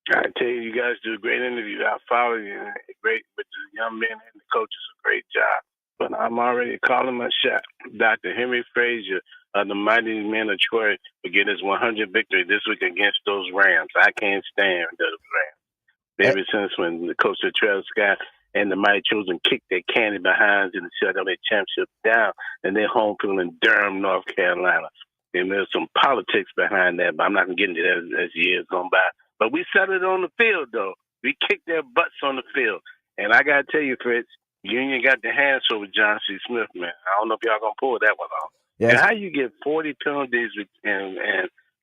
I tell you, you guys do a great interview. I follow you. Great with the young men and the coaches. A great job. But I'm already calling my shot. Dr. Henry Frazier of the Mighty Men of Troy will get his 100 victory this week against those Rams. I can't stand those Rams. Ever since when the coach of Travis Scott and the Mighty Chosen kicked their candy behinds in the Chevrolet Championship down and their home field in Durham, North Carolina. And there's some politics behind that, but I'm not going to get into that as years gone by. But we settled it on the field, though. We kicked their butts on the field. And I got to tell you, Fritz, Union got the hands over John C. Smith, man. I don't know if y'all going to pull that one off. Yes. And how you get 40 penalties and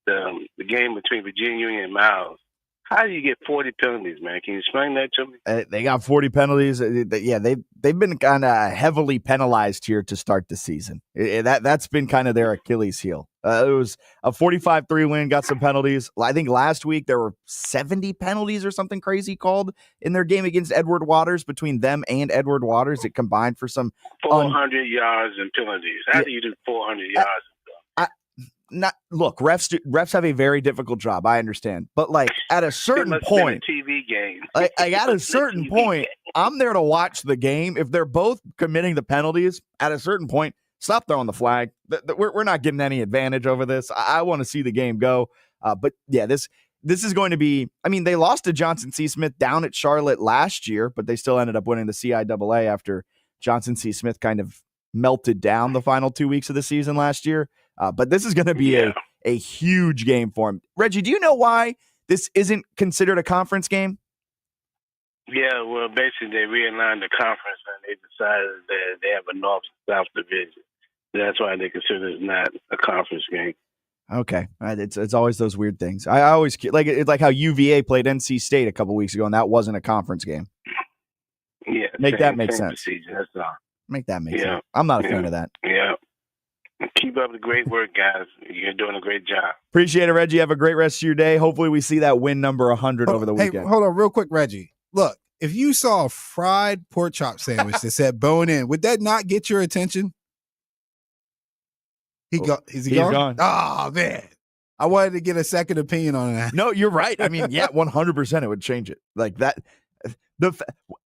the game between Virginia Union and Miles, how do you get 40 penalties, man? Can you explain that to me? They got 40 penalties. Yeah, they've been kind of heavily penalized here to start the season. That's been kind of their Achilles heel. It was a 45-3 win, got some penalties. I think last week there were 70 penalties or something crazy called in their game against Edward Waters. Between them and Edward Waters, it combined for some 400 yards and penalties. How do you do 400 yards? Look, refs have a very difficult job. I understand, but like at a certain point, TV game. like at a certain point, I'm there to watch the game. If they're both committing the penalties, at a certain point, stop throwing the flag. We're not getting any advantage over this. I want to see the game go. But yeah, this is going to be. I mean, they lost to Johnson C. Smith down at Charlotte last year, but they still ended up winning the CIAA after Johnson C. Smith kind of melted down the final 2 weeks of the season last year. But this is going to be a huge game for him. Reggie, do you know why this isn't considered a conference game? Yeah, well, basically they realigned the conference and they decided that they have a North and South division. That's why they consider it not a conference game. Okay, it's always those weird things. I always like it's like how UVA played NC State a couple weeks ago, and that wasn't a conference game. Yeah, make that make sense. Procedure, that's all. Make that make sense. I'm not a fan of that. Yeah. Keep up the great work, guys. You're doing a great job. Appreciate it, Reggie. Have a great rest of your day. Hopefully we see that win number 100 over the weekend. Hey, hold on real quick, Reggie. Look, if you saw a fried pork chop sandwich that said bone in, would that not get your attention? Is he gone? Oh, man. I wanted to get a second opinion on that. No, you're right. I mean, yeah, 100% it would change it. Like that.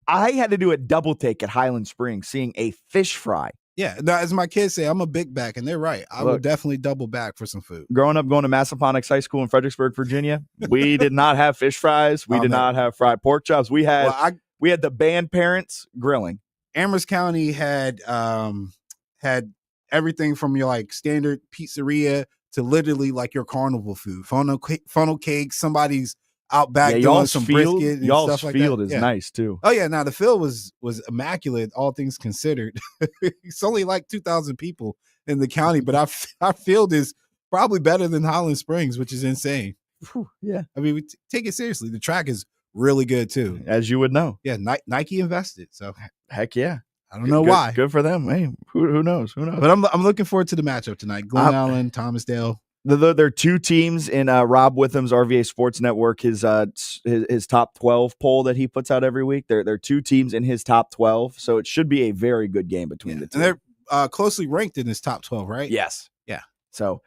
I had to do a double take at Highland Springs seeing a fish fry. Yeah, now, as my kids say, I'm a big back, and they're right. I will definitely double back for some food. Growing up going to Massaponax High School in Fredericksburg, Virginia, we did not have fish fries. We did not have fried pork chops. We had the band parents grilling. Amherst County had everything from your like standard pizzeria to literally like your carnival food, funnel cake, somebody's out back doing some brisket and y'all's stuff like field that. Is nice too. Oh yeah, now the field was immaculate, all things considered. It's only like 2,000 people in the county, but our field is probably better than Highland Springs, which is insane. Yeah, I mean, we take it seriously. The track is really good too, as you would know. Yeah, Nike invested, so heck yeah. I don't know why. Good for them. Hey, who knows? Who knows? But I'm looking forward to the matchup tonight. Glen Allen, Thomasdale. There are two teams in Rob Witham's RVA Sports Network, his top 12 poll that he puts out every week. There are two teams in his top 12, so it should be a very good game between the two. And they're closely ranked in his top 12, right? Yes. Yeah. So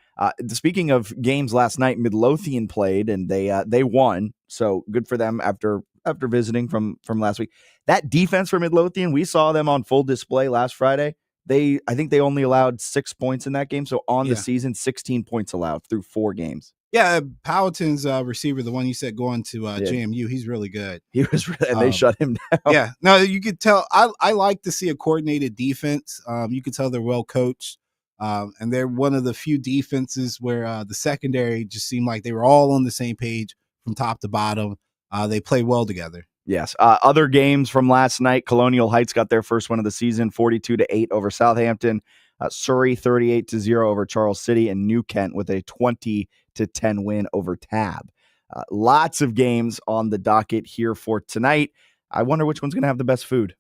speaking of games last night, Midlothian played and they won. So good for them after visiting from last week. That defense for Midlothian, we saw them on full display last Friday. I think they only allowed 6 points in that game. So on the season, 16 points allowed through 4 games. Yeah, Powhatan's receiver, the one you said going to JMU, he's really good. He was, and they shut him down. Yeah, no, you could tell. I like to see a coordinated defense. You could tell they're well coached, and they're one of the few defenses where the secondary just seemed like they were all on the same page from top to bottom. They play well together. Yes. Other games from last night, Colonial Heights got their first win of the season, 42-8 over Southampton. Surrey 38-0 over Charles City, and New Kent with a 20-10 win over Tab. Lots of games on the docket here for tonight. I wonder which one's going to have the best food.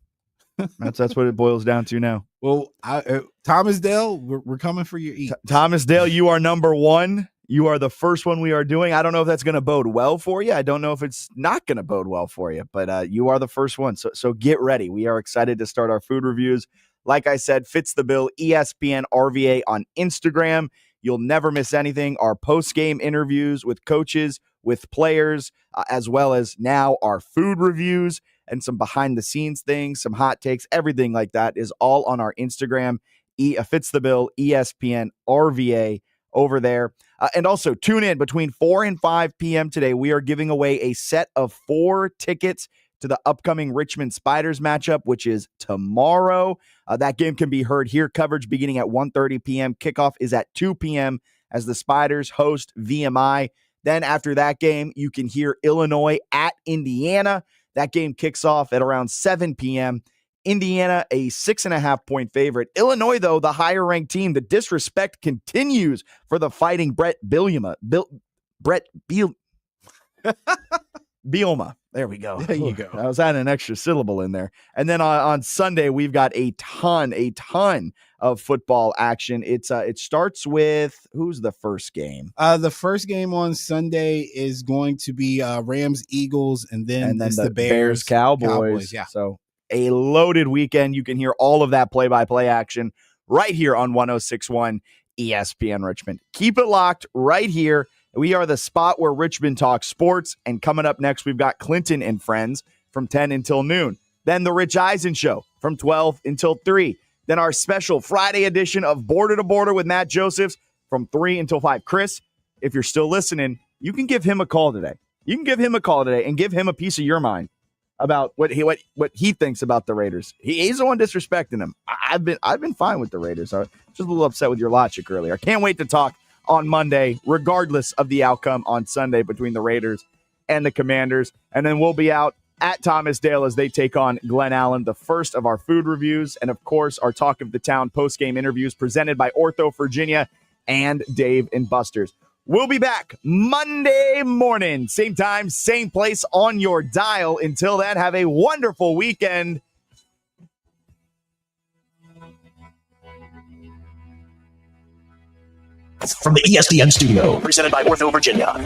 That's what it boils down to now. Well, Thomasdale, we're coming for your eat. Thomasdale, you are number one. You are the first one we are doing. I don't know if that's going to bode well for you. I don't know if it's not going to bode well for you, but you are the first one. So get ready. We are excited to start our food reviews. Like I said, Fitz the Bill, ESPN RVA on Instagram. You'll never miss anything. Our post-game interviews with coaches, with players, as well as now our food reviews and some behind-the-scenes things, some hot takes, everything like that is all on our Instagram, Fitz the Bill, ESPN RVA over there. And also tune in between 4 and 5 p.m. today. We are giving away a set of 4 tickets to the upcoming Richmond Spiders matchup, which is tomorrow. That game can be heard here. Coverage beginning at 1:30 p.m. Kickoff is at 2 p.m. as the Spiders host VMI. Then after that game, you can hear Illinois at Indiana. That game kicks off at around 7 p.m. Indiana, a 6.5-point favorite. Illinois, though, the higher-ranked team. The disrespect continues for the Fighting Brett Bielema. Bielema. There we go. There you go. I was adding an extra syllable in there. And then on Sunday, we've got a ton of football action. It starts with, who's the first game? The first game on Sunday is going to be Rams, Eagles, and then it's the Bears, Cowboys. Yeah. So a loaded weekend. You can hear all of that play-by-play action right here on 106.1 ESPN Richmond. Keep it locked right here. We are the spot where Richmond talks sports, and coming up next, we've got Clinton and Friends from 10 until noon. Then the Rich Eisen Show from 12 until 3. Then our special Friday edition of Border to Border with Matt Josephs from 3 until 5. Chris, if you're still listening, you can give him a call today. You can give him a call today and give him a piece of your mind about what he thinks about the Raiders. He's the one disrespecting them. I've been fine with the Raiders. I was just a little upset with your logic earlier. I can't wait to talk on Monday, regardless of the outcome on Sunday between the Raiders and the Commanders. And then we'll be out at Thomas Dale as they take on Glen Allen, the first of our food reviews. And, of course, our Talk of the Town post-game interviews presented by Ortho Virginia and Dave and Buster's. We'll be back Monday morning, same time, same place on your dial. Until then, have a wonderful weekend. From the ESPN studio, presented by Ortho Virginia.